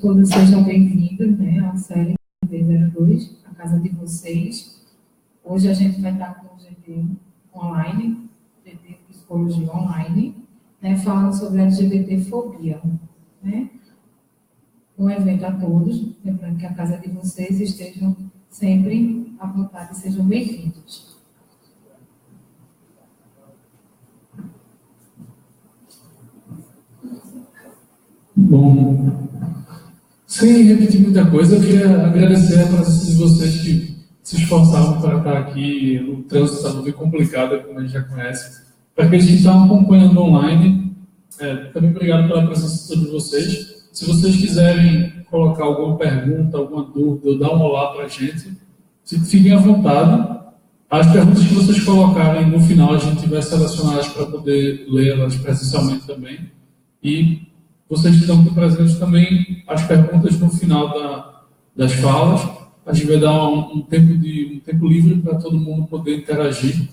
todos sejam bem-vindos, né, à série V02, a casa de vocês. Hoje a gente vai estar com o GT online, GT Psicologia Online, né, falando sobre LGBTfobia, né? Um evento a todos, lembrando que a casa de vocês estejam sempre à vontade, sejam bem-vindos. Bom, sem repetir muita coisa, eu queria agradecer a presença de vocês que se esforçaram para estar aqui. O trânsito estava bem complicado, como a gente já conhece. Para aqueles que estão acompanhando online, também obrigado pela presença de todos vocês. Se vocês quiserem colocar alguma pergunta, alguma dúvida, ou dar um olá para a gente, fiquem à vontade. As perguntas que vocês colocarem no final, a gente vai selecioná-las para poder lê-las presencialmente também. E vocês que estão aqui presentes também, as perguntas no final das falas. A gente vai dar um tempo livre para todo mundo poder interagir.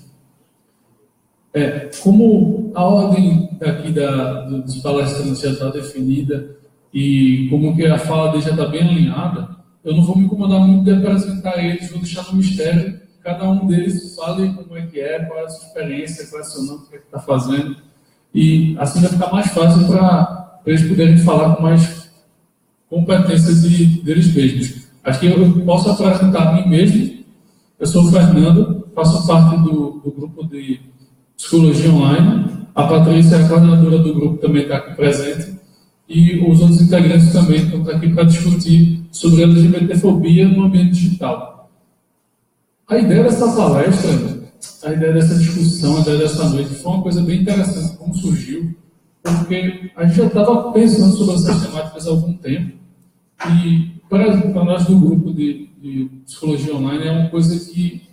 Como a ordem daqui dos palestrantes já está definida e como que a fala deles já está bem alinhada, eu não vou me incomodar muito de apresentar eles, vou deixar no mistério. Cada um deles fale como é que é, qual é a sua experiência, qual é o seu nome, o que é que está fazendo. E assim vai ficar mais fácil para eles poderem falar com mais competência deles mesmos. Aqui eu posso apresentar a mim mesmo. Eu sou o Fernando, faço parte do grupo de Psicologia Online. A Patrícia, a coordenadora do grupo, também está aqui presente. E os outros integrantes também estão aqui para discutir sobre a LGBTfobia no ambiente digital. A ideia dessa palestra, a ideia dessa discussão, a ideia dessa noite foi uma coisa bem interessante, como surgiu. Porque a gente já estava pensando sobre essas temáticas há algum tempo e para nós do grupo de Psicologia Online é uma coisa que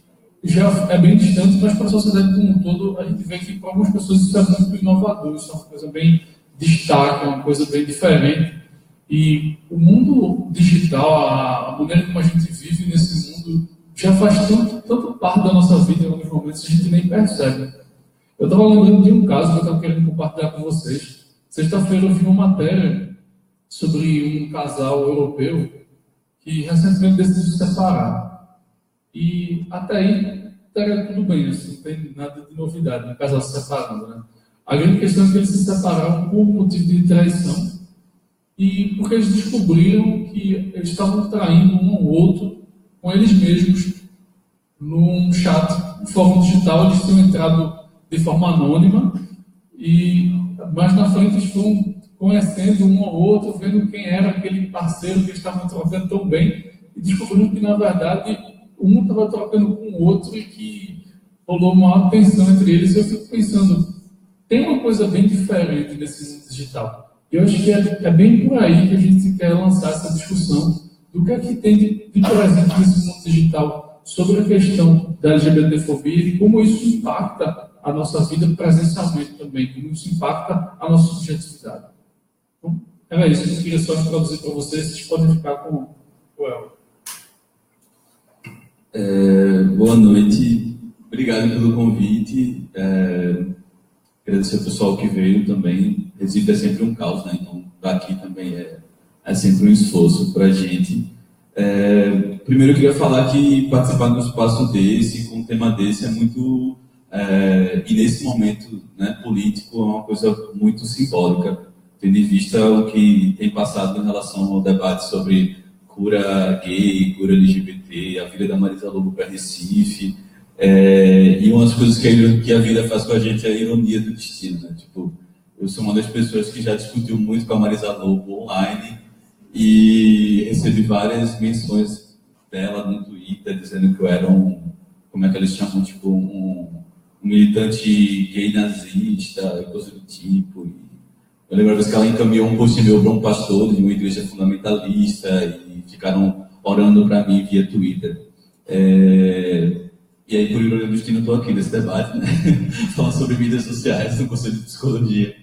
já é bem distante, mas para a sociedade como um todo a gente vê que para algumas pessoas isso é muito inovador, isso é uma coisa bem destaque, é uma coisa bem diferente. E o mundo digital, a maneira como a gente vive nesse mundo já faz tanto parte da nossa vida em alguns momentos que a gente nem percebe. Eu estava lembrando de um caso que eu estava querendo compartilhar com vocês. Sexta-feira eu vi uma matéria sobre um casal europeu que recentemente decidiu se separar. E até aí estaria tudo bem, assim, não tem nada de novidade, um casal se separando, né? A grande questão é que eles se separaram por motivo de traição e porque eles descobriram que eles estavam traindo um ao outro com eles mesmos num chat, em fórum digital. Eles tinham entrado de forma anônima, mas na frente eles foram conhecendo um ao outro, vendo quem era aquele parceiro que eles estavam trocando tão bem, e descobriram que, na verdade, um estava trocando com o outro e que rolou uma tensão entre eles. E eu fico pensando, tem uma coisa bem diferente nesse mundo digital. E eu acho que é bem por aí que a gente quer lançar essa discussão do que é que tem de presente nesse mundo digital sobre a questão da LGBTfobia e como isso impacta a nossa vida presencialmente também, como isso impacta a nossa subjetividade. Então, era isso que eu queria só introduzir para vocês. Vocês podem ficar com o El. Boa noite, obrigado pelo convite. Agradecer ao pessoal que veio também. Recife é sempre um caos, né? Então, daqui também é sempre um esforço para a gente. Primeiro, eu queria falar que participar de um espaço desse, com um tema desse, é muito... e nesse momento, né, político, é uma coisa muito simbólica, tendo em vista o que tem passado em relação ao debate sobre cura gay, cura LGBT, a vida da Marisa Lobo para Recife, e uma das coisas que a vida faz com a gente é a ironia do destino, né? Tipo, eu sou uma das pessoas que já discutiu muito com a Marisa Lobo online e recebi várias menções dela no Twitter dizendo que eu era como é que eles chamam, tipo, um militante gay nazista e coisa do tipo. Eu lembro a vez que ela encaminhou um post meu para um pastor de uma igreja fundamentalista e ficaram orando para mim via Twitter. E aí, por ironia do destino, estou aqui nesse debate, né? Falando sobre mídias sociais no Conselho de Psicologia.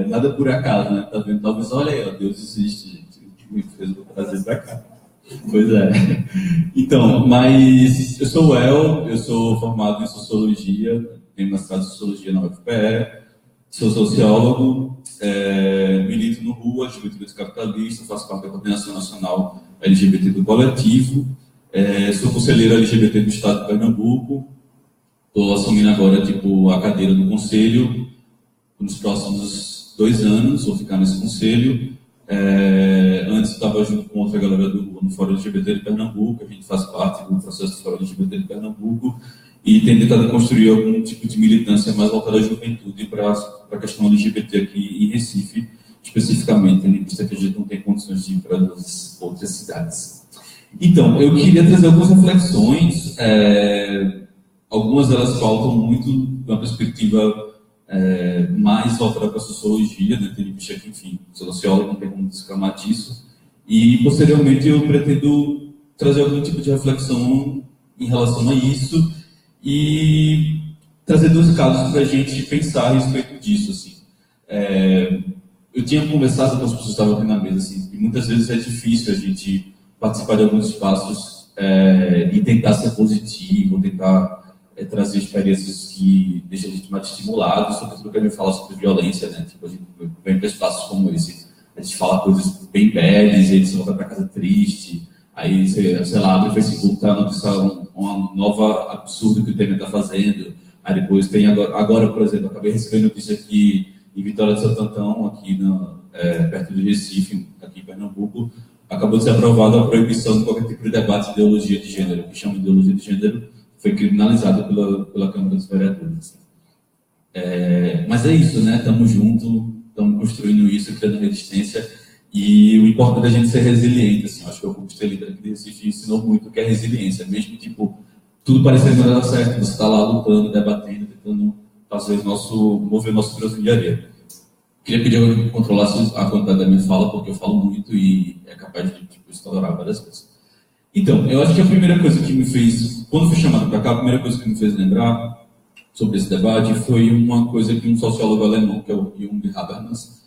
Nada por acaso, né? Tá vendo? Talvez, olha aí, ó, Deus existe, gente. Que me fez trazer para cá. Pois é. Então, mas eu sou o El, eu sou formado em Sociologia, tenho mestrado em Sociologia na UFPE, sou sociólogo, milito no RU, LGBT Capitalista, faço parte da Coordenação Nacional LGBT do Coletivo, sou conselheiro LGBT do Estado de Pernambuco, estou assumindo agora a cadeira do Conselho, nos próximos 2 anos, vou ficar nesse Conselho. Antes estava junto com outra galera no Fórum LGBT de Pernambuco, a gente faz parte do processo do Fórum LGBT de Pernambuco, e tem tentado construir algum tipo de militância mais voltada à juventude para a questão LGBT aqui em Recife, especificamente, tendo em vista que a gente não tem condições de ir para as outras cidades. Então, eu queria trazer algumas reflexões, algumas delas faltam muito de uma perspectiva mais voltada para a sociologia, né, tendo em vista que, enfim, sociólogo não tem como descamar disso, e posteriormente eu pretendo trazer algum tipo de reflexão em relação a isso, e trazer 2 casos para a gente pensar a respeito disso. Assim. Eu tinha conversado com as pessoas que estavam aqui na mesa, assim, que muitas vezes é difícil a gente participar de alguns espaços e tentar ser positivo, tentar trazer experiências que deixam a gente mais estimulado, sobretudo quando a gente fala sobre violência, né? A gente vem para espaços como esse, a gente fala coisas bem belas, e a gente volta para casa triste. Aí, sei lá, abre o Facebook, tá noticiando uma nova absurdo que o Temer está fazendo. Aí depois tem agora, por exemplo, acabei recebendo notícia aqui em Vitória de Santo Antão, aqui perto do Recife, aqui em Pernambuco, acabou de ser aprovada a proibição de qualquer tipo de debate de ideologia de gênero, que chama de ideologia de gênero, foi criminalizado pela Câmara dos Vereadores. Mas é isso, né? Estamos juntos, estamos construindo isso, criando resistência. E o importante é a gente ser resiliente, assim, eu acho que o Curso de Líder aqui de Recife ensinou muito o que é resiliência, mesmo tudo parecendo não dar certo, você está lá lutando, debatendo, tentando mover o nosso grãozinho de areia. Queria pedir alguém que controlasse a quantidade da minha fala, porque eu falo muito e é capaz de estourar várias coisas. Então, eu acho que a primeira coisa que me fez, quando fui chamado para cá, a primeira coisa que me fez lembrar sobre esse debate foi uma coisa que um sociólogo alemão, que é o Jung Habermas,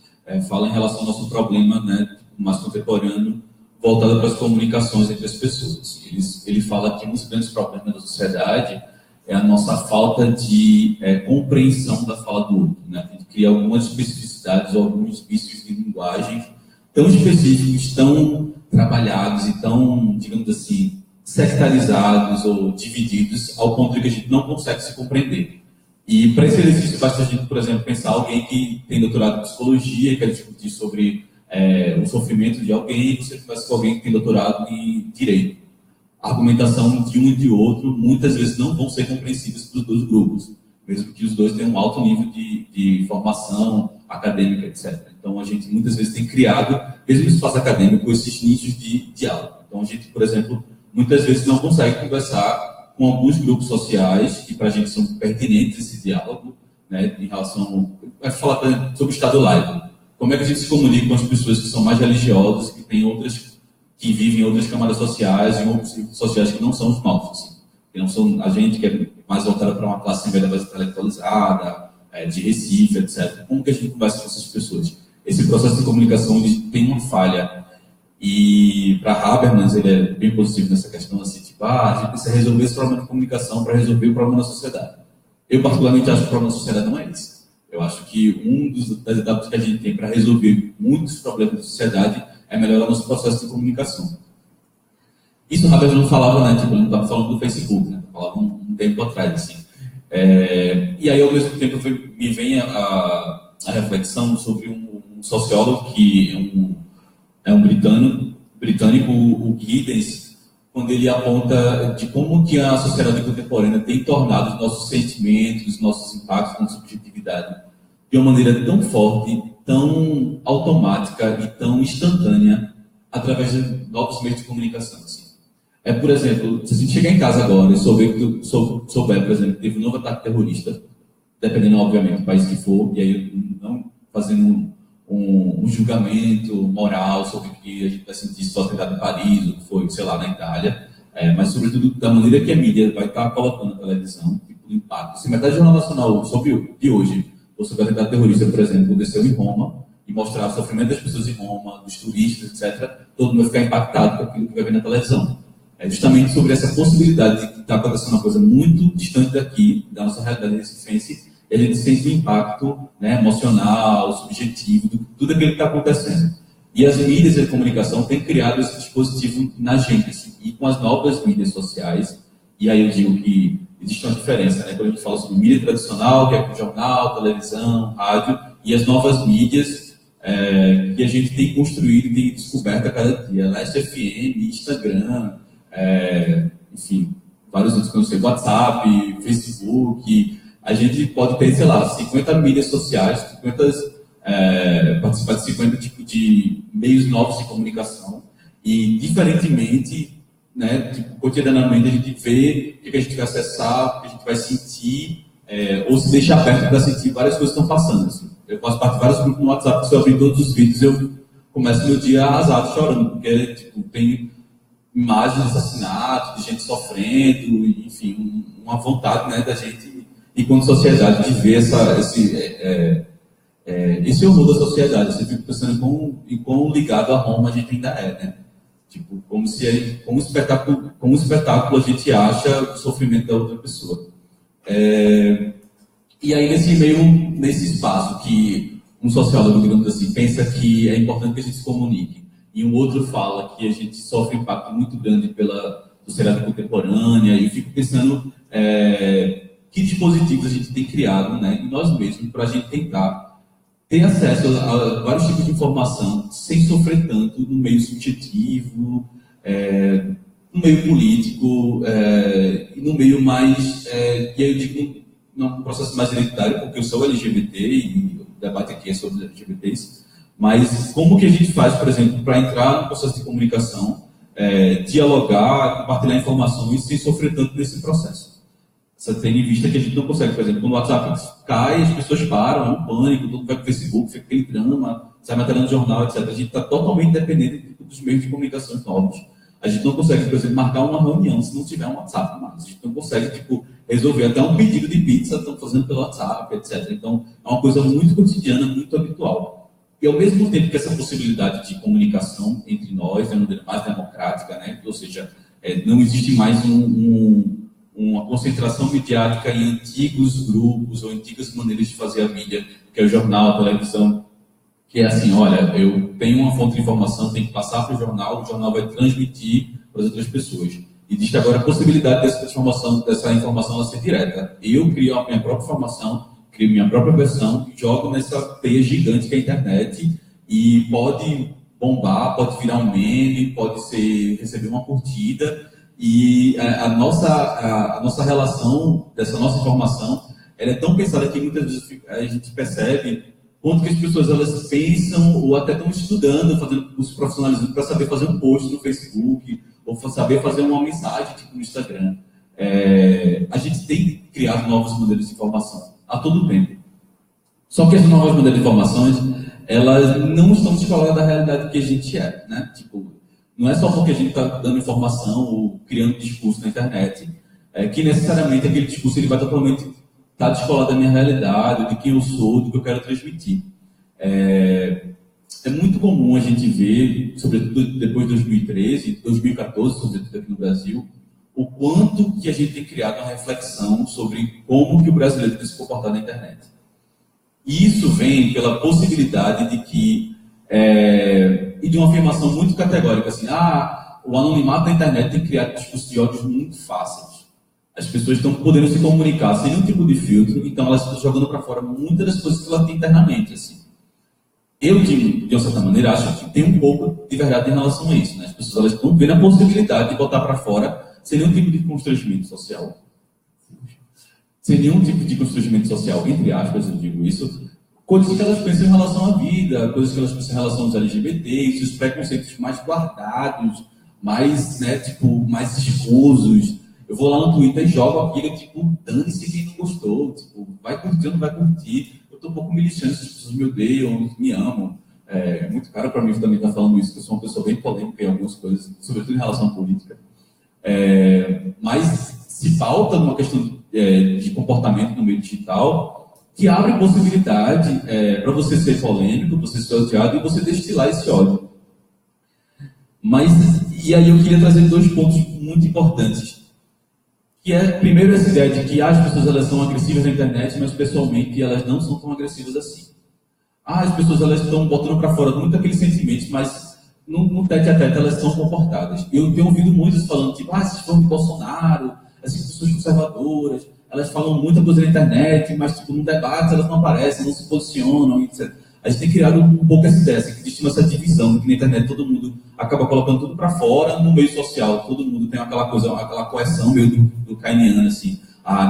fala em relação ao nosso problema, né, mais contemporâneo, voltado para as comunicações entre as pessoas. Ele fala que um dos grandes problemas da sociedade é a nossa falta de compreensão da fala do outro. Né? A gente cria algumas especificidades, alguns vícios de linguagem tão específicos, tão trabalhados e tão, digamos assim, sectarizados ou divididos, ao ponto de que a gente não consegue se compreender. E para esse exercício, basta a gente, por exemplo, pensar alguém que tem doutorado em psicologia e quer discutir sobre o sofrimento de alguém, e você conversa com alguém que tem doutorado em direito. A argumentação de um e de outro muitas vezes não vão ser compreensíveis para os 2 grupos, mesmo que os 2 tenham um alto nível de formação acadêmica, etc. Então, a gente muitas vezes tem criado, mesmo no espaço acadêmico, esses nichos de diálogo. Então, a gente, por exemplo, muitas vezes não consegue conversar com alguns grupos sociais que para a gente são pertinentes esse diálogo, né, em relação... Vai falar sobre o Estado laico. Como é que a gente se comunica com as pessoas que são mais religiosas, que vivem em outras camadas sociais, em outros círculos sociais que não são os nossos, assim, que não são a gente que é mais voltada para uma classe média mais intelectualizada, de Recife, etc. Como que a gente conversa com essas pessoas? Esse processo de comunicação ele tem uma falha. E para Habermas, ele é bem positivo nessa questão, assim, a gente precisa resolver esse problema de comunicação para resolver o problema da sociedade. Eu, particularmente, acho que o problema da sociedade não é esse. Eu acho que das etapas que a gente tem para resolver muitos problemas da sociedade é melhorar nosso processo de comunicação. Isso o Habermas não falava, né? Ele não estava falando do Facebook, né? Falava um tempo atrás, assim. E aí, ao mesmo tempo, me vem a reflexão sobre um sociólogo que é um britânico, o Giddens, quando ele aponta de como que a sociedade contemporânea tem tornado os nossos sentimentos, os nossos impactos na subjetividade de uma maneira tão forte, tão automática e tão instantânea através de novos meios de comunicação. Assim. Por exemplo, se a gente chegar em casa agora e souber, por exemplo, que teve um novo ataque terrorista, dependendo, obviamente, do país que for, e aí não fazendo um julgamento moral sobre o que a gente vai sentir se foi em Paris, ou que foi, sei lá, na Itália, mas sobretudo da maneira que a mídia vai estar colocando na televisão, tipo, o impacto. Se metade do Jornal Nacional sobre de hoje, ou sobre o atentado terrorista, por exemplo, aconteceu em Roma, e mostrar o sofrimento das pessoas em Roma, dos turistas, etc., todo mundo vai ficar impactado com aquilo que vai ver na televisão. Justamente sobre essa possibilidade de estar acontecendo uma coisa muito distante daqui, da nossa realidade recifense, e a gente sente o impacto, né, emocional, subjetivo, de tudo aquilo que está acontecendo. E as mídias de comunicação têm criado esse dispositivo na gente, assim, e com as novas mídias sociais, e aí eu digo que existe uma diferença, né, quando a gente fala sobre mídia tradicional, que é jornal, televisão, rádio, e as novas mídias que a gente tem construído e tem descoberto a cada dia, Last FM, Instagram, enfim, vários outros conceitos, WhatsApp, Facebook. A gente pode ter, sei lá, 50 mídias sociais, participar de 50 tipos de meios novos de comunicação, e diferentemente, né, tipo, cotidianamente a gente vê o que a gente vai acessar, o que a gente vai sentir, ou se deixa aberto para sentir várias coisas que estão passando. Assim. Eu faço parte de vários grupos no WhatsApp, que se eu abrir todos os vídeos, eu começo meu dia arrasado, chorando, porque tipo, tem imagens de assassinato, de gente sofrendo, enfim, uma vontade, né, da gente, enquanto sociedade, de ver esse horror da sociedade. Você fica pensando em quão ligado a Roma a gente ainda né? Tipo, como espetáculo a gente acha o sofrimento da outra pessoa. E aí, nesse espaço que um sociólogo, digamos assim, pensa que é importante que a gente se comunique, e um outro fala que a gente sofre um impacto muito grande pela sociedade contemporânea, e eu fico pensando que dispositivos a gente tem criado, né, em nós mesmos, para a gente tentar ter acesso a vários tipos de informação sem sofrer tanto no meio subjetivo, no meio político, e no meio mais, e aí eu digo, num processo mais identitário, porque eu sou LGBT e o debate aqui é sobre LGBTs, mas como que a gente faz, por exemplo, para entrar no processo de comunicação, dialogar, compartilhar informações sem sofrer tanto nesse processo? Você tem em vista que a gente não consegue, por exemplo, quando o WhatsApp cai, as pessoas param, é um pânico, todo mundo vai para o Facebook, fica aquele drama, sai matéria no jornal, etc. A gente está totalmente dependente dos meios de comunicação novos. A gente não consegue, por exemplo, marcar uma reunião se não tiver um WhatsApp mais. A gente não consegue, resolver até um pedido de pizza, estão fazendo pelo WhatsApp, etc. Então, é uma coisa muito cotidiana, muito habitual. E, ao mesmo tempo que essa possibilidade de comunicação entre nós é uma maneira mais democrática, né? Ou seja, não existe mais uma concentração mediática em antigos grupos ou antigas maneiras de fazer a mídia, que é o jornal, a televisão, que é assim, olha, eu tenho uma fonte de informação, tenho que passar para o jornal vai transmitir para as outras pessoas. Existe agora a possibilidade dessa informação ela ser direta. Eu crio a minha própria informação, crio minha própria versão, jogo nessa teia gigante que é a internet, e pode bombar, pode virar um meme, pode receber uma curtida, e a nossa relação dessa nossa informação, ela é tão pensada que muitas vezes a gente percebe quanto que as pessoas elas pensam ou até estão estudando, fazendo curso profissionalizando para saber fazer um post no Facebook ou saber fazer uma mensagem tipo no Instagram. A gente tem criado novas maneiras de informação a todo tempo. Só que as novas maneiras de informações, elas não estão descoladas da realidade que a gente né? Tipo, não é só porque a gente está dando informação ou criando discurso na internet, que necessariamente aquele discurso ele vai totalmente estar descolado da minha realidade, de quem eu sou, do que eu quero transmitir. É muito comum a gente ver, sobretudo depois de 2013, 2014, sobretudo aqui no Brasil, o quanto que a gente tem criado uma reflexão sobre como que o brasileiro tem se comportado na internet. E isso vem pela possibilidade de que, e de uma afirmação muito categórica, assim, o anonimato da internet tem criado discursos de ódio muito fáceis. As pessoas estão podendo se comunicar sem nenhum tipo de filtro, então elas estão jogando para fora muitas das coisas que elas têm internamente, assim. Eu, de uma certa maneira, acho que tem um pouco de verdade em relação a isso, né? As pessoas elas estão vendo a possibilidade de botar para fora sem nenhum tipo de constrangimento social. Sem nenhum tipo de constrangimento social, entre aspas, eu digo isso, coisas que elas pensam em relação à vida, coisas que elas pensam em relação aos LGBTs, os preconceitos mais guardados, mais, né, mais escusos. Eu vou lá no Twitter e jogo aquilo, dane-se quem não gostou, vai curtir ou não vai curtir. Eu estou um pouco miliciano, as pessoas me odeiam, me amam. É muito caro para mim também estar falando isso, que eu sou uma pessoa bem polêmica em algumas coisas, sobretudo em relação à política. Mas se pauta numa questão de comportamento no meio digital, que abre possibilidade para você ser polêmico, você ser odiado e você destilar esse ódio. E aí eu queria trazer dois pontos muito importantes, Que é, primeiro, essa ideia de que as pessoas elas são agressivas na internet, mas pessoalmente elas não são tão agressivas assim. As pessoas elas estão botando para fora muito aqueles sentimentos, mas no tete a tete elas são comportadas. Eu tenho ouvido muitos falando, tipo, esses fãs de Bolsonaro, essas pessoas conservadoras, elas falam muita coisa na internet, mas tipo, no debate elas não aparecem, não se posicionam, etc. A gente tem criado um pouco essa ideia, que existe essa divisão, que na internet todo mundo acaba colocando tudo para fora, no meio social todo mundo tem aquela coisa, aquela coerção meio do cainiano, assim,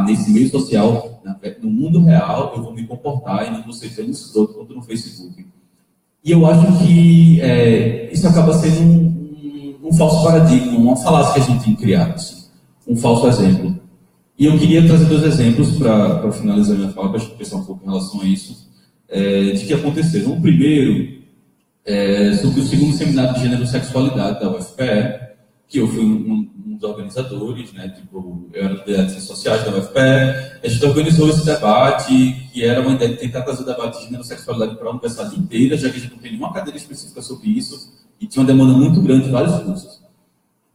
nesse meio social, no mundo real, eu vou me comportar e não vou ser tão escroto quanto no Facebook. E eu acho que isso acaba sendo um falso paradigma, uma falácia que a gente tem criado, assim, um falso exemplo. E eu queria trazer 2 exemplos para finalizar minha fala, para pensar um pouco em relação a isso, de que aconteceram. O primeiro sobre o segundo seminário de gênero e sexualidade da UFPE, que eu fui um dos organizadores, né? Tipo, eu era do de Ciências Sociais da UFPE. A gente organizou esse debate, que era uma ideia de tentar trazer o debate de gênero e sexualidade para a universidade inteira, já que a gente não tem nenhuma cadeira específica sobre isso, e tinha uma demanda muito grande de vários cursos.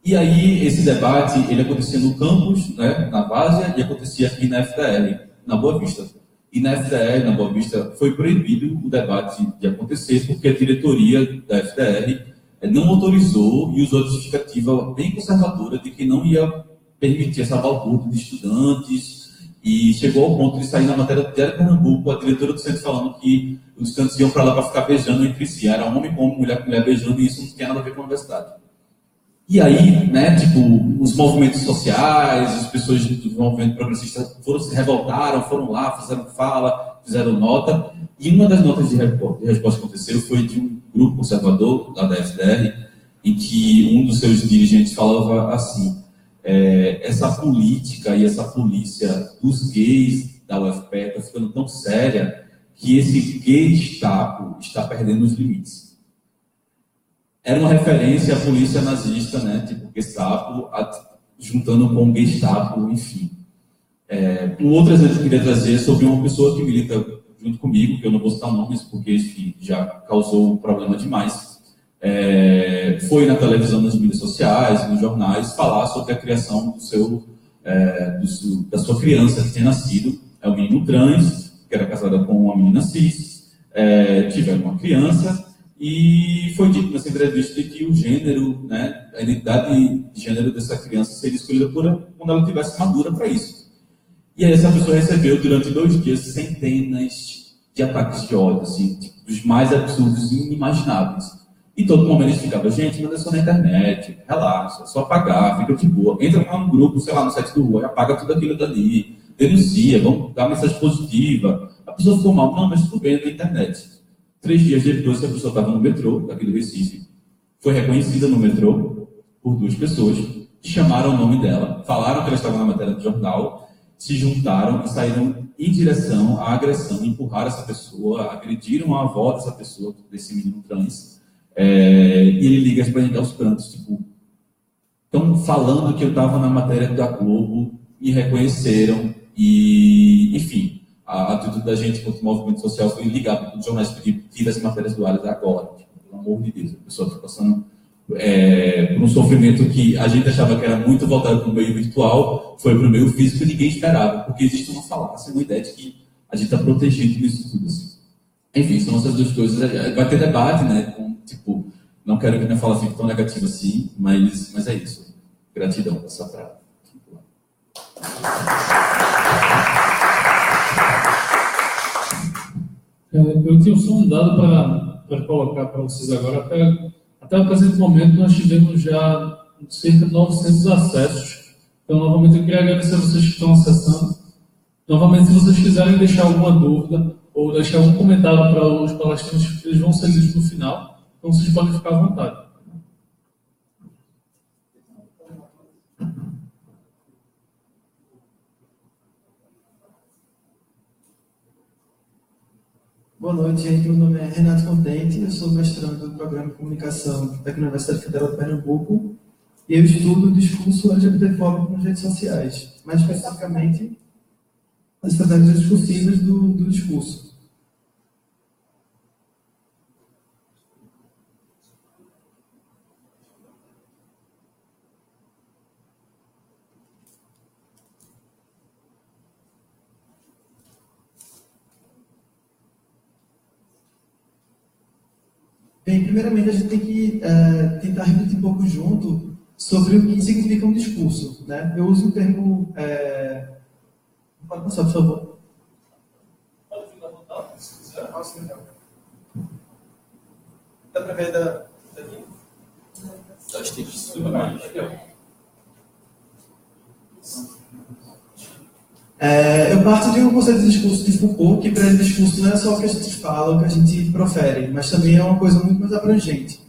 E aí, esse debate, ele acontecia no campus, né, na Várzea, e acontecia aqui na FDR, na Boa Vista. E na FDR, na Boa Vista, foi proibido o debate de acontecer, porque a diretoria da FDR não autorizou e usou a justificativa bem conservadora de que não ia permitir essa balbúrdia de estudantes, e chegou ao ponto de sair na matéria do Diário de Pernambuco, a diretora do centro falando que os estudantes iam para lá para ficar beijando entre si, era homem com homem, mulher com mulher beijando, e isso não tinha nada a ver com a universidade. E aí, né, tipo, os movimentos sociais, as pessoas do movimento progressista se revoltaram, foram lá, fizeram fala, fizeram nota, e uma das notas de resposta que aconteceu foi de um grupo conservador, lá da FDR, em que um dos seus dirigentes falava assim, essa política e essa polícia dos gays da UFPE está ficando tão séria que esse gay-estapo está perdendo os limites. Era uma referência à polícia nazista, né? Tipo, Gestapo, juntando com o Gestapo, enfim. Um outro exemplo que eu queria trazer é sobre uma pessoa que milita junto comigo, que eu não vou citar nomes, porque, enfim, já causou um problema demais. Foi na televisão, nas mídias sociais, nos jornais, falar sobre a criação da sua criança que tinha nascido. É um menino trans, que era casada com uma menina cis, tiveram uma criança. E foi dito nessa entrevista que o gênero, né, a identidade de gênero dessa criança seria escolhida quando ela estivesse madura para isso. E aí essa pessoa recebeu durante 2 dias centenas de ataques de ódio, assim, tipo, dos mais absurdos e inimagináveis. E todo momento eles ficavam, gente, mas é só na internet, relaxa, é só apagar, fica de boa. Entra lá no grupo, sei lá, no site do Rua, apaga tudo aquilo dali, denuncia, vamos dar mensagem positiva. A pessoa ficou mal, não, mas tudo bem, é na internet. 3 dias depois, a pessoa estava no metrô, daqui do Recife, foi reconhecida no metrô por 2 pessoas que chamaram o nome dela, falaram que ela estava na matéria do jornal, se juntaram e saíram em direção à agressão, empurraram essa pessoa, agrediram a avó dessa pessoa, desse menino trans, e ele liga para gente aos prantos, tipo, estão falando que eu estava na matéria da Globo, me reconheceram, e, enfim, a atitude da gente contra o movimento social foi ligar para os jornais pedir tira as matérias do ar agora. Tipo, pelo amor de Deus, a pessoa está passando por um sofrimento que a gente achava que era muito voltado para o meio virtual, foi para o meio físico e ninguém esperava, porque existe uma falácia, uma ideia de que a gente está protegido disso tudo. Assim. Enfim, são essas 2 coisas. Vai ter debate, né? Tipo, não quero que minha fala fique tão negativa assim, mas é isso. Gratidão, essa pra. Eu tinha só um dado para colocar para vocês agora. Até o presente momento, nós tivemos já cerca de 900 acessos. Então, novamente, eu queria agradecer a vocês que estão acessando. Novamente, se vocês quiserem deixar alguma dúvida ou deixar algum comentário para os palestrantes, eles vão ser lidos no final. Então, vocês podem ficar à vontade. Boa noite, gente. Meu nome é Renato Contente, eu sou mestrando do Programa de Comunicação aqui na Universidade Federal de Pernambuco e eu estudo o discurso LGBTfóbico nas redes sociais, mais especificamente as estratégias discursivas do discurso. Bem, primeiramente a gente tem que tentar refletir um pouco junto sobre o que significa um discurso, né? Eu uso o termo... Pode passar, por favor. Pode vir levantar, se quiser. Nossa, legal. Dá para ver daqui? Das textos do mais. Eu parto de um conceito de discurso de Foucault, que para ele discurso não é só o que a gente fala, o que a gente profere, mas também é uma coisa muito mais abrangente.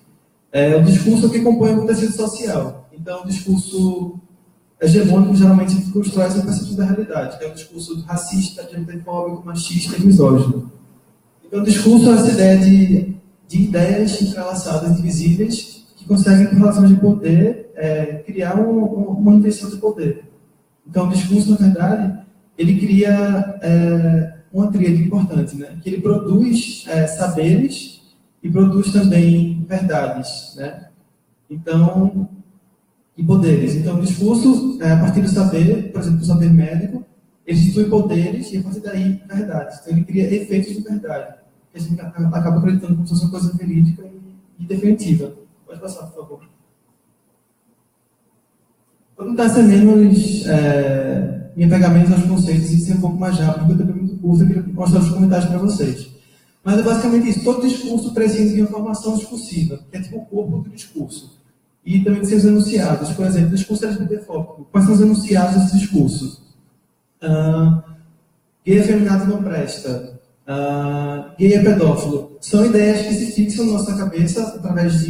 O discurso é o que compõe o tecido social. Então, o discurso hegemônico geralmente constrói essa percepção da realidade, que é o discurso racista, xenofóbico, machista e misógino. Então, o discurso é essa ideia de ideias entrelaçadas, indivisíveis, que conseguem, por relações de poder, criar uma intenção de poder. Então, o discurso, na verdade, ele cria uma tríade importante, né? Que ele produz saberes e produz também verdades, né? Então, e poderes. Então, o discurso, a partir do saber, por exemplo, do saber médico, ele institui poderes e, a partir daí, verdades. Então, ele cria efeitos de verdade, que a gente acaba acreditando como se fosse uma coisa verídica e definitiva. Pode passar, por favor. Vou tentar ser menos me apegar menos aos conceitos e ser um pouco mais rápido, porque o tempo é muito curto e eu queria mostrar os comentários para vocês. Mas é basicamente isso. Todo discurso prescinde de uma formação discursiva, que é tipo o corpo do discurso. E também de seus enunciados. Por exemplo, o discurso LGBTfóbico. Quais são os enunciados desse discurso? Gay afeminado não presta. Gay é pedófilo. São ideias que se fixam na nossa cabeça através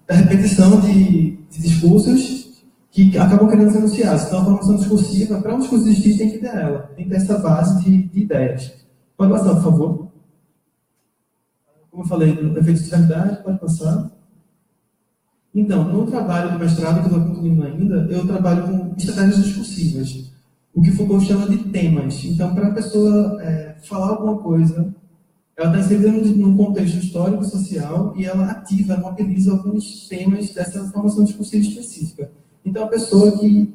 da repetição de discursos que acabam criando os enunciados. Então, a formação discursiva, para um discurso existir, tem que ter ela. Tem que ter essa base de ideias. Pode passar, por favor. Como eu falei, do efeito de verdade, pode passar. Então, no trabalho do mestrado, que eu estou concluindo ainda, eu trabalho com estratégias discursivas, o que Foucault chama de temas. Então, para a pessoa falar alguma coisa, ela está inserida num contexto histórico e social e ela ativa, mobiliza alguns temas dessa formação discursiva específica. Então, a pessoa que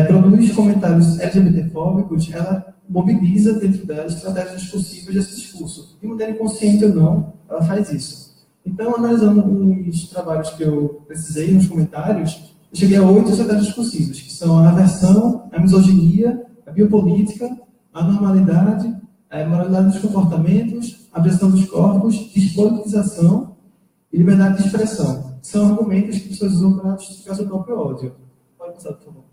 produz comentários LGBTfóbicos, ela mobiliza dentro dela estratégias discursivas desse discurso. De maneira inconsciente ou não, ela faz isso. Então, analisando os trabalhos que eu precisei nos comentários, eu cheguei a 8 estratégias discursivas, que são a aversão, a misoginia, a biopolítica, a normalidade, a moralidade dos comportamentos, a pressão dos corpos, despolitização e liberdade de expressão. São argumentos que pessoas usam para justificar seu próprio ódio. Pode passar, por favor.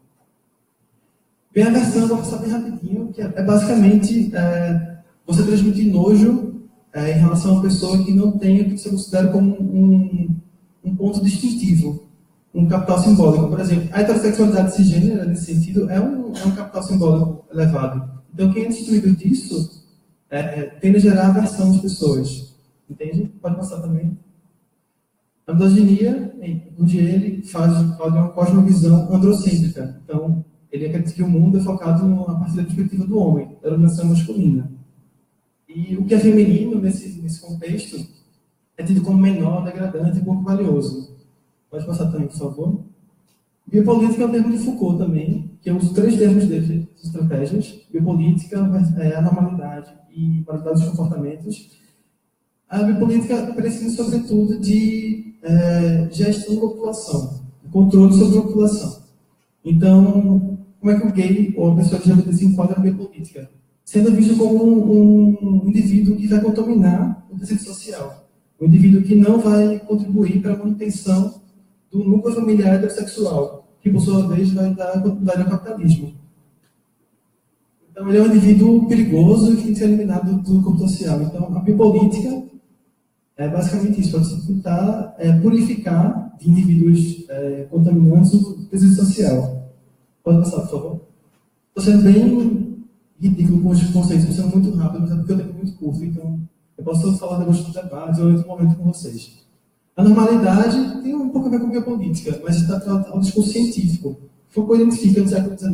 Bem, a aversão, vou passar bem rapidinho, que é basicamente você transmitir nojo em relação a uma pessoa que não tem o que você considera como um ponto distintivo, um capital simbólico. Por exemplo, a heterossexualidade cisgênera, nesse sentido, é um capital simbólico elevado. Então, quem é destruído disso tende a gerar aversão às pessoas. Entende? Pode passar também. A misoginia, ele fala de uma cosmovisão androcêntrica. Então, ele acredita que o mundo é focado a partir da perspectiva do homem, da dominação masculina. E o que é feminino nesse contexto é tido como menor, degradante e pouco valioso. Pode passar também, por favor. Biopolítica é um termo de Foucault também, que eu uso 3 termos de estratégias. Biopolítica, a normalidade e moralidade dos comportamentos. A biopolítica prescinde, sobretudo, de gestão da população, controle sobre a população. Então, como é que o gay ou a pessoa LGBT se enquadra na biopolítica? Sendo visto como um indivíduo que vai contaminar o tecido social. Um indivíduo que não vai contribuir para a manutenção do núcleo familiar heterossexual, que, por sua vez, vai dar continuidade ao capitalismo. Então, ele é um indivíduo perigoso e que tem que ser eliminado do corpo social. Então, a biopolítica é basicamente isso, para você tentar purificar de indivíduos contaminantes o tecido social. Pode passar, por favor. Estou sendo bem ridículo com os conceitos, estou sendo muito rápido, mas é porque o tempo é muito curto, então eu posso falar depois do debate ou em outro momento com vocês. A normalidade tem um pouco a ver com a biopolítica, mas está tratado ao discurso científico. Foucault identifica no século XIX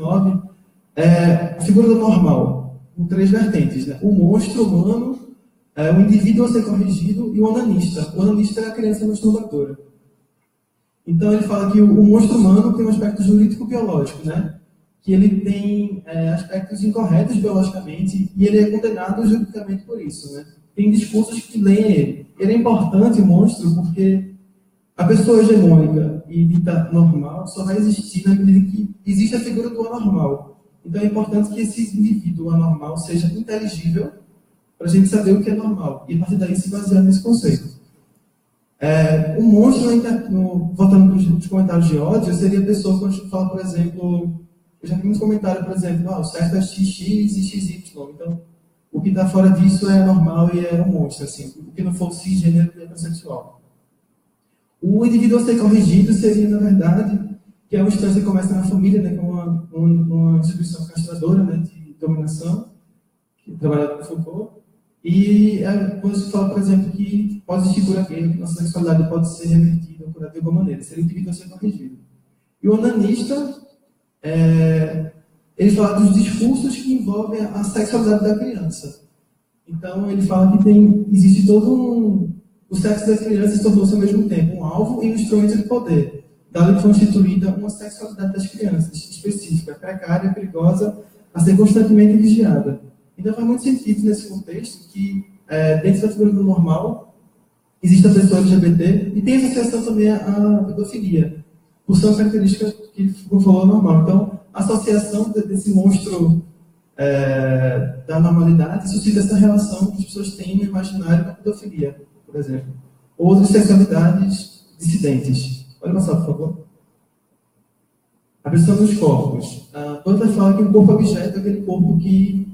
a figura do normal, com 3 vertentes, né? O monstro humano, o indivíduo a ser corrigido e o onanista. O onanista é a criança masturbadora. Então ele fala que o monstro humano tem um aspecto jurídico-biológico, né? Que ele tem aspectos incorretos biologicamente e ele é condenado juridicamente por isso, né? tem discursos que leem ele. Ele é importante, o monstro, porque a pessoa hegemônica e dita normal só vai existir na medida que existe a figura do anormal. Então é importante que esse indivíduo anormal seja inteligível para a gente saber o que é normal. E a partir daí se basear nesse conceito. O monstro, voltando para os comentários de ódio, seria a pessoa quando a gente fala, por exemplo, eu já vi muitos comentários, por exemplo, o certo é XX e XY. Então, o que está fora disso é normal e é um monstro. Assim, o que não for cisgênero é heterossexual. O indivíduo a ser corrigido seria, na verdade, que é uma instância que começa na família, né, com uma instituição castradora, né, de dominação, que trabalha com Foucault. E quando se fala, por exemplo, que pode existir cura gay, que nossa sexualidade pode ser revertida ou curada de alguma maneira, seria o indivíduo a ser corrigido. E o onanista, ele fala dos discursos que envolvem a sexualidade da criança. Então, ele fala que existe todo o sexo das crianças tornou-se ao mesmo tempo um alvo e um instrumento de poder, dado que foi instituída uma sexualidade das crianças, específica, precária, perigosa, a ser constantemente vigiada. Então faz muito sentido nesse contexto que, dentro da figura do normal, existe a pessoa LGBT e tem associação também à pedofilia, por são características que ele falou normal. Então, a associação desse monstro da normalidade suscita essa relação que as pessoas têm no imaginário com a pedofilia, por exemplo. Ou outras sexualidades dissidentes. Pode passar, por favor. A questão dos corpos. Butler fala que o corpo objeto é aquele corpo que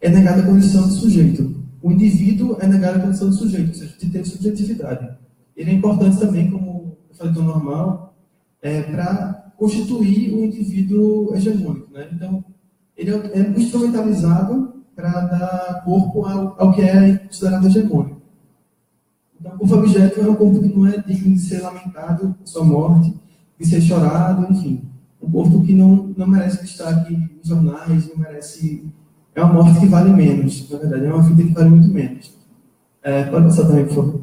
é negado a condição de sujeito. O indivíduo é negado a condição de sujeito, ou seja, de ter subjetividade. Ele é importante também, como eu falei do normal, para constituir o indivíduo hegemônico. Né? Então, ele é instrumentalizado para dar corpo ao que é considerado hegemônico. Então, o corpo objeto é um corpo que não é digno de ser lamentado por sua morte, de ser chorado, enfim. Um corpo que não merece destaque em jornais, não merece... É uma morte que vale menos, na verdade, é uma vida que vale muito menos. Pode passar também, por favor.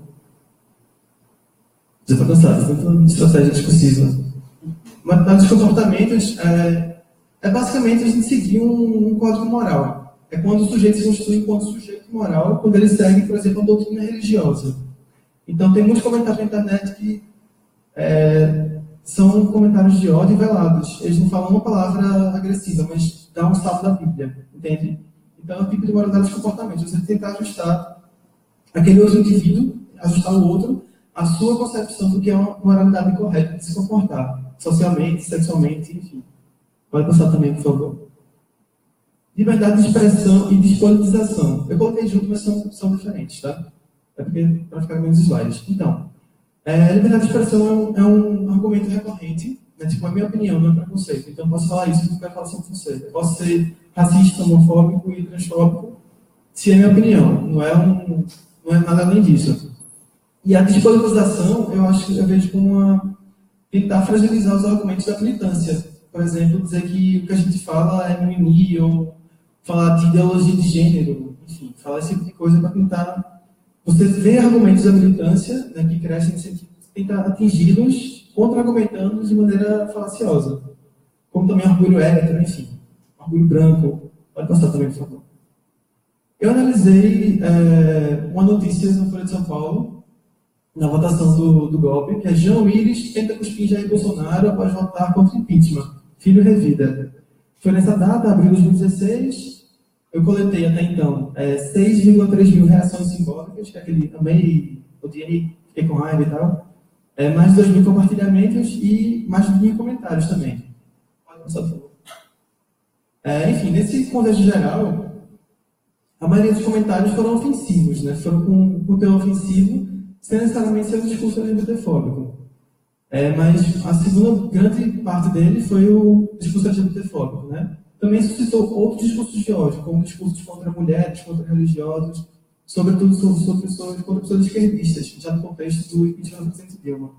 Já está cansado, tanta estratégia discursiva. Mas os comportamentos é basicamente a gente seguir um código moral. É quando o sujeito se constitui enquanto sujeito moral, quando ele segue, por exemplo, a doutrina religiosa. Então, tem muitos comentários na internet que são comentários de ódio velados. Eles não falam uma palavra agressiva, mas dá um salto da Bíblia, entende? Então, é o tipo de moralidade dos comportamentos. Você tentar ajustar aquele outro indivíduo, ajustar o outro, a sua concepção do que é uma moralidade correta de se comportar, socialmente, sexualmente, enfim. Pode passar também, por favor. Liberdade de expressão e despolitização. Eu coloquei junto, mas são diferentes, tá? Para ficar menos slides. Então, liberdade de expressão é um argumento recorrente, né? Tipo, a minha opinião, não é preconceito. Então, eu posso falar isso, porque eu quero falar sobre você. Eu posso ser racista, homofóbico e transfóbico, se é minha opinião. Não é nada além disso. E a despolitização, eu vejo como tentar fragilizar os argumentos da militância. Por exemplo, dizer que o que a gente fala é mimimi, ou falar de ideologia de gênero, enfim, falar esse tipo de coisa para tentar... Você vê argumentos da militância, né, que crescem nesse sentido, tentar atingi-los, contra-argumentando de maneira falaciosa. Como também orgulho hétero, enfim. Orgulho branco. Pode passar também, por favor. Eu analisei uma notícia na Folha de São Paulo, na votação do golpe, que é Jean Willis tenta cuspir Jair Bolsonaro após votar contra impeachment. Filho revida. Foi nessa data, abril de 2016, eu coletei até então 6,3 mil reações simbólicas, que é aquele amei, odiei, fiquei com raiva e tal. Mais de 2 mil compartilhamentos e mais de 1.000 comentários também. Pode passar, por favor. Enfim, nesse contexto geral, a maioria dos comentários foram ofensivos, né? Foram com teor ofensivo, sem necessariamente ser um discurso LGBTfóbico. Mas a segunda grande parte dele foi o discurso LGBTfóbico, né? Também suscitou outros discursos de ódio, como discursos contra mulheres, contra religiosos, sobretudo contra pessoas esquerdistas, já no contexto do impeachment do presidente Dilma.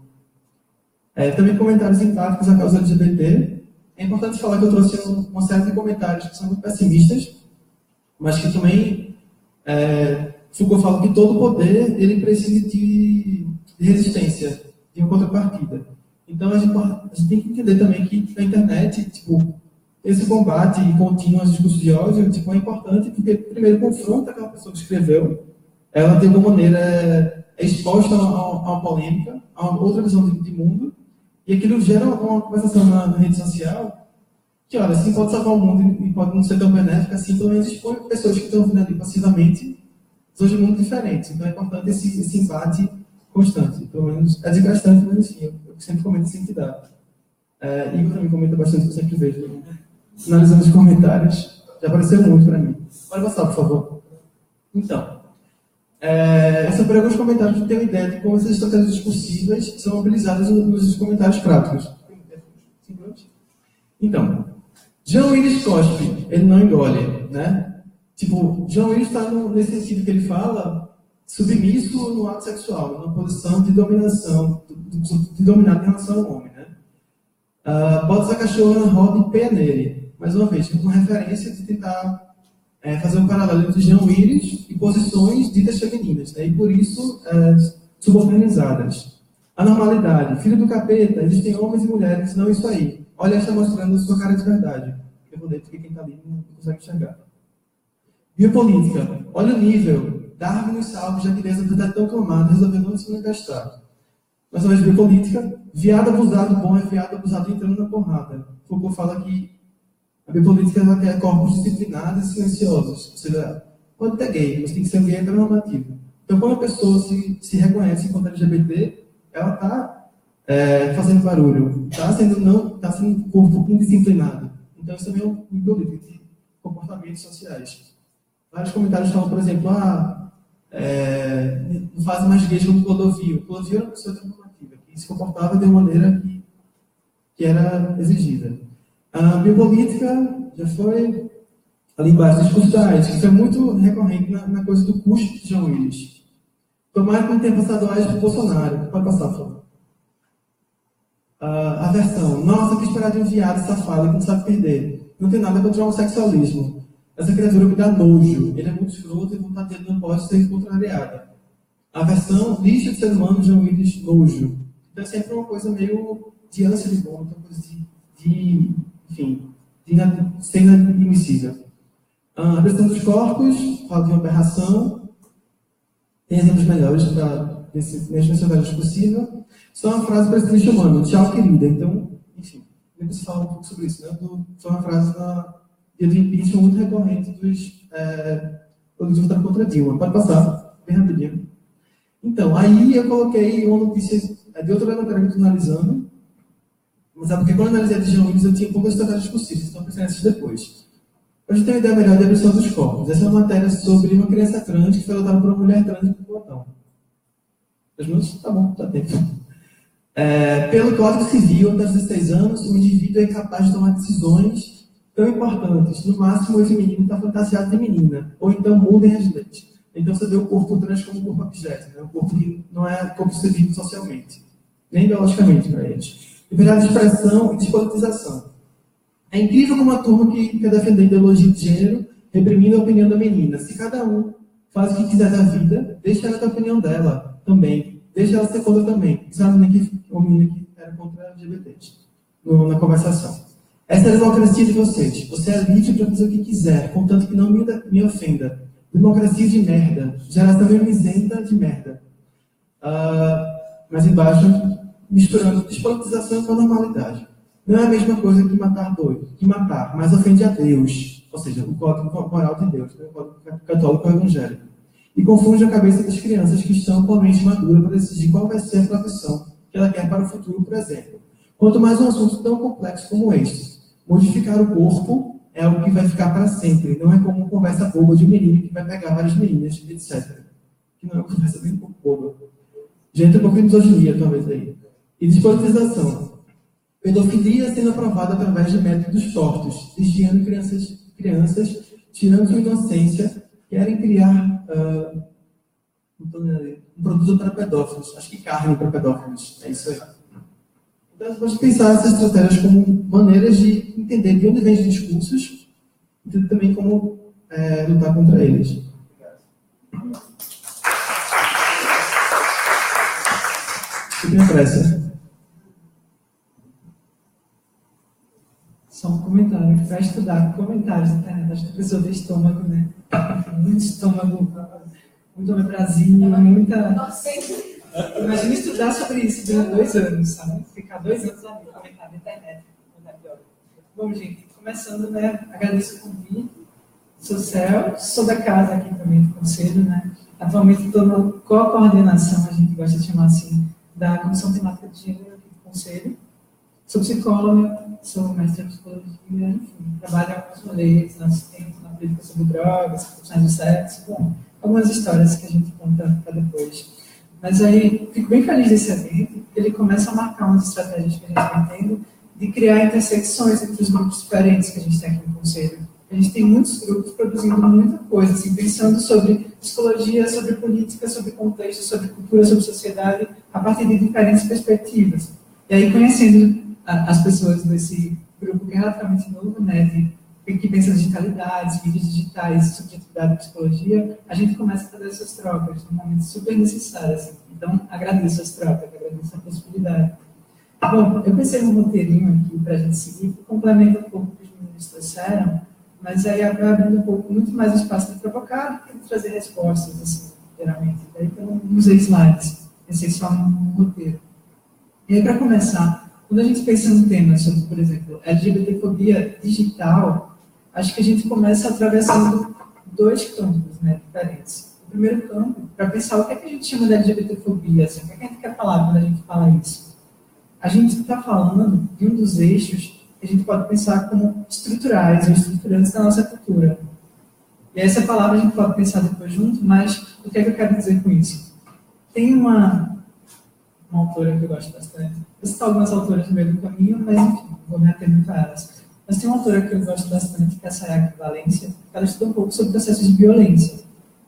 Também comentários empáticos à causa LGBT. É importante falar que eu trouxe uma série de comentários que são muito pessimistas, mas que também Foucault fala que todo poder ele precisa de resistência, de uma contrapartida. Então a gente tem que entender também que na internet, esse combate contínuo aos discursos de ódio, é importante porque primeiro confronta aquela pessoa que escreveu, ela de alguma maneira é exposta a uma polêmica, a uma outra visão de mundo, e aquilo gera uma conversação na rede social que, olha, assim pode salvar o mundo e pode não ser tão benéfica, assim pelo menos expõe pessoas que estão vindo ali passivamente visões de mundo diferentes. Então é importante esse embate constante. Pelo menos é desgastante, mas enfim, eu sempre comento assim que dá. Igor também comenta bastante, eu sempre vejo. Analisando os comentários, já apareceu muito para mim. Pode passar, por favor. Então, eu separei alguns comentários que têm uma ideia de como essas estratégias discursivas são mobilizadas nos comentários práticos. Então, John Willis cospe, ele não engole, né? Tipo, John Willis está nesse sentido que ele fala, submisso no ato sexual, numa posição de dominação, de dominado em relação ao homem, né? Bota a cachorra na roda e peia nele. Mais uma vez, com referência de tentar fazer um paralelo entre John Willis e posições ditas femininas, né? E por isso subalternizadas. A normalidade, filho do capeta, existem homens e mulheres, não isso aí. Olha, está mostrando sua cara de verdade. Eu vou ler porque quem está ali não consegue enxergar. Biopolítica, olha o nível. Darwin nos salve, já que Deus, apesar de tão clamado, resolveu não se manifestar. Mais uma vez, biopolítica, viado abusado bom é viado abusado entrando na porrada. Foucault fala que a biopolítica ela quer corpos disciplinados e silenciosos. Ou seja, pode ter gay, mas tem que ser um gay heteronormativo. Então, quando a pessoa se reconhece enquanto LGBT, ela está fazendo barulho, está sendo um corpo indisciplinado. Então, isso também é um biopolítica de comportamentos sociais. Vários comentários falam, por exemplo, não fazem mais gays como Clodovil. Clodovil era uma pessoa heteronormativa, que se comportava de uma maneira que era exigida. A biopolítica já foi ali embaixo, discurso da AIDS, que foi muito recorrente na coisa do custo de John Willis. Tomara que não tenha passado AIDS para o Bolsonaro. Pode passar, por favor. A versão, nossa, que esperar de um viado safado que não sabe perder. Não tem nada contra o homossexualismo. Essa criatura me dá nojo. Ele é muito escroto e a vontade dele não pode ser contrariada. A versão, lixo de ser humano, John Willis, nojo. Então é sempre uma coisa meio de ânsia de bom, uma coisa enfim, ser inadmissível. A questão dos corpos, fala de uma aberração. Tem exemplos melhores nessa mencionagem discursiva. Só uma frase para esse humano, tchau, querida. Então, enfim, depois se fala um pouco sobre isso, né? Foi uma frase de impeachment muito recorrente dos produtos votados contra Dilma. Pode passar, bem rapidinho. Então, aí eu coloquei uma notícia de outra matéria que eu estou analisando, mas é porque quando eu analisei a de John Willis, eu tinha poucas estratégias possíveis, então eu pensei nessas depois. Hoje tem uma ideia melhor de abolição dos corpos. Essa é uma matéria sobre uma criança trans que foi adotada por uma mulher trans no botão. 2 minutos? Tá bom, dá tempo. Pelo Código Civil, até os 16 anos, o indivíduo é incapaz de tomar decisões tão importantes. No máximo, esse menino está fantasiado de menina, ou então muda em residente. Então você vê o corpo trans como um corpo objeto, né? Um corpo que não é concebido socialmente, nem biologicamente para eles. Liberdade de expressão e despolitização. É incrível como a turma que quer defender a ideologia de gênero reprimindo a opinião da menina. Se cada um faz o que quiser da vida, deixa ela ter a opinião dela também. Deixa ela ser contra também. Sabe nem que uma menina que era contra LGBTs na conversação. Essa é a democracia de vocês. Você é livre para fazer o que quiser, contanto que não me ofenda. Democracia de merda. Geração mimizenta de merda. Mas embaixo, misturando despolitização com a normalidade. Não é a mesma coisa que matar doido. Que matar, mas ofende a Deus. Ou seja, o código moral de Deus. Né? O código católico evangélico. E confunde a cabeça das crianças que estão com a mente madura para decidir qual vai ser a profissão que ela quer para o futuro, por exemplo. Quanto mais um assunto tão complexo como este, modificar o corpo é algo que vai ficar para sempre. Não é como uma conversa boba de um menino que vai pegar várias meninas, etc. Que não é uma conversa bem pouco boba. Gente, um pouco de misoginia, talvez, aí. E despolitização. Pedofilia sendo aprovada através de métodos tortos, desviando crianças, tirando sua inocência, querem criar um produto para pedófilos. Acho que carne para pedófilos. É isso aí. Então, você pode pensar essas estratégias como maneiras de entender de onde vêm os discursos e também como lutar contra eles. Fique na pressa. Só um comentário, para estudar com comentários na internet. Acho que a pessoa tem estômago, né? Muito estômago. muito no Brasil, muita... Imagina estudar sobre isso durante 2 anos, sabe? Ficar 2 anos ali, comentar na internet. Bom, gente, começando, né? Agradeço o convite. Sou Céu, sou da casa aqui também do Conselho, né? Atualmente estou na co-coordenação, a gente gosta de chamar assim, da Comissão Temática de Gênero aqui do Conselho. Sou psicóloga, sou mestre em psicologia, enfim, trabalho em alguns rolês, na assistência, na política sobre drogas, questões de sexo, bom, algumas histórias que a gente conta para depois. Mas aí, fico bem feliz desse evento, porque ele começa a marcar umas estratégias que a gente está tendo de criar intersecções entre os grupos diferentes que a gente tem aqui no Conselho. A gente tem muitos grupos produzindo muita coisa, assim, pensando sobre psicologia, sobre política, sobre contexto, sobre cultura, sobre sociedade, a partir de diferentes perspectivas. E aí, conhecendo as pessoas desse grupo que é relativamente novo, né, que pensa em digitalidades, mídias digitais, subjetividade e psicologia, a gente começa a fazer essas trocas, num momento super necessário. Assim. Então, agradeço as trocas, agradeço a possibilidade. Bom, eu pensei num roteirinho aqui para a gente seguir, que complementa um pouco o que os meninos trouxeram, mas aí vai abrindo um pouco, muito mais espaço de provocar do que de trazer respostas, assim, geralmente. Daí eu não usei slides, pensei só num roteiro. E aí, para começar, quando a gente pensa num tema sobre, por exemplo, LGBTfobia digital, acho que a gente começa atravessando 2 campos, né, diferentes. O primeiro campo, para pensar o que é que a gente chama de LGBTfobia, assim, o que é que a gente quer falar quando a gente fala isso? A gente está falando de um dos eixos que a gente pode pensar como estruturais ou estruturantes da nossa cultura. E essa palavra a gente pode pensar depois junto, mas o que é que eu quero dizer com isso? Tem uma autora que eu gosto bastante. Eu cito algumas autoras no meio do caminho, mas enfim, vou me ater muito a elas. Mas tem uma autora que eu gosto bastante, que é a Sayaka Valência, que ela estuda um pouco sobre processos de violência.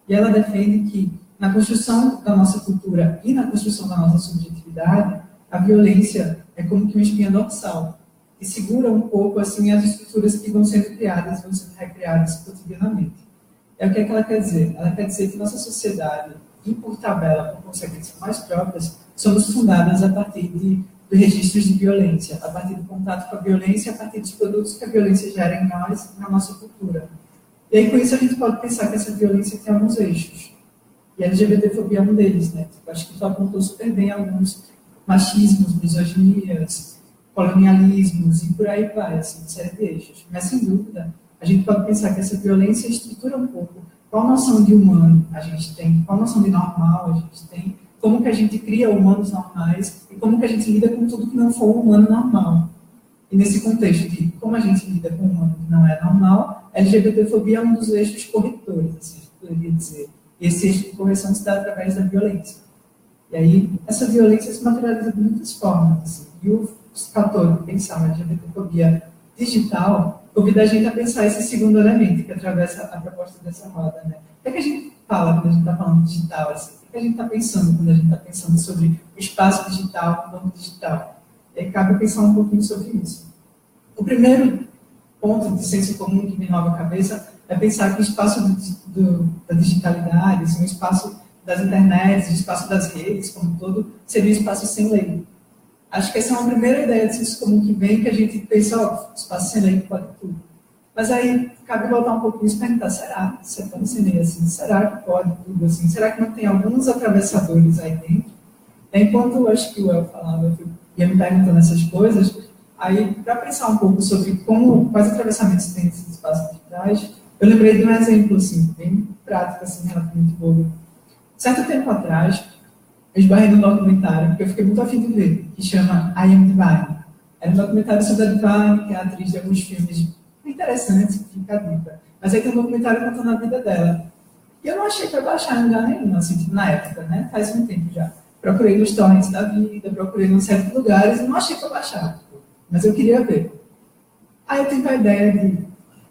E ela defende que, na construção da nossa cultura e na construção da nossa subjetividade, a violência é como que uma espinha dorsal, que segura um pouco assim, as estruturas que vão sendo criadas, vão sendo recriadas cotidianamente. É o que é que ela quer dizer? Ela quer dizer que nossa sociedade, e por tabela, por consequências mais próprias, somos fundadas a partir de registros de violência, a partir do contato com a violência, a partir dos produtos que a violência gera em nós, na nossa cultura. E aí, com isso, a gente pode pensar que essa violência tem alguns eixos. E a LGBTfobia é um deles, né? Eu acho que tu apontou super bem alguns machismos, misoginias, colonialismos e por aí vai, assim, uma série de eixos. Mas, sem dúvida, a gente pode pensar que essa violência estrutura um pouco qual noção de humano a gente tem, qual noção de normal a gente tem, como que a gente cria humanos normais e como que a gente lida com tudo que não for humano normal. E nesse contexto de como a gente lida com um humano que não é normal, a LGBTfobia é um dos eixos corretores, assim, eu poderia dizer. E esse eixo de correção se dá através da violência. E aí, essa violência se materializa de muitas formas. Assim. E o fator de pensar na LGBTfobia digital convida a gente a pensar esse segundo elemento que atravessa a proposta dessa roda. Né? O que é que a gente fala quando a gente está falando digital? Assim? O que a gente está pensando quando a gente está pensando sobre o espaço digital, o mundo digital? E aí cabe pensar um pouquinho sobre isso. O ponto de senso comum que me rola a cabeça é pensar que o espaço da digitalidade, assim, o espaço das internets, o espaço das redes, como um todo, seria um espaço sem lei. Acho que essa é uma primeira ideia de senso comum que vem, que a gente pensa, ó, espaço sem lei pode tudo. Mas aí cabe voltar um pouquinho e se perguntar, será? Se é tão sem lei assim, será que pode tudo assim? Será que não tem alguns atravessadores aí dentro? Enquanto eu acho que o El falava, eu ia me perguntando essas coisas, aí, para pensar um pouco sobre quais atravessamentos tem esses espaços digitais, eu lembrei de um exemplo, assim, bem prático, assim, relativamente bobo. Certo tempo atrás, eu esbarrei num documentário, que eu fiquei muito afim de ver, que chama I Am Divine. Era um documentário sobre a Divine, que é a atriz de alguns filmes interessantes, que fica a dica. Mas aí tem um documentário contando a vida dela. E eu não achei para baixar em lugar nenhum, assim, tipo, na época, né? Faz um tempo já. Procurei nos torrents da vida, procurei em certos lugares, e não achei para baixar. Mas eu queria ver. Aí eu tive a ideia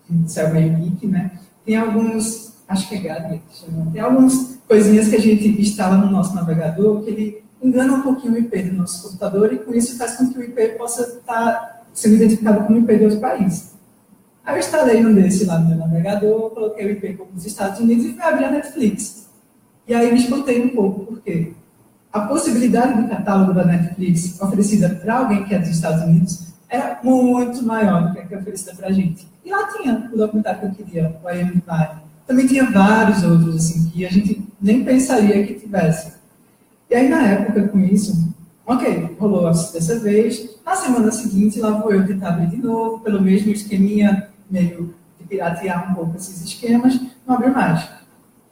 de ser meio geek, né? Tem alguns, acho que é Gabi que chama, tem algumas coisinhas que a gente instala no nosso navegador que ele engana um pouquinho o IP do nosso computador e com isso faz com que o IP possa estar sendo identificado como IP de outro país. Aí eu instalei um desse lá no meu navegador, coloquei o IP como dos Estados Unidos e fui abrir a Netflix. E aí me espantei um pouco, porque a possibilidade do catálogo da Netflix oferecida para alguém que é dos Estados Unidos era muito maior do que a que é oferecida para a gente. E lá tinha o documentário que eu queria, o I Am Divine. Também tinha vários outros, assim, que a gente nem pensaria que tivesse. E aí, na época, com isso, ok, rolou dessa vez, na semana seguinte, lá vou eu tentar abrir de novo, pelo mesmo esqueminha, meio de piratear um pouco esses esquemas, não abriu mais.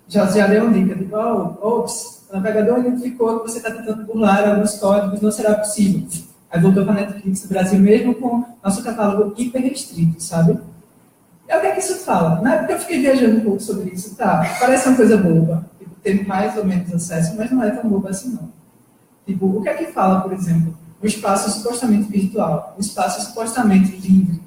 Já deu uma dica, tipo, ops, o navegador identificou que você está tentando burlar alguns códigos, não será possível. Aí voltou para a Netflix do Brasil mesmo com nosso catálogo hiper restrito, sabe? E o que é que isso fala? Na época eu fiquei viajando um pouco sobre isso, tá? Parece uma coisa boba, tipo, ter mais ou menos acesso, mas não é tão boba assim, não. Tipo, o que é que fala, por exemplo, um espaço supostamente virtual, um espaço supostamente livre,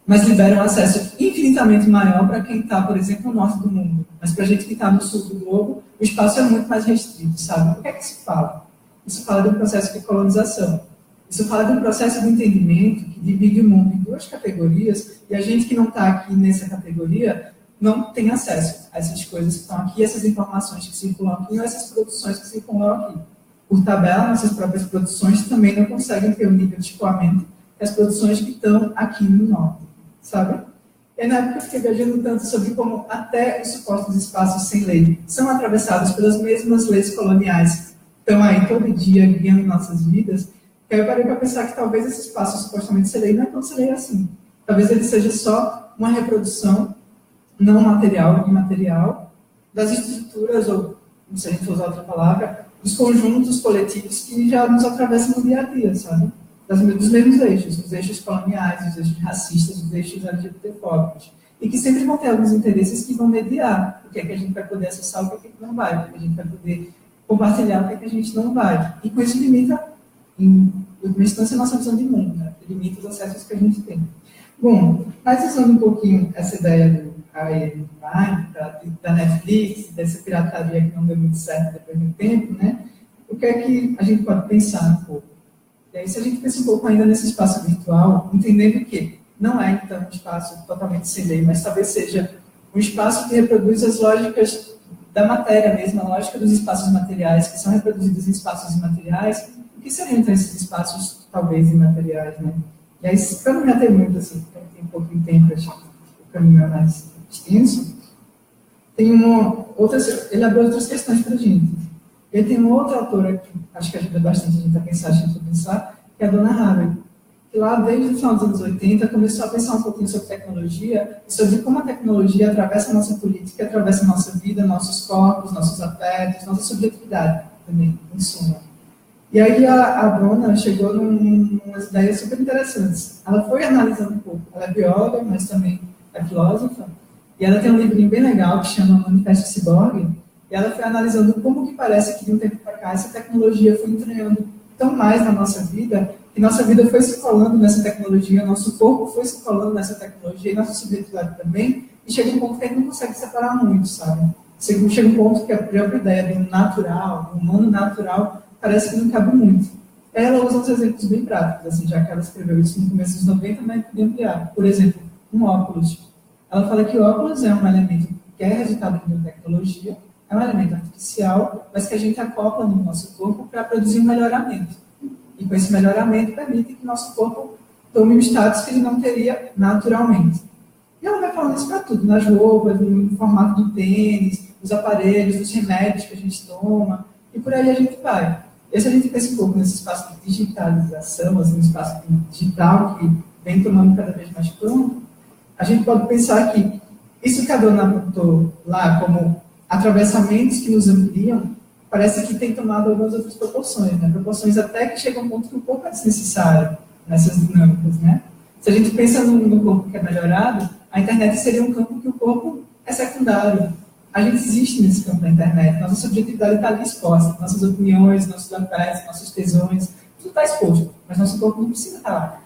mas libera um acesso infinitamente maior para quem está, por exemplo, no norte do mundo. Mas para a gente que está no sul do globo, o espaço é muito mais restrito, sabe? O que é que isso fala? Isso fala de um processo de colonização. Isso fala de um processo de entendimento que divide o mundo em duas categorias, e a gente que não está aqui nessa categoria não tem acesso a essas coisas que estão aqui, essas informações que circulam aqui, ou essas produções que circulam aqui. Por tabela, nossas próprias produções também não conseguem ter o nível de escoamento que as produções que estão aqui no norte, sabe? E na época eu fiquei viajando tanto sobre como até os supostos espaços sem lei são atravessados pelas mesmas leis coloniais que estão aí todo dia guiando nossas vidas. Aí eu parei para pensar que talvez esse espaço supostamente sem lei não é tão sem lei assim. Talvez ele seja só uma reprodução não material, imaterial, das estruturas, ou, se a gente for usar outra palavra, dos conjuntos coletivos que já nos atravessam no dia a dia, sabe? Dos mesmos eixos, os eixos coloniais, os eixos racistas, os eixos LGBTfóbicos. E que sempre vão ter alguns interesses que vão mediar o que é que a gente vai poder acessar, o que é que não vai, o que a gente vai poder compartilhar, o que é que a gente não vai. E com isso limita, em última instância, a nossa visão de mundo, né? Limita os acessos que a gente tem. Bom, mas usando um pouquinho essa ideia do da Netflix, dessa pirataria que não deu muito certo depois de um tempo, né? O que é que a gente pode pensar um pouco? E aí, se a gente pensa um pouco ainda nesse espaço virtual, entendendo que não é, então, um espaço totalmente sem lei, mas talvez seja um espaço que reproduz as lógicas da matéria mesmo, a lógica dos espaços materiais, que são reproduzidos em espaços imateriais. O que seriam, então, esses espaços, talvez, imateriais, né? E aí, para não me ater muito, assim, porque tem um pouquinho de tempo, acho que o caminho é mais extenso, tem ele abriu outras questões para a gente. Ele tem uma outra autora que acho que ajuda bastante a gente a pensar, que é a Donna Haraway, que lá desde o final dos anos 80 começou a pensar um pouquinho sobre tecnologia e sobre como a tecnologia atravessa a nossa política, atravessa a nossa vida, nossos corpos, nossos afetos, nossa subjetividade também, em suma. E aí a Donna chegou umas ideias super interessantes. Ela foi analisando um pouco. Ela é bióloga, mas também é filósofa. E ela tem um livrinho bem legal que chama Manifesto Ciborgue. E ela foi analisando como que parece que de um tempo para cá essa tecnologia foi entranhando tão mais na nossa vida, que nossa vida foi se colando nessa tecnologia, nosso corpo foi se colando nessa tecnologia, e nossa subjetividade também, e chega um ponto que a gente não consegue separar muito, sabe? Chega um ponto que a própria ideia de um natural, um humano natural, parece que não cabe muito. Ela usa uns exemplos bem práticos, assim, já que ela escreveu isso no começo dos 90, mas podia ampliar. Por exemplo, um óculos. Ela fala que o óculos é um elemento que é resultado de uma tecnologia, é um elemento artificial, mas que a gente acopla no nosso corpo para produzir um melhoramento. E com esse melhoramento permite que nosso corpo tome um status que ele não teria naturalmente. E ela vai falando isso para tudo, nas roupas, no formato do tênis, nos aparelhos, nos remédios que a gente toma, e por aí a gente vai. E se a gente pensa um pouco nesse espaço de digitalização, assim, um espaço digital que vem tomando cada vez mais conta, a gente pode pensar que isso que a Dona apontou lá como atravessamentos que nos ampliam, parece que tem tomado algumas outras proporções, né? Proporções até que chega a um ponto que o corpo é desnecessário nessas dinâmicas, né? Se a gente pensa no corpo que é melhorado, a internet seria um campo que o corpo é secundário. A gente existe nesse campo da internet, nossa subjetividade está ali exposta, nossas opiniões, nossos afetos, nossos tesões, tudo está exposto, mas nosso corpo não precisa estar lá.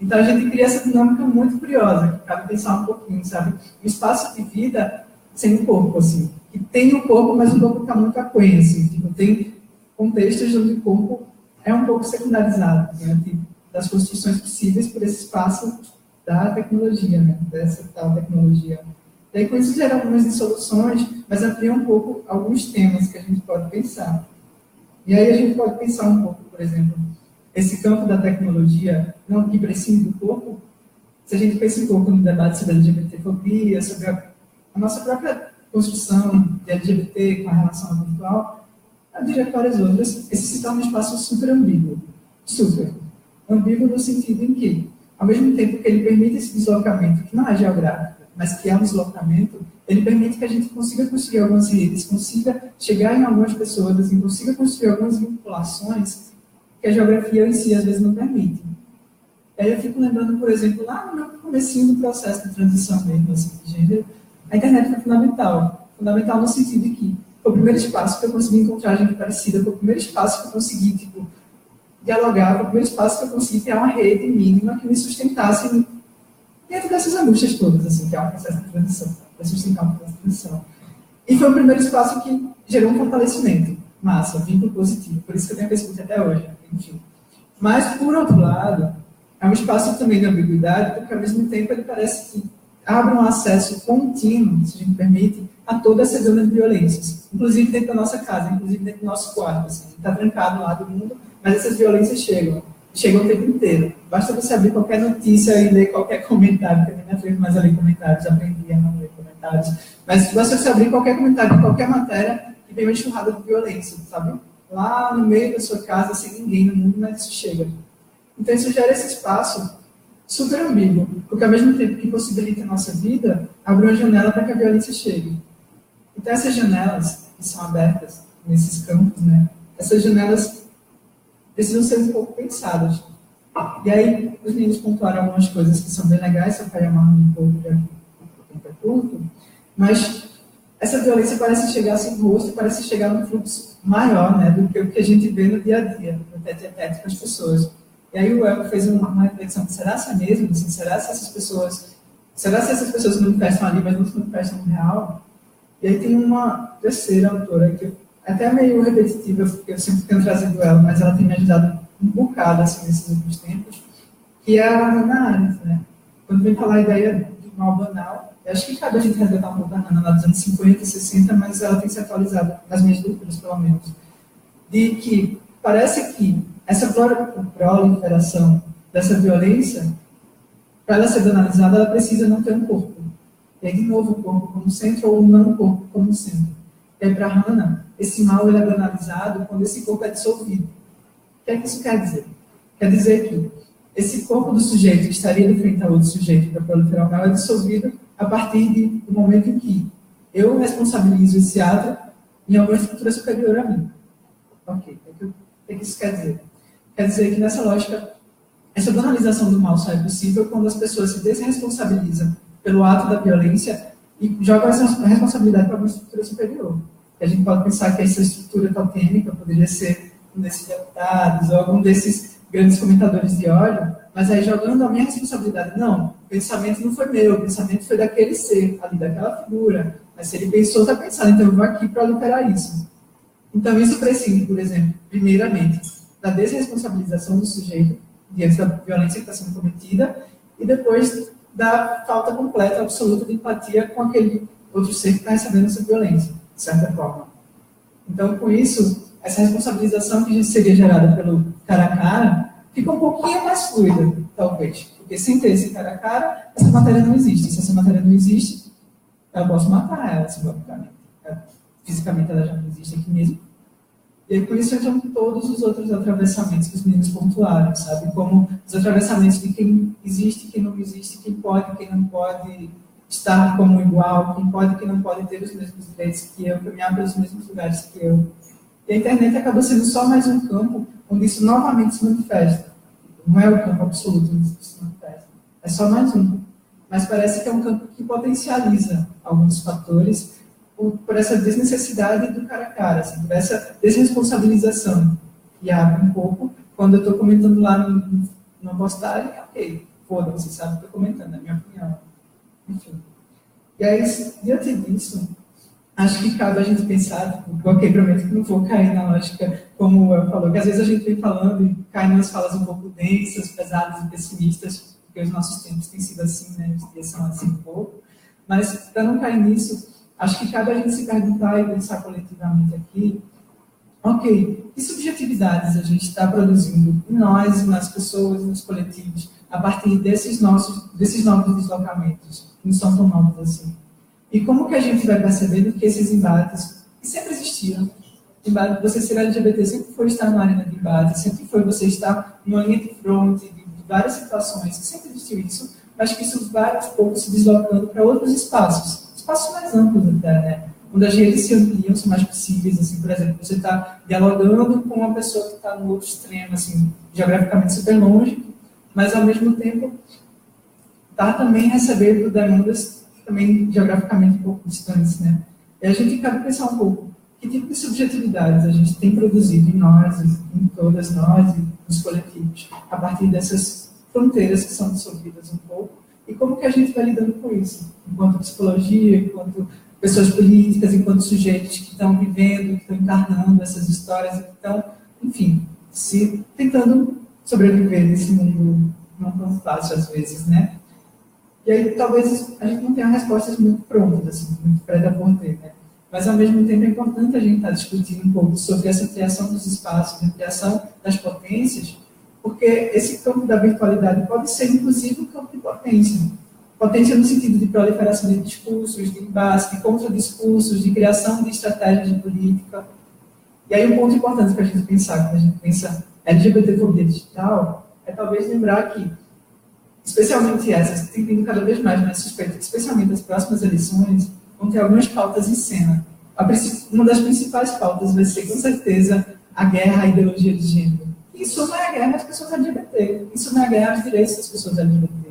Então a gente cria essa dinâmica muito curiosa, que cabe pensar um pouquinho, sabe? Um espaço de vida sem o corpo, assim, que tem o corpo, mas o corpo está muito aquém, assim, tipo, tem contextos onde o corpo é um pouco secundarizado, né? Tipo, das construções possíveis por esse espaço da tecnologia, né? Dessa tal tecnologia. E aí, com isso, gera algumas dissoluções, mas amplia um pouco alguns temas que a gente pode pensar. E aí a gente pode pensar um pouco, por exemplo, esse campo da tecnologia, não que prescinde do corpo, se a gente pensa um pouco no debate sobre a LGBTfobia, sobre A nossa própria construção de LGBT com a relação ao virtual, eu diria que várias outras, esse se torna um espaço super ambíguo. Super. Ambíguo no sentido em que, ao mesmo tempo que ele permite esse deslocamento, que não é geográfico, mas que é um deslocamento, ele permite que a gente consiga construir algumas redes, consiga chegar em algumas pessoas, assim, consiga construir algumas vinculações que a geografia em si às vezes não permite. Aí eu fico lembrando, por exemplo, lá no meu comecinho do processo de transição mesmo, assim, de gênero, a internet foi fundamental. Fundamental no sentido de que foi o primeiro espaço que eu consegui encontrar gente parecida, foi o primeiro espaço que eu consegui, tipo, dialogar, foi o primeiro espaço que eu consegui criar uma rede mínima que me sustentasse dentro dessas angústias todas, assim, que é um processo de transição, para sustentar um processo de transição. E foi o primeiro espaço que gerou um fortalecimento, massa, vínculo positivo, por isso que eu tenho Facebook até hoje, enfim. Mas, por outro lado, é um espaço também de ambiguidade, porque ao mesmo tempo ele parece que abre um acesso contínuo, se a gente permite, a toda essa zona de violências, inclusive dentro da nossa casa, inclusive dentro do nosso quarto, assim, está trancado lá do mundo, mas essas violências chegam o tempo inteiro. Basta você abrir qualquer notícia e ler qualquer comentário, porque eu nem me atrevo mais a ler comentários, aprendi a não ler comentários, mas basta você abrir qualquer comentário de qualquer matéria e vem uma enxurrada de violência, sabe? Lá no meio da sua casa, sem ninguém no mundo, mas isso chega. Então isso gera esse espaço super ambíguo, porque ao mesmo tempo que possibilita a nossa vida, abre uma janela para que a violência chegue. Então essas janelas que são abertas nesses campos, né? Essas janelas precisam ser um pouco pensadas. E aí, os meninos pontuaram algumas coisas que são bem legais, só para amarrar um pouco, já que o tempo é curto, mas essa violência parece chegar sem rosto, parece chegar num fluxo maior, né, do que o que a gente vê no dia a dia, no tete-a-tete com as pessoas. E aí o Elco fez uma reflexão, será se é mesmo? Assim, será se essas pessoas se manifestam ali, mas não se manifestam no real? E aí tem uma terceira autora, que é até meio repetitiva, porque eu sempre tenho trazido ela, mas ela tem me ajudado um bocado, assim, nesses últimos tempos, que é a Hannah Arendt, né? Quando vem falar a ideia do mal banal, eu acho que cabe a gente resgatar um pouco a Hannah lá dos anos 50 e 60, mas ela tem se atualizado, nas minhas dúvidas, pelo menos, de que parece que essa proliferação dessa violência, para ela ser banalizada, ela precisa não ter um corpo. E aí, de novo, o corpo como centro ou não o corpo como centro. E aí, para Hannah, esse mal ele é banalizado quando esse corpo é dissolvido. O que é que isso quer dizer? Quer dizer que esse corpo do sujeito que estaria de frente a outro sujeito para proliferar o mal é dissolvido a partir do momento em que eu responsabilizo esse ato em alguma estrutura superior a mim. Ok, o que isso quer dizer? Quer dizer que nessa lógica, essa banalização do mal só é possível quando as pessoas se desresponsabilizam pelo ato da violência e jogam essa responsabilidade para uma estrutura superior. E a gente pode pensar que essa estrutura totêmica poderia ser um desses deputados ou algum desses grandes comentadores de ódio, mas aí jogando a minha responsabilidade. Não, o pensamento não foi meu, o pensamento foi daquele ser, ali, daquela figura. Mas se ele pensou, está pensando, então eu vou aqui para liberar isso. Então isso prescinde, por exemplo, primeiramente, da desresponsabilização do sujeito diante da violência que está sendo cometida e depois da falta completa, absoluta de empatia com aquele outro ser que está recebendo essa violência, de certa forma. Então, com isso, essa responsabilização que seria gerada pelo cara a cara fica um pouquinho mais fluida, talvez. Porque sem ter esse cara a cara, essa matéria não existe. Se essa matéria não existe, eu posso matar ela, simbolicamente. Fisicamente ela já não existe aqui mesmo. E aí, por isso, entram todos os outros atravessamentos que os meninos pontuaram, sabe? Como os atravessamentos de quem existe, quem não existe, quem não pode estar como igual, quem não pode ter os mesmos direitos que eu, caminhar pelos mesmos lugares que eu. E a internet acaba sendo só mais um campo onde isso novamente se manifesta. Não é o campo absoluto onde isso se manifesta. É só mais um. Mas parece que é um campo que potencializa alguns fatores por essa desnecessidade do cara a cara, assim, por essa desresponsabilização que abre um pouco quando eu estou comentando lá numa postagem, ok, foda-se, sabe, estou comentando, é a minha opinião. Enfim. E aí, diante disso, acho que cabe a gente pensar, tipo, ok, prometo que não vou cair na lógica, como eu falou, que às vezes a gente vem falando e cai nas falas um pouco densas, pesadas e pessimistas, porque os nossos tempos têm sido assim, né, os dias são assim um pouco, mas para não cair nisso, acho que cabe a gente se perguntar e pensar coletivamente aqui, ok, que subjetividades a gente está produzindo em nós, nas pessoas, nos coletivos, a partir desses novos deslocamentos, que não são tão novos assim. E como que a gente vai percebendo que esses embates, que sempre existiram, você ser LGBT sempre foi estar numa arena de embate, sempre foi você estar numa linha de fronte de várias situações, que sempre existiu isso, mas que isso vai aos poucos se deslocando para outros espaços mais amplos até, né? Onde as redes se ampliam, são mais possíveis, assim, por exemplo, você está dialogando com uma pessoa que está no outro extremo, assim, geograficamente super longe, mas ao mesmo tempo está também recebendo demandas também geograficamente um pouco distantes, né? E a gente cabe pensar um pouco que tipo de subjetividades a gente tem produzido em nós, em todas nós, e nos coletivos, a partir dessas fronteiras que são dissolvidas um pouco, e como que a gente vai lidando com isso, enquanto psicologia, enquanto pessoas políticas, enquanto sujeitos que estão vivendo, que estão encarnando essas histórias, que estão, enfim, tentando sobreviver nesse mundo não tão fácil às vezes, né? E aí talvez a gente não tenha respostas muito prontas, assim, muito pré-da-porter, né? Mas ao mesmo tempo é importante a gente estar discutindo um pouco sobre essa criação dos espaços, a criação das potências, porque esse campo da virtualidade pode ser inclusive um campo de potência. Potência no sentido de proliferação de discursos, de embate, de contradiscursos, de criação de estratégias de política. E aí um ponto importante para a gente pensar, quando a gente pensa LGBTfobia digital, é talvez lembrar que, especialmente essas, que tem vindo cada vez mais suspeito, especialmente as próximas eleições, vão ter algumas pautas em cena. Uma das principais pautas vai ser, com certeza, a guerra à ideologia de gênero. Isso não é a guerra às pessoas LGBT, isso não é a guerra aos direitos das pessoas LGBT.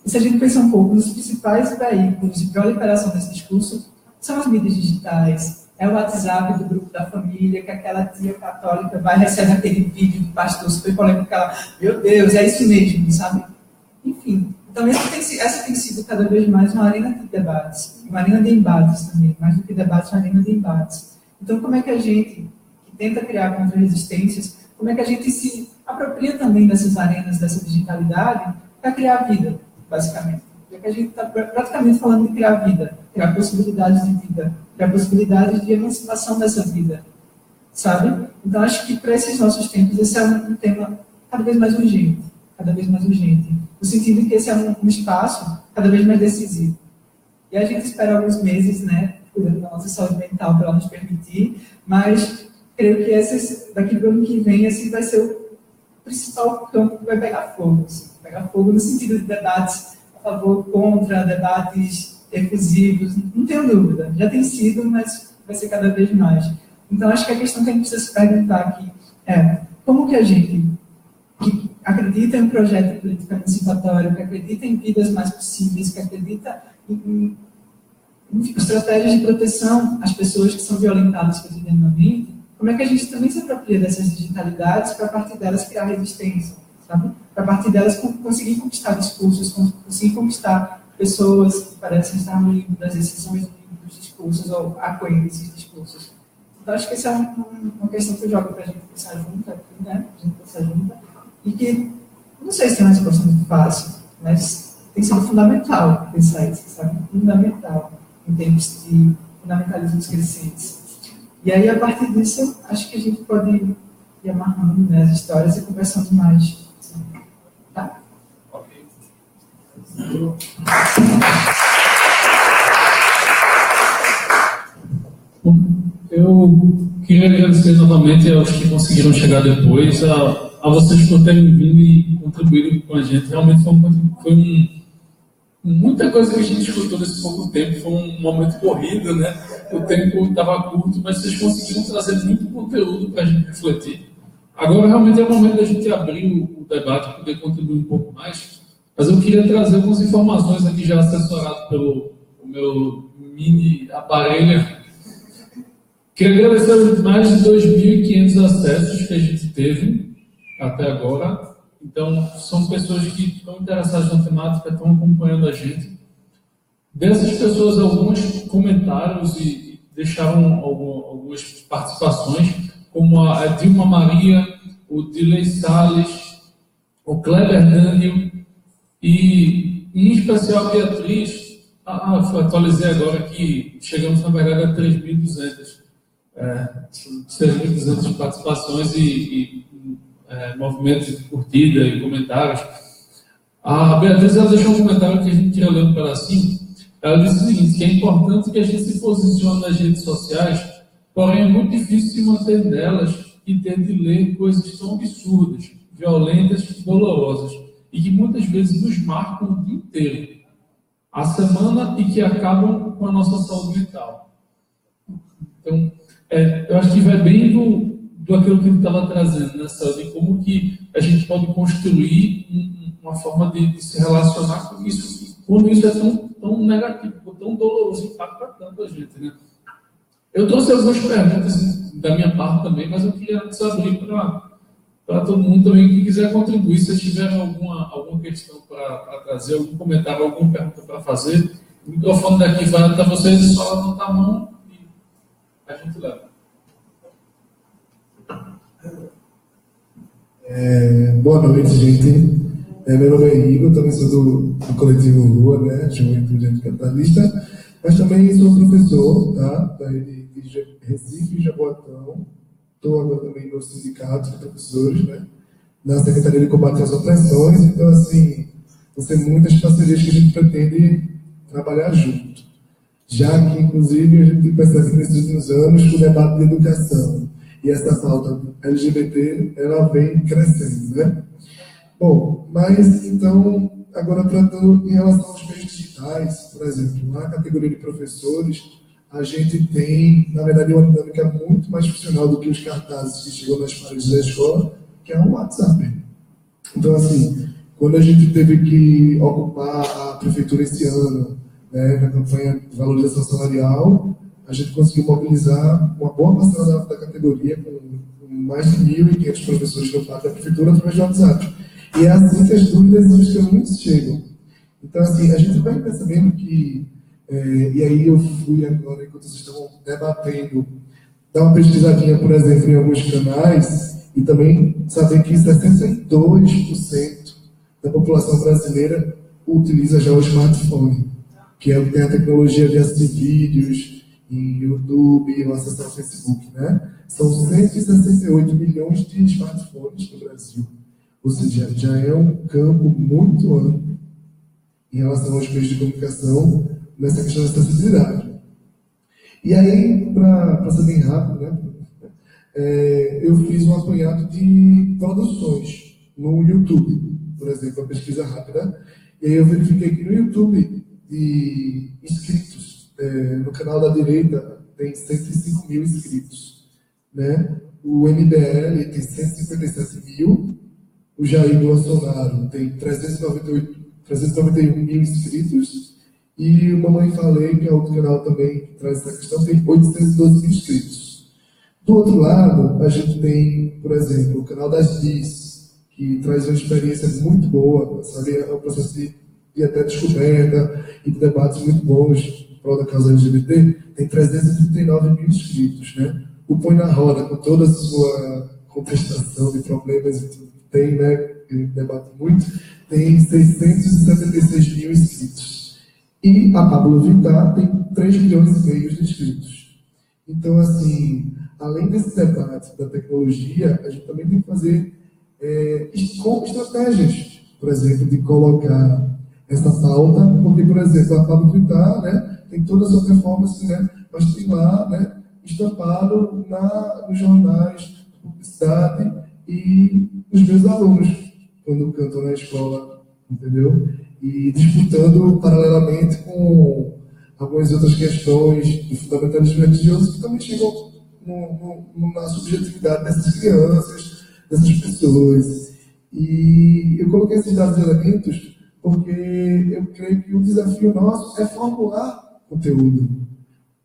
E se a gente pensar um pouco nos principais veículos de proliferação desse discurso, são as mídias digitais, é o WhatsApp do grupo da família, que aquela tia católica vai receber aquele vídeo do pastor super polêmico, que ela, meu Deus, é isso mesmo, sabe? Enfim, então essa tem sido cada vez mais uma arena de debates, uma arena de embates também, mais do que debates, uma arena de embates. Então, como é que a gente, que tenta criar contra-resistências, como é que a gente se apropria também dessas arenas, dessa digitalidade, para criar vida, basicamente? Porque a gente está praticamente falando de criar vida, criar possibilidades de vida, criar possibilidades de emancipação dessa vida, sabe? Então, acho que para esses nossos tempos, esse é um tema cada vez mais urgente, no sentido de que esse é um espaço cada vez mais decisivo. E a gente espera alguns meses, né, cuidando da nossa saúde mental para ela nos permitir, mas creio que daqui do ano que vem, esse vai ser o principal campo que vai pegar fogo. Assim, pegar fogo no sentido de debates a favor, contra, debates efusivos, não tenho dúvida. Já tem sido, mas vai ser cada vez mais. Então, acho que a questão que a gente precisa se perguntar aqui é como que a gente, que acredita em um projeto político emancipatório, que acredita em vidas mais possíveis, que acredita em estratégias de proteção às pessoas que são violentadas cotidianamente, como é que a gente também se apropria dessas digitalidades para, a partir delas, criar resistência, sabe? Para, a partir delas, conseguir conquistar discursos, conseguir conquistar pessoas que parecem estar no limbo das decisões, no limbo dos discursos, ou acolhendo esses discursos. Então, acho que essa é uma questão que eu jogo para a gente pensar junto aqui, né? A gente pensar junto. E que, não sei se tem uma resposta muito fácil, mas tem sido fundamental pensar isso, sabe? Fundamental, em termos de fundamentalismos crescentes. E aí, a partir disso, acho que a gente pode ir amarrando, né, as histórias e conversando mais. Tá? Ok. Eu queria agradecer novamente aos que conseguiram chegar depois, a vocês por terem vindo e contribuído com a gente. Realmente foi muita coisa que a gente escutou nesse pouco tempo, foi um momento corrido, né? O tempo estava curto, mas vocês conseguiram trazer muito conteúdo para a gente refletir. Agora realmente é o momento da gente abrir o debate, poder contribuir um pouco mais, mas eu queria trazer algumas informações aqui já assessorado pelo meu mini aparelho. Queria agradecer aos mais de 2.500 acessos que a gente teve até agora. Então, são pessoas que estão interessadas na temática, estão acompanhando a gente. Dessas pessoas, algumas comentaram e deixaram algumas participações, como a Dilma Maria, o Dilei Salles, o Kleber Daniel e, em especial, a Beatriz. Atualizei agora que chegamos, na verdade, a 3.200. 3.200 participações e movimentos de curtida e comentários. A Beatriz ela deixou um comentário que a gente queria ler um pedacinho. Ela disse o seguinte, que é importante que a gente se posicione nas redes sociais, porém é muito difícil se manter nelas e ter de ler coisas tão absurdas, violentas e dolorosas, e que muitas vezes nos marcam o dia inteiro, a semana, e que acabam com a nossa saúde mental. Então, eu acho que vai bem do aquilo que ele estava trazendo, né, de como que a gente pode construir uma forma de se relacionar com isso, quando isso é tão negativo, tão doloroso, impacta tanto a gente, né? Eu trouxe algumas perguntas da minha parte também, mas eu queria antes abrir para todo mundo também que quiser contribuir. Se tiver alguma questão para trazer, algum comentário, alguma pergunta para fazer, o microfone daqui vai até vocês, é só levantar a mão e a gente leva. Boa noite, gente. Meu nome é Igor, também sou do coletivo Rua, né? Juventude Capitalista, mas também sou professor, tá? De Recife e Jaboatão. Estou agora também no sindicato de professores, né? Na Secretaria de Combate às Opressões. Então, assim, vão ser muitas parcerias que a gente pretende trabalhar junto. Já que, inclusive, a gente percebe que nesses últimos anos o debate de educação e essa pauta LGBT, ela vem crescendo, né? Bom, mas então, agora tratando em relação aos meios digitais, por exemplo, na categoria de professores, a gente tem, na verdade, uma dinâmica muito mais funcional do que os cartazes que chegam nas paredes da escola, que é o WhatsApp. Então, assim, quando a gente teve que ocupar a prefeitura esse ano, né, na campanha de valorização salarial, a gente conseguiu mobilizar uma boa parcela da categoria, com mais de 1.500 professores no parque da prefeitura, através do WhatsApp. E é assim que as dúvidas e os caminhos chegam. Então, assim, a gente vai percebendo que, e aí eu fui agora, enquanto vocês estavam debatendo, dar uma pesquisadinha, por exemplo, em alguns canais, e também saber que 62% da população brasileira utiliza já o smartphone, que é o que tem a tecnologia de assistir vídeos em YouTube, ou acessar o Facebook, né? São 168 milhões de smartphones no Brasil. Ou seja, já é um campo muito amplo em relação aos meios de comunicação nessa questão da acessibilidade. E aí, para ser bem rápido, né, eu fiz um apanhado de produções no YouTube, por exemplo, uma pesquisa rápida, e aí eu verifiquei que no YouTube, de inscritos, no canal da direita tem 105 mil inscritos, né? O MBL tem 157 mil, o Jair Bolsonaro tem 391 mil inscritos, e o Mamãe Falei, que é outro canal também que traz essa questão, tem 812 mil inscritos. Do outro lado, a gente tem, por exemplo, o canal das Diz, que traz uma experiência muito boa, sabe? É um processo de até descoberta e de debates muito bons em prol da causa LGBT, tem 339 mil inscritos, né? O Põe na Roda, com toda a sua contestação de problemas e tudo, tem, né, que debate muito, tem 676 mil inscritos. E a Pablo Vittar tem 3 milhões e meio de inscritos. Então, assim, além desse debate da tecnologia, a gente também tem que fazer estratégias, por exemplo, de colocar essa pauta, porque, por exemplo, a Pablo Vittar, né, tem toda a sua performance, né, mas tem lá, né, estampado nos jornais, publicidade e os meus alunos, quando cantam na escola, entendeu? E disputando paralelamente com algumas outras questões de fundamentalismo religioso que também chegam na subjetividade dessas crianças, dessas pessoas. E eu coloquei esses dados e elementos porque eu creio que o desafio nosso é formular conteúdo,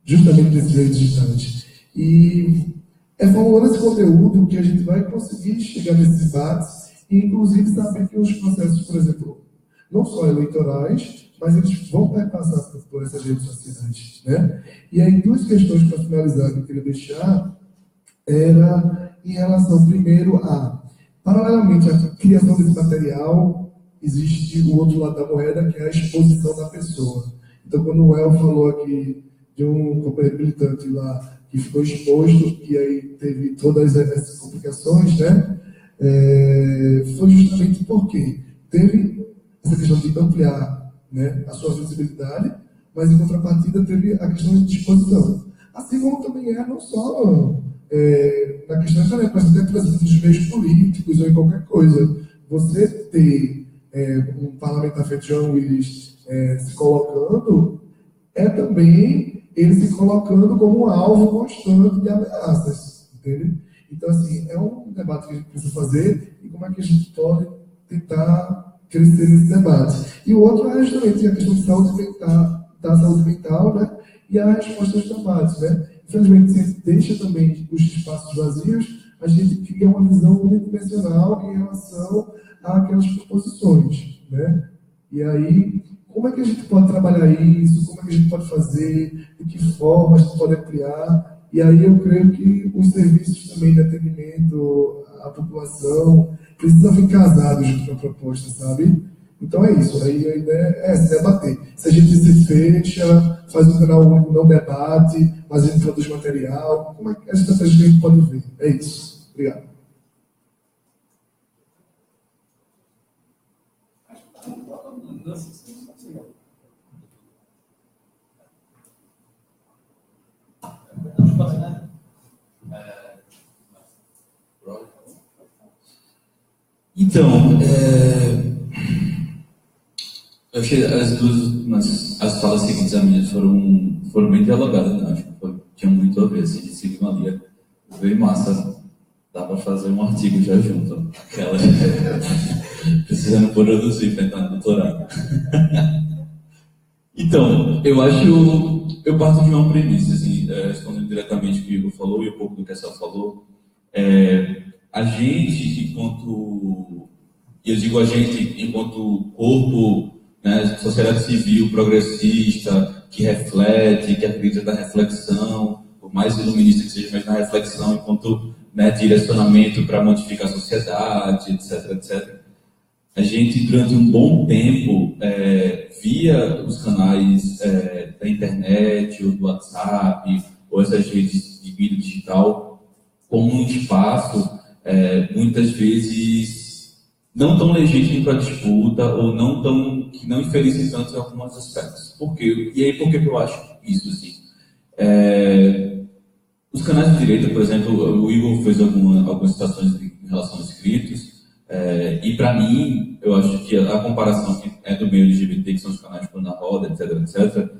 justamente nesses meios digitais. E é formulando esse conteúdo que a gente vai conseguir chegar nesses debates e, inclusive, saber que os processos, por exemplo, não só eleitorais, mas eles vão perpassar por essas redes sociais, né? E aí, duas questões para finalizar que eu queria deixar era em relação, primeiro, paralelamente à criação desse material, existe o outro lado da moeda, que é a exposição da pessoa. Então, quando o El falou aqui de um companheiro militante lá que ficou exposto, e aí teve todas essas complicações, né? Foi justamente porque teve essa questão de ampliar, né, a sua visibilidade, mas em contrapartida teve a questão de disposição. Assim como também não só na questão da internet, mas até, por exemplo, nos meios políticos ou em qualquer coisa. Você ter um parlamentar feito João Willis se colocando, é também ele se colocando como um alvo constante de ameaças, entende? Então, assim, é um debate que a gente precisa fazer e como é que a gente pode tentar crescer nesse debate. E o outro é justamente a questão de saúde mental, da saúde mental, né? E a resposta aos debates, né? Infelizmente, se a gente deixa também os espaços vazios, a gente cria uma visão unidimensional em relação àquelas proposições, né? E aí, como é que a gente pode trabalhar isso? Como é que a gente pode fazer? De que forma a gente pode ampliar? E aí eu creio que os serviços também de atendimento à população precisam vir casados junto com a proposta, sabe? Então é isso. Aí a ideia é se debater. Se a gente se fecha, faz um canal único, não debate, mas a gente produz material, como é que a estratégia a gente pode ver? É isso. Obrigado. Então, eu achei as falas seguintes a minha foram bem dialogadas, né? Acho que tinha muito a ver, assim, de seguir uma linha bem massa. Dá para fazer um artigo já junto, aquela precisando produzir para entrar no doutorado. Então, eu parto de uma premissa, assim, respondendo diretamente o que o Igor falou e um pouco do que a Cel falou. A gente, eu digo a gente enquanto corpo, né, sociedade civil, progressista, que reflete, que acredita na reflexão, por mais iluminista que seja, mas na reflexão enquanto, né, direcionamento para modificar a sociedade, etc, etc. A gente, durante um bom tempo, via os canais da internet, ou do WhatsApp, ou essas redes de mídia digital, como um espaço, muitas vezes, não tão legítimo para disputa, ou que não infelice tanto em alguns aspectos. Por quê? E aí, por que eu acho isso, assim? Os canais de direita, por exemplo, o Igor fez algumas citações em relação aos escritos, e para mim, eu acho que a comparação que é do meio LGBT, que são os canais de na roda, etc, etc,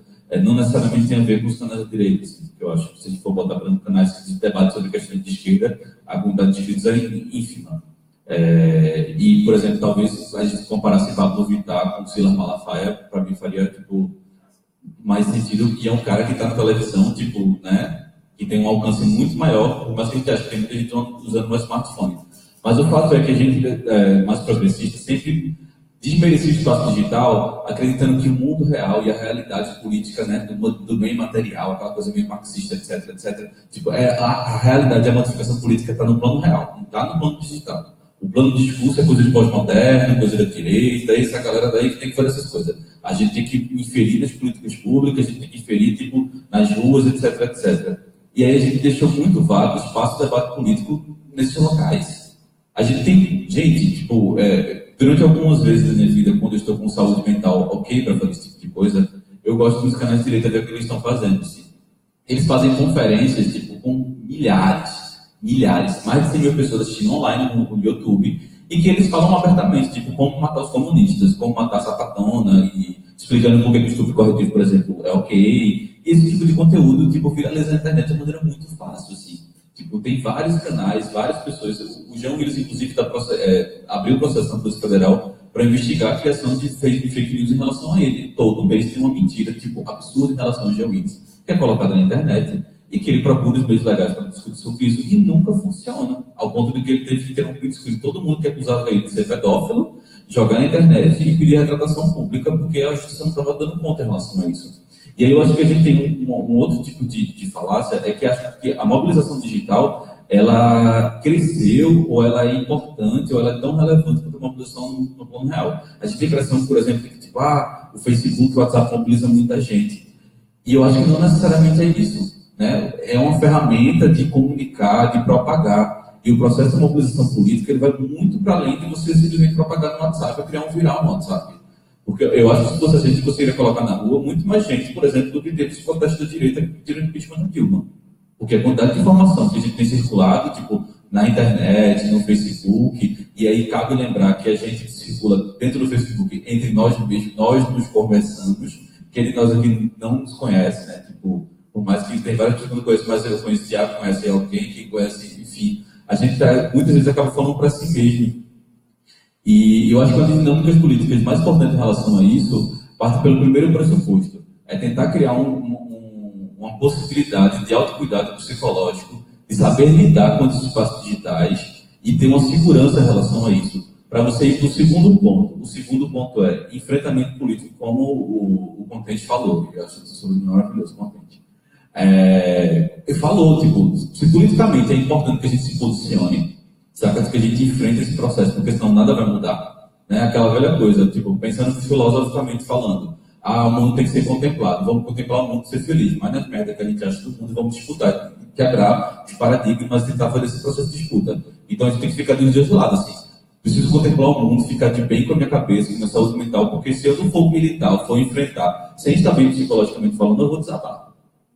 não necessariamente tem a ver com os canais de direita. Assim, porque eu acho que se a gente for botar, por exemplo, canais de debate sobre questões de esquerda, a comunidade de inscritos é ínfima. E, por exemplo, talvez a gente comparasse Pablo Vittar com Silas Malafaia, para mim faria mais sentido, que é um cara que está na televisão, né, que tem um alcance muito maior, mas que a gente acha que tem muita gente usando no smartphone. Mas o fato é que a gente, mais progressista, sempre desmerecia o espaço digital, acreditando que o mundo real e a realidade política, né, do meio material, aquela coisa meio marxista, etc, etc, a realidade da modificação política está no plano real, não está no plano digital. O plano de discurso é coisa de pós-moderno, coisa da direita, essa galera daí que tem que fazer essas coisas. A gente tem que inferir nas políticas públicas, a gente tem que inferir, nas ruas, etc, etc. E aí a gente deixou muito vago o espaço de debate político nesses locais. A gente tem, durante algumas vezes da minha vida, quando eu estou com saúde mental ok para fazer esse tipo de coisa, eu gosto dos canais de direita ver o que eles estão fazendo. Assim. Eles fazem conferências, com milhares, mais de 100 mil pessoas assistindo online no YouTube, e que eles falam abertamente, como matar os comunistas, como matar a sapatona, e explicando por que o estupro corretivo, por exemplo, é ok. E esse tipo de conteúdo, viraliza na internet de uma maneira muito fácil, assim. Tem vários canais, várias pessoas. O João Willis, inclusive, abriu o processo na Polícia Federal para investigar a criação de fake news em relação a ele. Todo mês tem uma mentira, absurda em relação ao João Willis, que é colocada na internet e que ele procura os meios legais para discutir sobre isso e nunca funciona. Ao ponto de que ele teve que interromper o discurso de todo mundo que acusava ele de ser pedófilo, jogar na internet e pedir retratação pública, porque a justiça não estava dando conta em relação a isso. E aí eu acho que a gente tem um outro tipo de falácia, é que acho que a mobilização digital, ela cresceu, ou ela é importante, ou ela é tão relevante quanto a mobilização no plano real. A gente tem a impressão, por exemplo, que o Facebook, o WhatsApp mobiliza muita gente. E eu acho que não necessariamente é isso, né? É uma ferramenta de comunicar, de propagar. E o processo de mobilização política, ele vai muito para além de você simplesmente propagar no WhatsApp, ou criar um viral no WhatsApp. Porque eu acho que se fosse a gente conseguiria colocar na rua muito mais gente, por exemplo, do que teve esse protesto da direita que pediram impeachment no Dilma. Porque a quantidade de informação que a gente tem circulado, tipo, na internet, no Facebook, e aí cabe lembrar que a gente circula dentro do Facebook, entre nós mesmos, nós nos conversamos, que ele nós aqui não nos conhece, né? Tipo, por mais que tem várias pessoas que não conhecem, mas eu conheço o Thiago, conhece alguém que conhece, enfim. A gente muitas vezes acaba falando para si mesmo. E eu acho que uma das dinâmicas políticas mais importantes em relação a isso parte pelo primeiro pressuposto. É tentar criar uma possibilidade de autocuidado psicológico, de saber lidar com os espaços digitais e ter uma segurança em relação a isso. Para você ir para o segundo ponto. O segundo ponto é enfrentamento político, como o Contente falou. Eu acho que sobre o maravilhoso Contente. Ele falou, tipo, se politicamente é importante que a gente se posicione, saca, que a gente enfrente esse processo, porque senão nada vai mudar. Né? Aquela velha coisa, tipo, pensando filosoficamente falando, o mundo tem que ser contemplado, vamos contemplar o mundo e ser feliz, mas nas merda que a gente acha do mundo, vamos disputar, quebrar os paradigmas e tentar fazer esse processo de disputa. Então a gente tem que ficar dos dois lados, assim. Preciso contemplar o mundo, ficar de bem com a minha cabeça, com a minha saúde mental, porque se eu não for militar, for enfrentar, sem estar bem psicologicamente falando, eu vou desabar.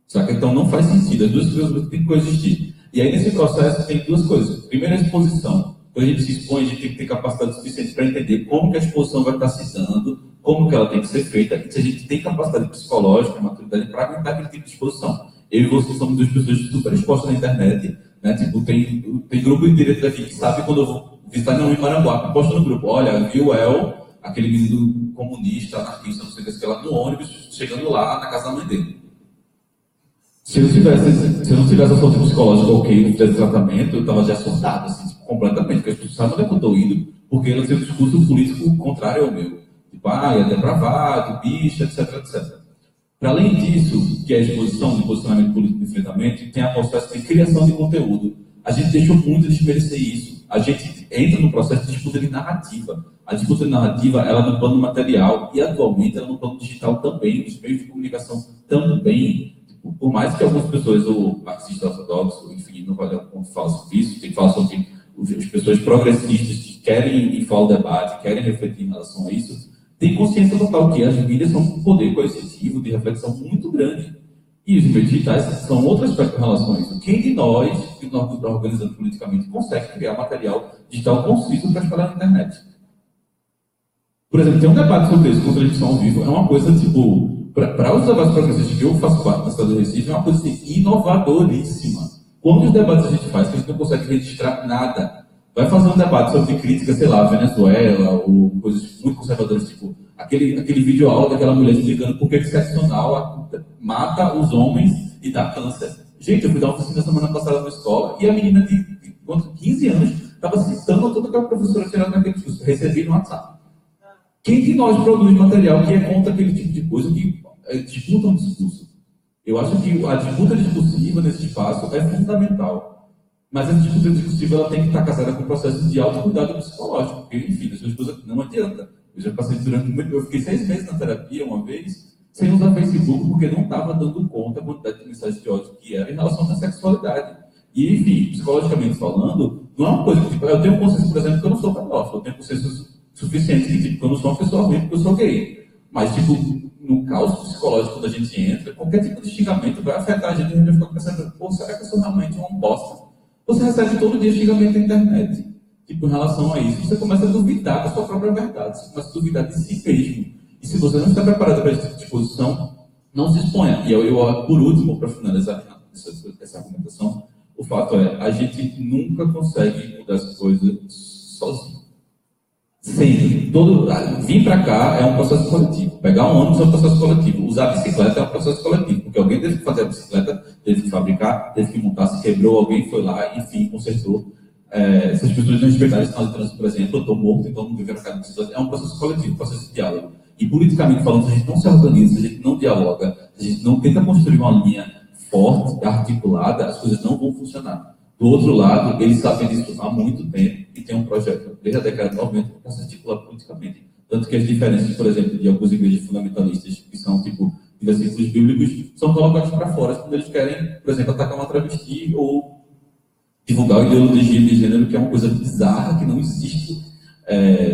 Saca? Então não faz sentido, as duas coisas têm que coexistir. E aí nesse processo tem duas coisas. Primeiro, a exposição. Quando a gente se expõe, a gente tem que ter capacidade suficiente para entender como que a exposição vai estar se dando, como que ela tem que ser feita, e se a gente tem capacidade psicológica, maturidade para aguentar aquele tipo de exposição. Eu e você somos duas pessoas super expostas na internet, né? Tipo, tem grupo de direito daqui que sabe quando eu vou visitar em Maranguape, posto no grupo, olha, viu aquele menino comunista, anarquista, não sei o que lá, no ônibus, chegando lá na casa da mãe dele. Se eu não tivesse a saúde psicológica ok, não fizesse tratamento, eu estava já surtado, assim, tipo, completamente, porque as pessoas sabem onde é que eu estou indo, porque ela tem um discurso político contrário ao meu. Tipo, é depravado, bicha, etc, etc. Para além disso, que é a exposição de posicionamento político de enfrentamento, tem a processo de criação de conteúdo. A gente deixou muito de desmerecer isso. A gente entra no processo de disputa de narrativa. A disputa de narrativa, ela no plano material e, atualmente, ela no plano digital também, os meios de comunicação também. Por mais que algumas pessoas, o marxista ortodoxo, enfim, não vale a pena falar sobre isso, tem que falar sobre as pessoas progressistas que querem ir falar o debate, querem refletir em relação a isso, tem consciência total que as mídias são um poder coercitivo de reflexão muito grande. E os meios digitais são outro aspecto em relação a isso. Quem de nós, que nós estamos organizando politicamente, consegue criar material digital conciso para espalhar na internet? Por exemplo, tem um debate sobre isso com televisão ao vivo, é uma coisa tipo... Para os debates progressistas que eu faço parte da cidade do Recife, é uma coisa assim, inovadoríssima. Quantos debates a gente faz que a gente não consegue registrar nada? Vai fazer um debate sobre crítica, sei lá, Venezuela, ou coisas muito conservadoras, tipo aquele vídeo aula daquela mulher explicando por que sexo anal mata os homens e dá câncer. Gente, eu fui dar uma oficina semana passada na escola e a menina de 15 anos estava citando toda aquela professora tirando naquele discurso. Recebi no WhatsApp. Quem de nós produz material que é contra aquele tipo de coisa que disputa um discurso? Eu acho que a disputa discursiva nesse espaço é fundamental. Mas a disputa discursiva ela tem que estar casada com o processo de autocuidado psicológico. Porque, enfim, as coisas não adianta. Eu já passei durante muito tempo, eu fiquei 6 meses na terapia uma vez, sem usar Facebook, porque não estava dando conta da quantidade de mensagens de ódio que era em relação à sexualidade. E, enfim, psicologicamente falando, não é uma coisa que, tipo, eu tenho consciência, por exemplo, que eu não sou pedófilo, eu tenho consciência suficiente que, tipo, eu não sou uma pessoa ruim porque eu sou gay. Mas, tipo, no caos psicológico, quando a gente entra, qualquer tipo de xingamento vai afetar a gente, a gente vai ficar pensando, pô, será que eu sou realmente uma bosta? Você recebe todo dia xingamento na internet. Tipo, em relação a isso, você começa a duvidar da sua própria verdade, você começa a duvidar de si mesmo. E se você não está preparado para esse tipo de exposição, não se exponha. E eu por último, para finalizar essa argumentação, o fato é, a gente nunca consegue mudar as coisas sozinho. Sempre. Vir para cá é um processo coletivo. Pegar um ônibus é um processo coletivo. Usar a bicicleta é um processo coletivo. Porque alguém teve que fazer a bicicleta, teve que fabricar, teve que montar, se quebrou, alguém foi lá, enfim, consertou. Se as pessoas não respeitarem o sinal de trânsito, por exemplo, eu estou morto, então não viver na casa de bicicleta. É um processo coletivo, um processo de diálogo. E politicamente falando, se a gente não se organiza, se a gente não dialoga, se a gente não tenta construir uma linha forte, articulada, as coisas não vão funcionar. Do outro lado, eles sabem disso há muito tempo e tem um projeto, desde a década de 90, para se articular politicamente. Tanto que as diferenças, por exemplo, de algumas igrejas fundamentalistas, que são, tipo, de versículos bíblicos, são colocados para fora quando eles querem, por exemplo, atacar uma travesti ou divulgar a ideologia de gênero, que é uma coisa bizarra, que não existe.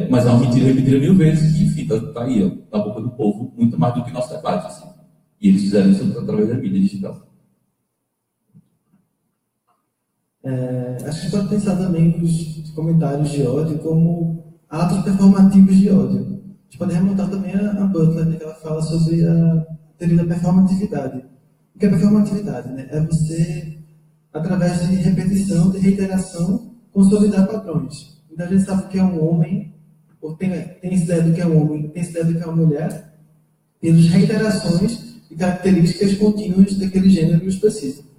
Mas é uma mentira repetida 1000 vezes, e enfim, tá aí, ó, na boca do povo, muito mais do que nosso debate. Assim. E eles fizeram isso através da mídia digital. Acho que pode pensar também os comentários de ódio como atos performativos de ódio. A gente pode remontar também a Butler, né, que ela fala sobre a teoria da performatividade. O que é performatividade? Né? É você, através de repetição, de reiteração, consolidar padrões. Então a gente sabe que é um homem, ou tem essa ideia do que é um homem, tem essa ideia do que é uma mulher, pelas reiterações e características contínuas daquele gênero específico.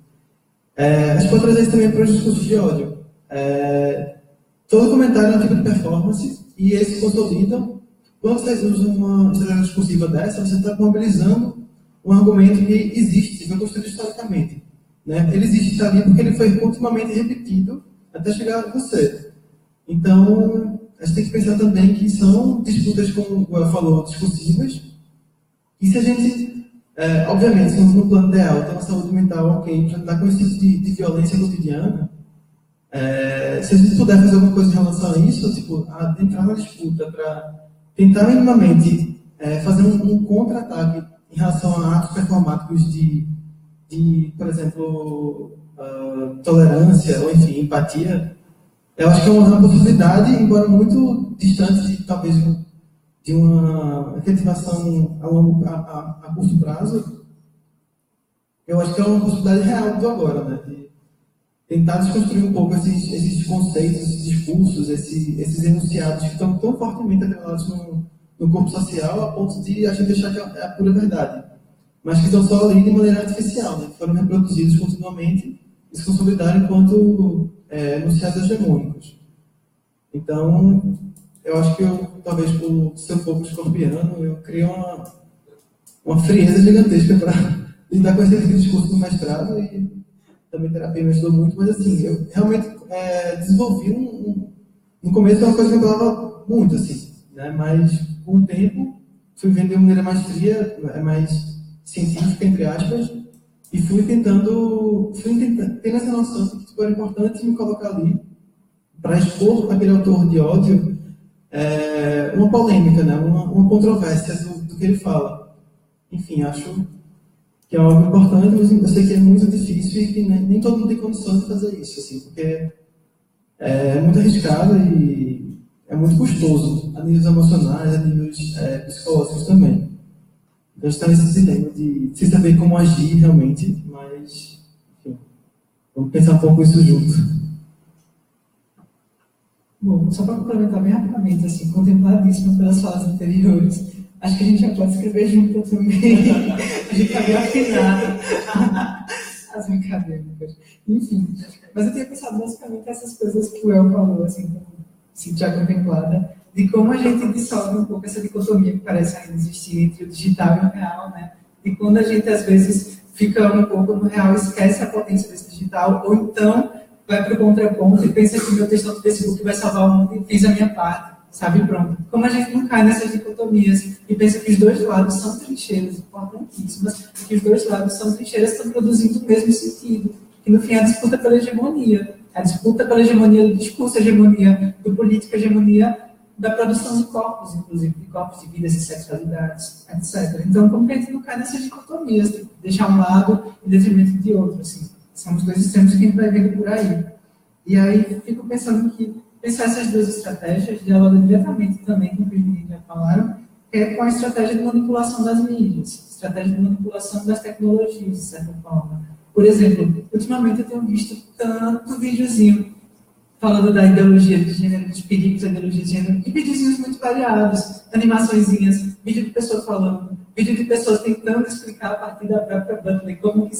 A gente pode trazer isso também para os discursos de ódio. Todo comentário é um tipo de performance e eles se consolidam. Quando você usa uma estratégia discursiva dessa, você está mobilizando um argumento que existe, foi construído historicamente. Né? Ele existe ali porque ele foi continuamente repetido até chegar a você. Então, a gente tem que pensar também que são disputas, como o Guel falou, discursivas. E se a gente, obviamente, no plano ideal, tem uma saúde mental ok, para lidar com esse tipo de violência cotidiana, se a gente puder fazer alguma coisa em relação a isso, tipo, entrar na disputa para tentar minimamente fazer um contra-ataque em relação a atos performáticos de por exemplo, tolerância ou, enfim, empatia, eu acho que é uma possibilidade, embora muito distante de, talvez, de uma efetivação a curto prazo. Eu acho que é uma possibilidade real do agora, né? De tentar desconstruir um pouco esses conceitos, esses discursos, esses enunciados que estão tão fortemente atrelados no corpo social a ponto de a gente achar que é a pura verdade, mas que estão só ali de maneira artificial, né? Que foram reproduzidos continuamente e se consolidaram enquanto enunciados hegemônicos. Então, eu acho que talvez por ser um pouco escorpiano, eu criei uma frieza gigantesca para lidar com esse tipo de discurso no mestrado, e também terapia me ajudou muito, mas assim, eu realmente desenvolvi no começo era uma coisa que eu falava muito, assim, né? Mas com o tempo fui vendo de uma maneira mais fria, mais científica, entre aspas, e fui tentando ter essa noção de que tipo, era importante me colocar ali para expor aquele autor de ódio uma polêmica, né? uma controvérsia do que ele fala. Enfim, acho que é algo importante, mas eu sei que é muito difícil e que nem todo mundo tem condição de fazer isso, assim, porque é muito arriscado e é muito custoso, a níveis emocionais, a níveis psicológicos também. Então, está nesse dilema de sem saber como agir realmente, mas, enfim, vamos pensar um pouco isso junto. Bom, só para complementar bem rapidamente, assim, contempladíssima pelas falas anteriores, acho que a gente já pode escrever junto também. A gente está bem afinado. As brincadeiras. Enfim, mas eu tinha pensado basicamente essas coisas que o El falou, assim, já contemplada, de como a gente dissolve um pouco essa dicotomia que parece ainda existir entre o digital e o real, né? E quando a gente, às vezes, fica um pouco no real e esquece a potência desse digital, ou então vai para o contraponto e pensa que o meu texto no Facebook vai salvar o mundo e fiz a minha parte, sabe? Pronto. Como a gente não cai nessas dicotomias e pensa que os dois lados são trincheiras importantíssimas, e que os dois lados são trincheiras que estão produzindo o mesmo sentido, que no fim é a disputa pela hegemonia. A disputa pela hegemonia do discurso, a hegemonia do político, a hegemonia da produção de corpos, inclusive, de corpos, de vidas e sexualidades, etc. Então, como que a gente não cai nessas dicotomias, de deixar um lado em detrimento de outro, assim. São os dois extremos que a gente vai vendo por aí. E aí, fico pensando que pensar essas duas estratégias dialoga diretamente também com o que os meninos já falaram, que é com a estratégia de manipulação das mídias, estratégia de manipulação das tecnologias, de certa forma. Por exemplo, ultimamente eu tenho visto tanto videozinho falando da ideologia de gênero, dos perigos da ideologia de gênero, e videozinhos muito variados, animaçõezinhas, vídeo de pessoas falando, vídeo de pessoas tentando explicar a partir da própria Butler como que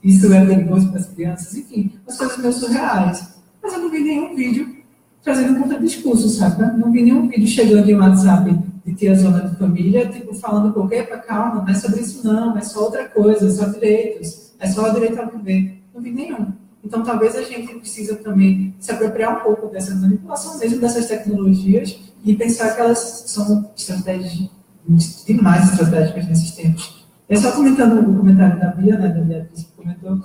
isso é perigoso para as crianças, enfim, umas coisas meio surreais. Mas eu não vi nenhum vídeo trazendo um contradiscurso, sabe? Não vi nenhum vídeo chegando em WhatsApp de tiazona de família, tipo, falando, pô, epa, calma, não é sobre isso não, é só outra coisa, é só direitos, é só o direito ao viver. Não vi nenhum. Então, talvez a gente precisa também se apropriar um pouco dessa manipulação, mesmo dessas tecnologias, e pensar que elas são estratégias, demais estratégicas nesses tempos. Só comentando o comentário da Bia, né, da Beatriz, que comentou,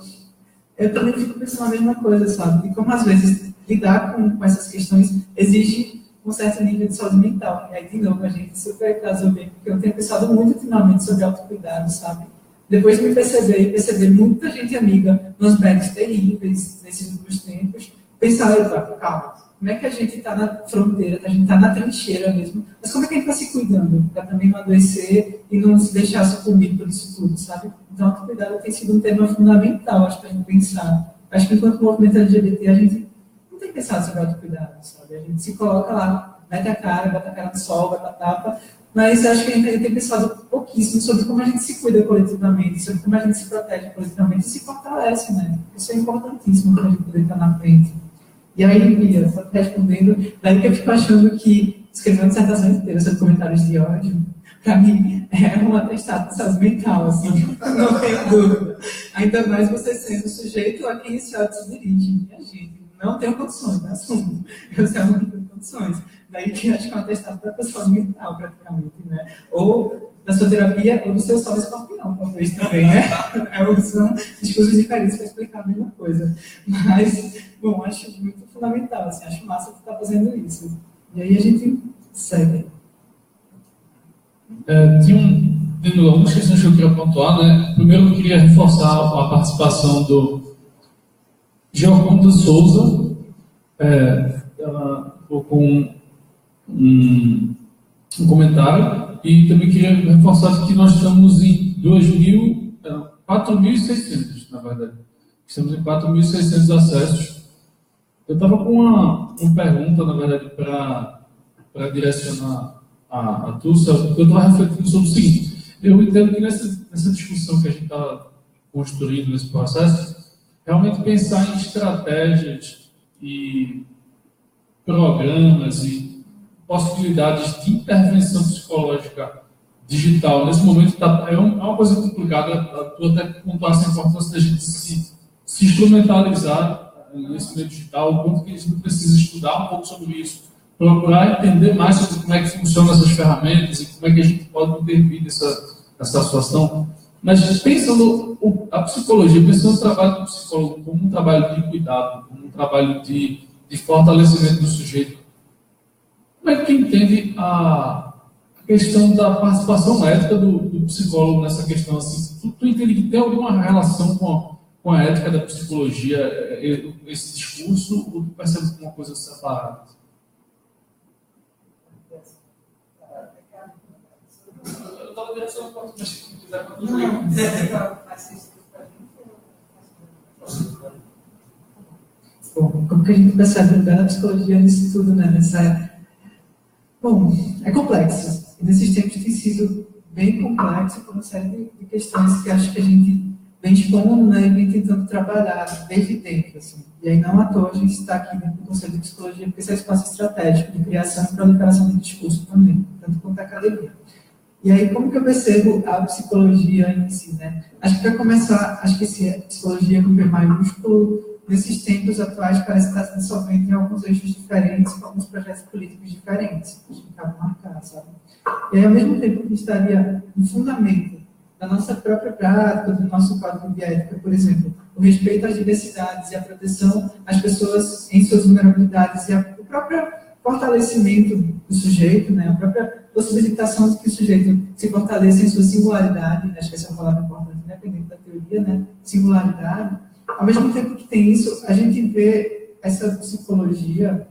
eu também fico pensando a mesma coisa, sabe? De como, às vezes, lidar com essas questões exige um certo nível de saúde mental. E aí, de novo, a gente super casou bem, porque eu tenho pensado muito ultimamente sobre autocuidado, sabe? Depois de me perceber muita gente amiga nos bags terríveis nesses últimos tempos, pensar, calma, como é que a gente está na fronteira, a gente está na trincheira mesmo, mas como é que a gente está se cuidando para também não adoecer e não se deixar sucumbir por isso tudo, sabe? Então, autocuidado tem sido um tema fundamental, acho, para a gente pensar. Acho que enquanto movimento LGBT, a gente não tem pensado sobre autocuidado, sabe? A gente se coloca lá, mete a cara, bota a cara no sol, bota a tapa, mas acho que a gente tem pensado pouquíssimo sobre como a gente se cuida coletivamente, sobre como a gente se protege coletivamente e se fortalece, né? Isso é importantíssimo para a gente poder estar na frente. E aí, Bia, só respondendo, daí que eu fico achando que escrever uma dissertação inteira sobre comentários de ódio, para mim, é um atestado de saúde mental, assim, não tenho dúvida. Ainda mais você sendo o sujeito a quem esse ódio se dirige. Minha gente, não tenho condições, me assumo. Eu realmente não tenho condições. Daí que acho que é um atestado da saúde mental, praticamente, né? Ou da sua terapia, ou do seu sol escorpião, talvez também, né? São discursos diferentes para explicar a mesma coisa. Mas, bom, acho muito fundamental, assim, acho massa que está fazendo isso. E aí a gente segue. Tendo algumas questões que eu queria pontuar, né? Primeiro eu queria reforçar a participação do Gioconda Souza, ela colocou um comentário, e também queria reforçar que nós estamos em 4.600, na verdade. Estamos em 4.600 acessos. Eu estava com uma pergunta, na verdade, para direcionar a Tulsa, porque eu estava refletindo sobre o seguinte: eu entendo que nessa discussão que a gente está construindo nesse processo, realmente pensar em estratégias e programas e possibilidades de intervenção psicológica digital, nesse momento é uma coisa complicada. Tu até pontuaste a importância da gente se instrumentalizar nesse meio digital, o quanto que a gente precisa estudar um pouco sobre isso, procurar entender mais sobre como é que funcionam essas ferramentas e como é que a gente pode intervir nessa situação. Mas pensando a psicologia, pensando no trabalho do psicólogo como um trabalho de cuidado, como um trabalho de fortalecimento do sujeito, como é que entende a questão da participação ética do psicólogo nessa questão? Assim, tu entende que tem alguma relação com a ética da psicologia, esse discurso, ou tu percebe como uma coisa separada? Eu estava direcionando para mas se quiser Bom, como que a gente percebe o lugar da psicologia nisso tudo, né? Bom, é complexo. E nesses tempos tem sido bem complexo por uma série de questões que acho que a gente vem expondo, né, e vem tentando trabalhar desde dentro, assim. E aí não à toa a gente está aqui dentro do Conselho de Psicologia, porque esse é o espaço estratégico de criação e proliferação de discurso também, tanto quanto a academia. E aí, como que eu percebo a psicologia em si, né? Acho que para começar, acho que esse psicologia com P maiúsculo, nesses tempos atuais, parece que está se dissolvendo em alguns eixos diferentes, com alguns projetos políticos diferentes. Acho que cabe marcar, sabe? E aí, ao mesmo tempo que estaria no fundamento da nossa própria prática, do nosso código de ética, por exemplo, o respeito às diversidades e a proteção às pessoas em suas vulnerabilidades e o próprio fortalecimento do sujeito, né? A própria possibilitação de que o sujeito se fortaleça em sua singularidade, acho que essa é uma palavra importante, independente da teoria, né? Singularidade. Ao mesmo tempo que tem isso, a gente vê essa psicologia,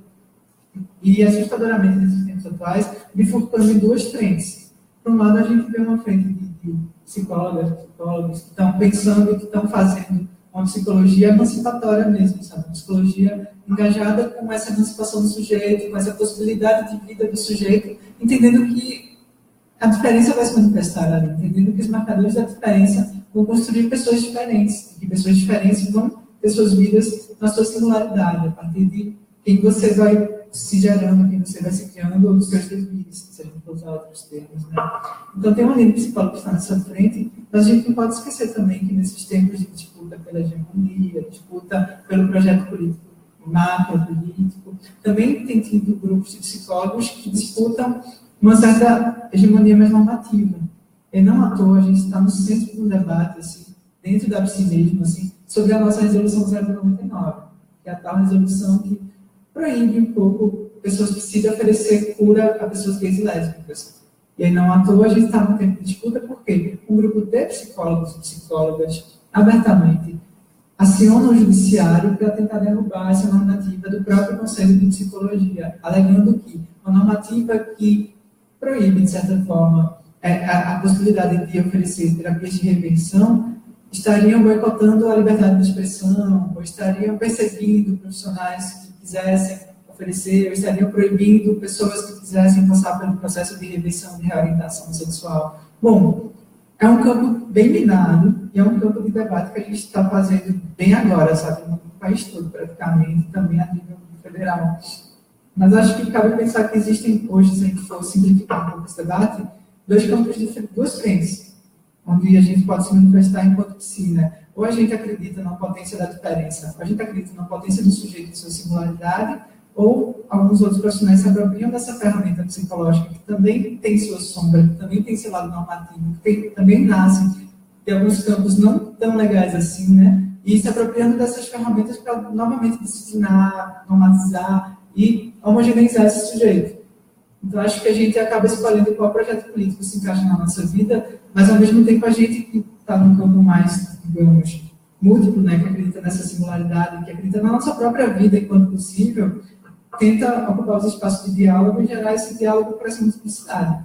e assustadoramente nesses tempos atuais, bifurcando em duas frentes. Por um lado, a gente vê uma frente de psicólogos que estão pensando, que estão fazendo uma psicologia emancipatória mesmo, sabe? Uma psicologia engajada com essa emancipação do sujeito, com essa possibilidade de vida do sujeito, entendendo que a diferença vai se manifestar ali, entendendo que os marcadores da diferença vão construir pessoas diferentes, que pessoas diferentes vão ter suas vidas na sua singularidade, a partir de quem você vai se gerando, quem você vai se criando, ou dos seus deveres, se a gente for usar outros termos, né? Então, tem uma linha de psicólogo que está nessa frente, mas a gente não pode esquecer também que nesses tempos de disputa pela hegemonia, disputa pelo projeto político macro político, também tem tido grupos de psicólogos que disputam uma certa hegemonia mais normativa. E não à toa a gente está no centro de um debate, assim, dentro da si mesmo, assim, sobre a nossa resolução 099, que é a tal resolução que proíbe um pouco pessoas precisam oferecer cura a pessoas gays e lésbicas. E aí, não à toa, a gente está no tempo de disputa, porque um grupo de psicólogos e psicólogas, abertamente, aciona o judiciário para tentar derrubar essa normativa do próprio Conselho de Psicologia, alegando que uma normativa que proíbe, de certa forma, a possibilidade de oferecer terapias de reversão, estariam boicotando a liberdade de expressão, ou estariam perseguindo profissionais que quisessem oferecer, ou estariam proibindo pessoas que quisessem passar pelo processo de reversão, de reorientação sexual. Bom, é um campo bem minado e é um campo de debate que a gente está fazendo bem agora, sabe, no país todo, praticamente, também a nível federal. Mas acho que cabe pensar que existem hoje, se a gente for simplificar um pouco esse debate, dois campos diferentes, duas frentes, onde a gente pode se manifestar enquanto psi, né? Ou a gente acredita na potência da diferença, ou a gente acredita na potência do sujeito de sua singularidade, ou alguns outros profissionais se apropriam dessa ferramenta psicológica, que também tem sua sombra, que também tem seu lado normativo, que também nasce de alguns campos não tão legais assim, né? E se apropriando dessas ferramentas para novamente disciplinar, normatizar e homogeneizar esse sujeito. Então, acho que a gente acaba escolhendo qual projeto político se encaixa na nossa vida, mas, ao mesmo tempo, a gente que está num campo mais, digamos, múltiplo, né, que acredita nessa singularidade, que acredita na nossa própria vida enquanto possível, tenta ocupar os espaços de diálogo e gerar esse diálogo para essa multiplicidade.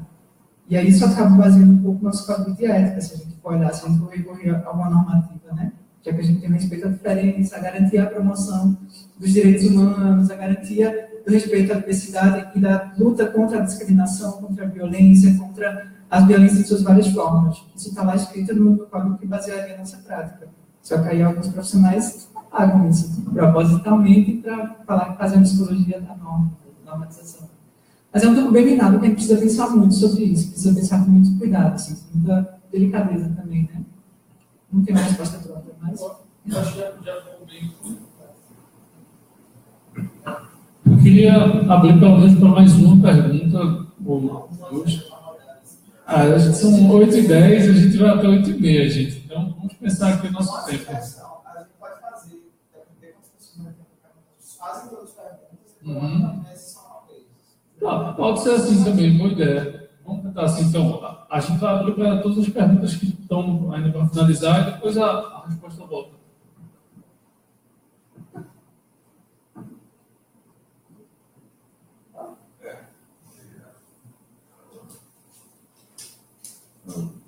E aí isso acaba baseando um pouco o nosso código de ética, se a gente for olhar, se a gente for recorrer a uma normativa, né? Já que a gente tem respeito à diferença, a garantia à promoção dos direitos humanos, a garantia do respeito à diversidade e da luta contra a discriminação, contra a violência, contra as violências de suas várias formas. Isso está lá escrito no código que basearia a nossa prática. Só que aí alguns profissionais pagam isso propositalmente para falar que fazem a psicologia da normatização. Mas é um campo bem minado que a gente precisa pensar muito sobre isso, precisa pensar com muito cuidado, assim, com muita delicadeza também, né? Não tem uma resposta pronta, mas... Eu acho que já ficou bem. Eu queria abrir pelo menos para mais uma pergunta, ou duas. A gente são 8h10, a gente vai até 8h30, gente. Então, vamos pensar aqui no nosso tempo. A gente pode fazer, fazem todas as perguntas, Pode ser assim também, boa ideia. Vamos tentar assim, então. A gente vai abrir para todas as perguntas que estão ainda para finalizar e depois a resposta volta.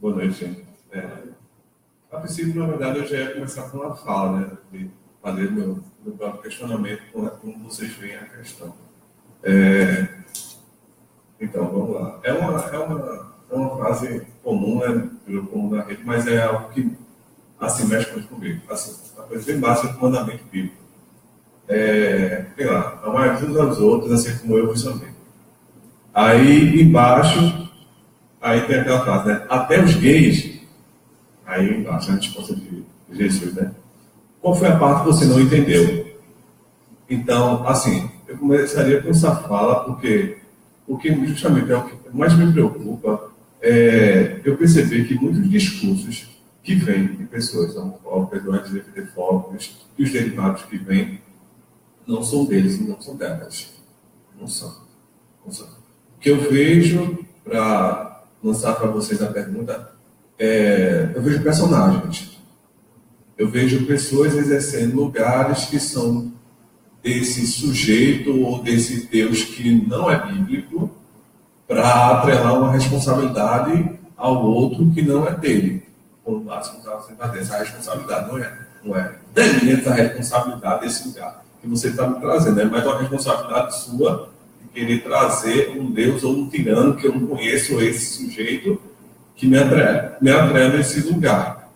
Boa noite, gente. A princípio, na verdade, eu já ia começar com uma fala, né? De fazer meu próprio questionamento com como vocês veem a questão. Então, vamos lá. É uma frase comum, né? Comum da rede, mas é algo que, assim, mexe muito comigo. Assim, a coisa bem básica do mandamento bíblico. Sei lá, amar uns aos outros, assim como eu vos amei. Aí, embaixo, aí tem aquela frase, né? Até os gays, aí embaixo, a resposta de Jesus, né? Qual foi a parte que você não entendeu? Então, assim, eu começaria com essa fala, porque o que justamente é o que mais me preocupa é eu perceber que muitos discursos que vêm de pessoas homofóbicas, LGBTfóbicas, e os derivados que vêm, não são deles e não são delas. Não são. O que eu vejo, para lançar para vocês a pergunta, eu vejo personagens. Eu vejo pessoas exercendo lugares que são desse sujeito ou desse Deus que não é bíblico para atrelar uma responsabilidade ao outro que não é dele. Como o Márcio estava sempre essa responsabilidade não é dentro da responsabilidade desse lugar que você está me trazendo, é mais uma responsabilidade sua de querer trazer um Deus ou um tirano que eu não conheço, esse sujeito que me atrela nesse lugar.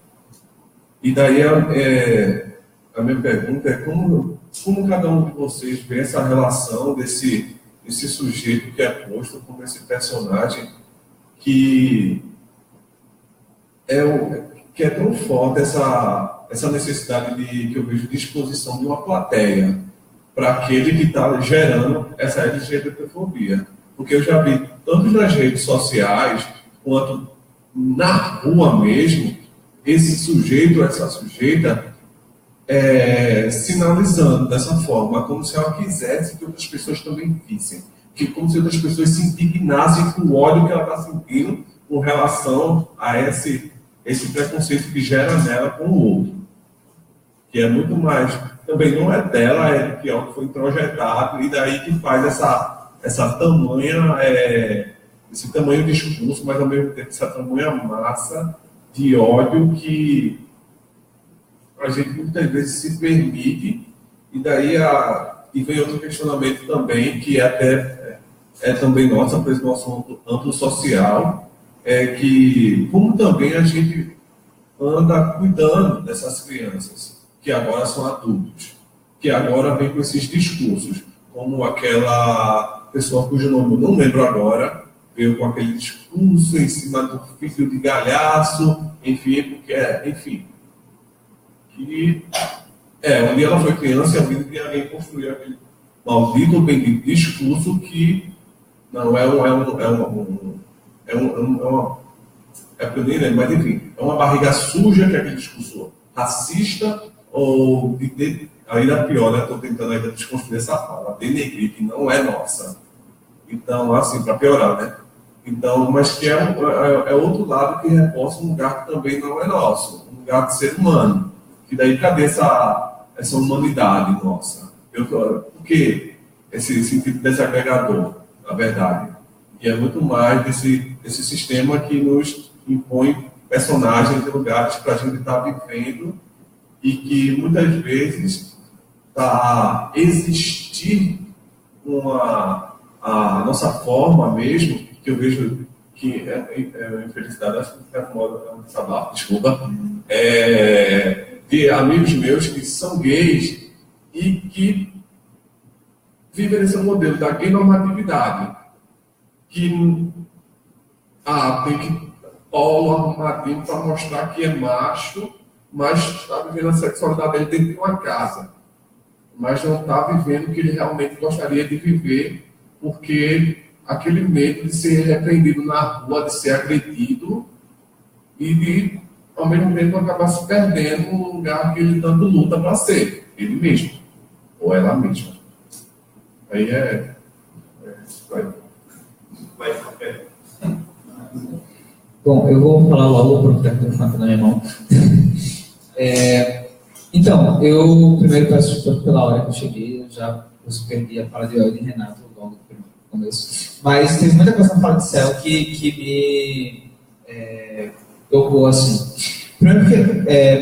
E daí a minha pergunta é como cada um de vocês vê essa relação desse sujeito que é posto como esse personagem que é tão forte essa necessidade que eu vejo de exposição de uma plateia para aquele que está gerando essa LGBTfobia. Porque eu já vi tanto nas redes sociais quanto na rua mesmo, esse sujeito, essa sujeita, sinalizando dessa forma, como se ela quisesse que outras pessoas também vissem, como se outras pessoas se indignassem com o ódio que ela está sentindo com relação a esse preconceito que gera nela com o outro, que é muito mais, também não é dela, é que foi introjetado, e daí que faz esse tamanho discurso, mas ao mesmo tempo essa tamanha massa de ódio que a gente muitas vezes se permite, e daí e vem outro questionamento também, que até é também nosso, por exemplo, nosso amplo social, que como também a gente anda cuidando dessas crianças, que agora são adultos, que agora vem com esses discursos, como aquela pessoa cujo nome eu não lembro agora, veio com aquele discurso em cima do filho de galhaço, enfim, que onde ela foi criança e a vida de alguém construiu aquele maldito, bendito discurso que não é mas enfim, é uma barriga suja que é aquele discurso racista, ou ainda pior, né? Estou tentando ainda desconstruir essa fala, denegrir, que não é nossa. Então, assim, para piorar, né? Então, mas que é outro lado que reforça um lugar que também não é nosso, um lugar de ser humano. Que daí, cadê essa humanidade nossa? Por que esse sentido desagregador, na verdade? E é muito mais desse sistema que nos impõe personagens e lugares para a gente estar vivendo e que muitas vezes está existir a nossa forma mesmo, que eu vejo que infelicidade, acho que desculpa, de amigos meus que são gays e que vivem nesse modelo da gay normatividade, que tem que polo arrumadinho para mostrar que é macho, mas está vivendo a sexualidade dele dentro de uma casa, mas não está vivendo o que ele realmente gostaria de viver, porque aquele medo de ser repreendido na rua, de ser agredido e de, ao mesmo tempo, acabar se perdendo no lugar que ele tanto luta para ser, ele mesmo, ou ela mesma. Aí vai ficar perto. Bom, eu vou falar logo para o telefone na minha mão. Então, eu primeiro peço desculpa pela hora que eu cheguei, eu perdi a fala de Elder e Renato logo no começo. Mas teve muita coisa na fala de Céu que me tocou assim. Primeiro porque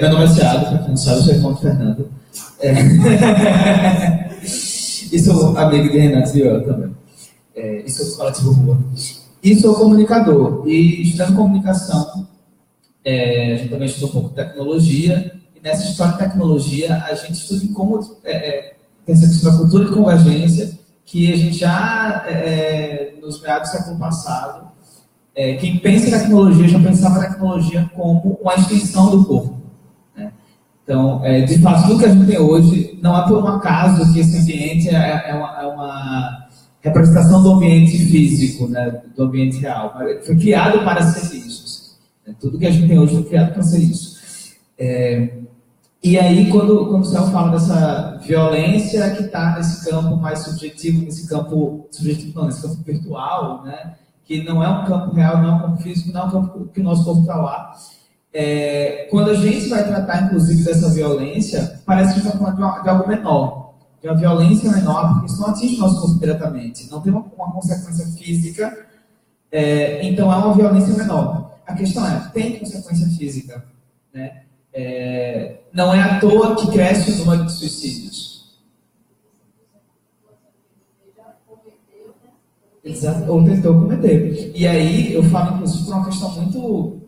meu nome é Thiago, para quem não sabe, eu sou irmão de Fernando. E sou amigo de Renato e eu também. E sou psicólogo de rua. E sou comunicador. E estudando comunicação, a gente também estuda um pouco de tecnologia. E nessa história de tecnologia, a gente estuda em como tem essa questão da cultura de convergência, que a gente já, nos meados do século passado, quem pensa em tecnologia já pensava em tecnologia como uma extensão do corpo. Né? Então, de fato, tudo que a gente tem hoje não é por um acaso que esse ambiente é uma representação do ambiente físico, né, do ambiente real. Foi criado para ser isso. Tudo que a gente tem hoje foi criado para ser isso. E aí, quando o Céu fala dessa violência que está nesse campo mais subjetivo, nesse campo virtual, né, que não é um campo real, não é um campo físico, não é um campo que o nosso corpo está lá. Quando a gente vai tratar, inclusive, dessa violência, parece que a gente está falando de algo menor. De uma violência menor, porque isso não atinge o nosso corpo diretamente, não tem uma consequência física, então é uma violência menor. A questão tem consequência física, né? Não é à toa que cresce o número de suicídios. Exato, ou tentou cometer. E aí eu falo, inclusive, por uma questão muito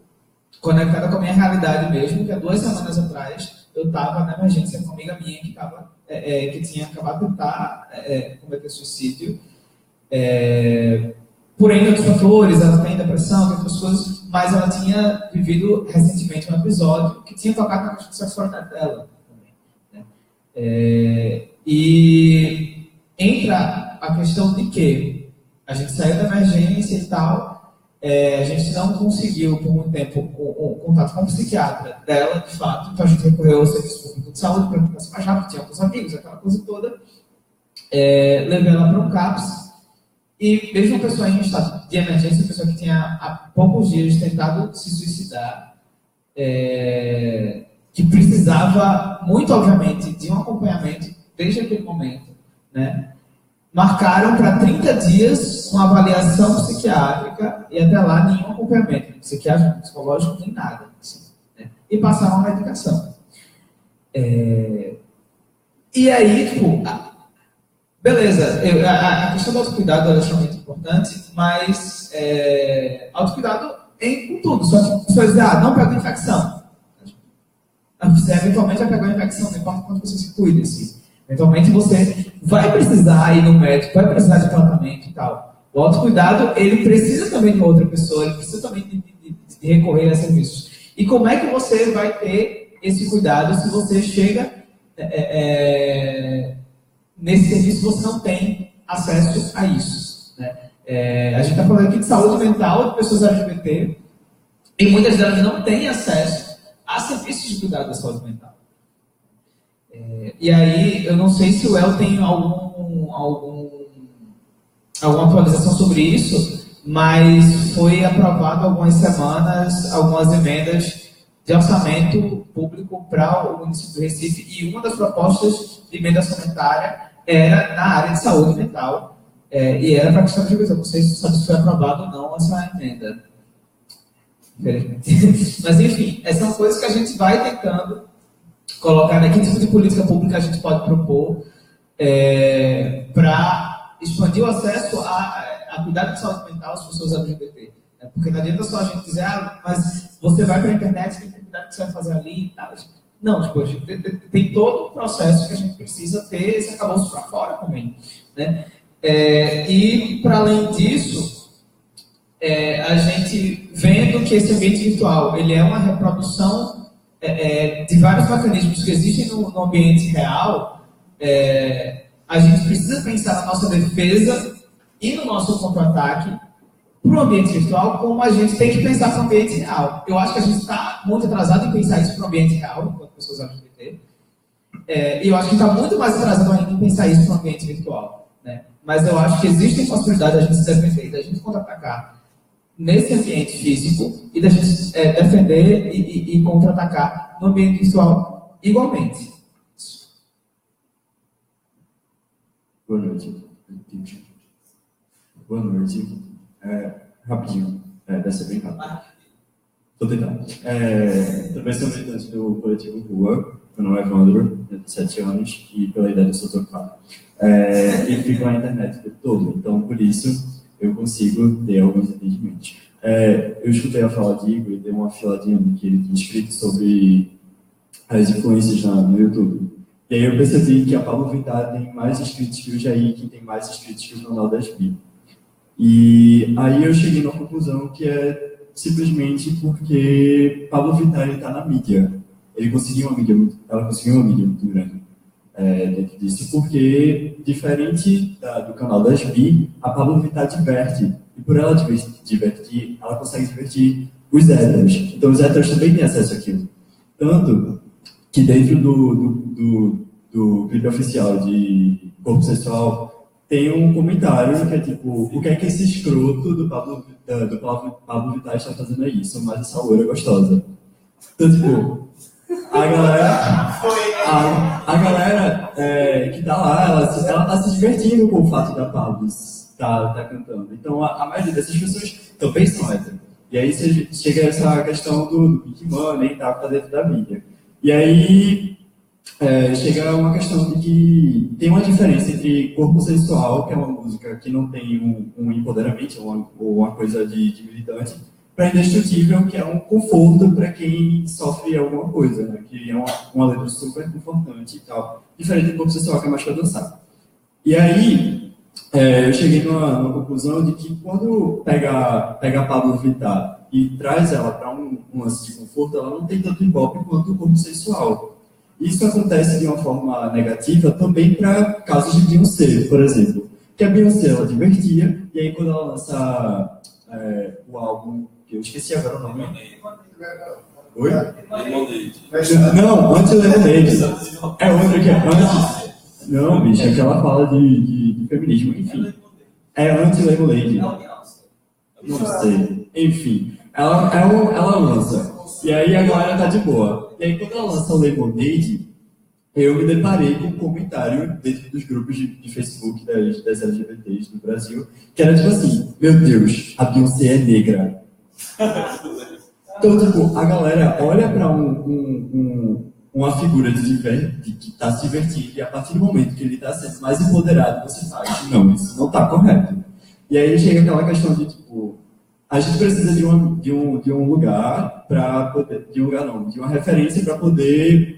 conectada com a minha realidade mesmo, que há 2 semanas atrás eu estava na emergência com uma amiga minha que tinha acabado de tentar cometer suicídio. Por N outros fatores, ela tem depressão, tem outras coisas, mas ela tinha vivido recentemente um episódio que tinha tocado na questão de sexualidade dela também, né? E entra a questão de que a gente saiu da emergência e tal, A gente não conseguiu, por muito tempo, o contato com o psiquiatra dela, de fato, então a gente recorreu ao Serviço Público de Saúde para ficar mais rápido, tinha alguns amigos, aquela coisa toda. Levei ela para um CAPS, e mesmo uma pessoa em estado de emergência, uma pessoa que tinha há poucos dias tentado se suicidar, que precisava, muito obviamente, de um acompanhamento desde aquele momento, né? Marcaram para 30 dias uma avaliação psiquiátrica e até lá nenhum acompanhamento, nem psiquiátrico, psicológico, nem nada. Assim, né? E passaram a medicação. E aí, tipo, beleza, a questão do autocuidado é extremamente importante, mas autocuidado com tudo. Só que você vai dizer, não pega infecção. Você eventualmente vai pegar uma infecção, não importa quanto você se cuida, assim. Eventualmente você vai precisar ir no médico, vai precisar de tratamento e tal. O autocuidado, ele precisa também de outra pessoa, ele precisa também de recorrer a serviços. E como é que você vai ter esse cuidado se você chega nesse serviço e você não tem acesso a isso, né? A gente está falando aqui de saúde mental de pessoas LGBT e muitas delas não têm acesso a serviços de cuidado da saúde mental. E aí, eu não sei se o El tem alguma atualização sobre isso, mas foi aprovado há algumas semanas algumas emendas de orçamento público para o município do Recife, e uma das propostas de emenda orçamentária era na área de saúde mental, e era para a questão de justiça. Não sei se foi aprovado ou não essa emenda. Mas, enfim, essas são coisas que a gente vai tentando colocar, né? Que tipo de política pública a gente pode propor para expandir o acesso a cuidado de saúde mental às pessoas LGBT. Porque não adianta só a gente dizer, mas você vai para a internet, tem que cuidar do que você vai fazer ali e tal. Não, tipo, a gente tem todo o processo que a gente precisa ter esse acabouço para fora também, né? E, para além disso, a gente vendo que esse ambiente virtual ele é uma reprodução de vários mecanismos que existem no ambiente real, a gente precisa pensar na nossa defesa e no nosso contra-ataque para o ambiente virtual, como a gente tem que pensar para o ambiente real. Eu acho que a gente está muito atrasado em pensar isso para o ambiente real, enquanto pessoas LGBT, e eu acho que está muito mais atrasado ainda em pensar isso para o ambiente virtual, né? Mas eu acho que existem possibilidades de a gente se defender, da gente contra-atacar nesse ambiente físico e da gente defender e contra-atacar no ambiente virtual igualmente. Boa noite. Boa noite. Rapidinho, deve ser bem rápido. Estou tentando. Também sou militante do coletivo Rua. Meu nome é Evandro, tenho 7 anos e pela idade eu sou tocado. E fico na internet o tempo todo, então por isso eu consigo ter alguns entendimentos. Eu escutei a fala de Igor e dei uma filadinha no que ele tinha escrito sobre as influências no YouTube. E aí eu percebi que a Pablo Vittar tem mais inscritos que o Jair, que tem mais inscritos que o Jornal das Bi. E aí eu cheguei na conclusão que é simplesmente porque Pablo Vittar está na mídia. Ela conseguiu uma mídia muito grande dentro disso, porque, diferente do canal das Bi, a Pablo Vittar diverte. E por ela divertir, ela consegue divertir os héteros. Então os héteros também têm acesso àquilo. Tanto que dentro do clipe oficial de Corpo Sexual tem um comentário que é tipo, o que é que esse escroto do Pablo Vittar está fazendo aí? São mais essa loira gostosa. Então, tipo, a galera que tá lá, ela tá se divertindo com o fato da Pablo tá cantando. Então, a maioria dessas pessoas também são héteros. E aí chega essa questão do Big Money e tal, que tá dentro da mídia. E aí chega uma questão de que tem uma diferença entre Corpo Sensual, que é uma música que não tem um empoderamento ou uma coisa de militante, para Indestrutível, que é um conforto para quem sofre alguma coisa, né? Que é uma letra super confortante e tal. Diferente do Corpo Sensual, que é mais para dançar. E aí eu cheguei numa conclusão de que quando pega a Pablo Vittar e traz ela para um lance de conforto, ela não tem tanto ibope quanto o Corpo Sensual. Isso acontece de uma forma negativa também para casos de Beyoncé, por exemplo. Que a Beyoncé, ela divertia, e aí quando ela lança o álbum, que eu esqueci agora o nome. Oi? Lemonade. Não, antes do Lemonade. É outra que é antes. Não, bicho, é que ela fala de feminismo, enfim. É antes do Lemonade. Não sei. Enfim, ela lança. E aí a galera tá de boa. E aí quando ela lança o Lemonade, eu me deparei com um comentário dentro dos grupos de Facebook das LGBTs do Brasil, que era tipo assim, meu Deus, a Beyoncé é negra. Então, tipo, a galera olha pra uma figura que está se divertindo, e a partir do momento que ele está sendo mais empoderado, você faz, não, isso não está correto. E aí chega aquela questão de, tipo, a gente precisa de um lugar para poder, de uma referência para poder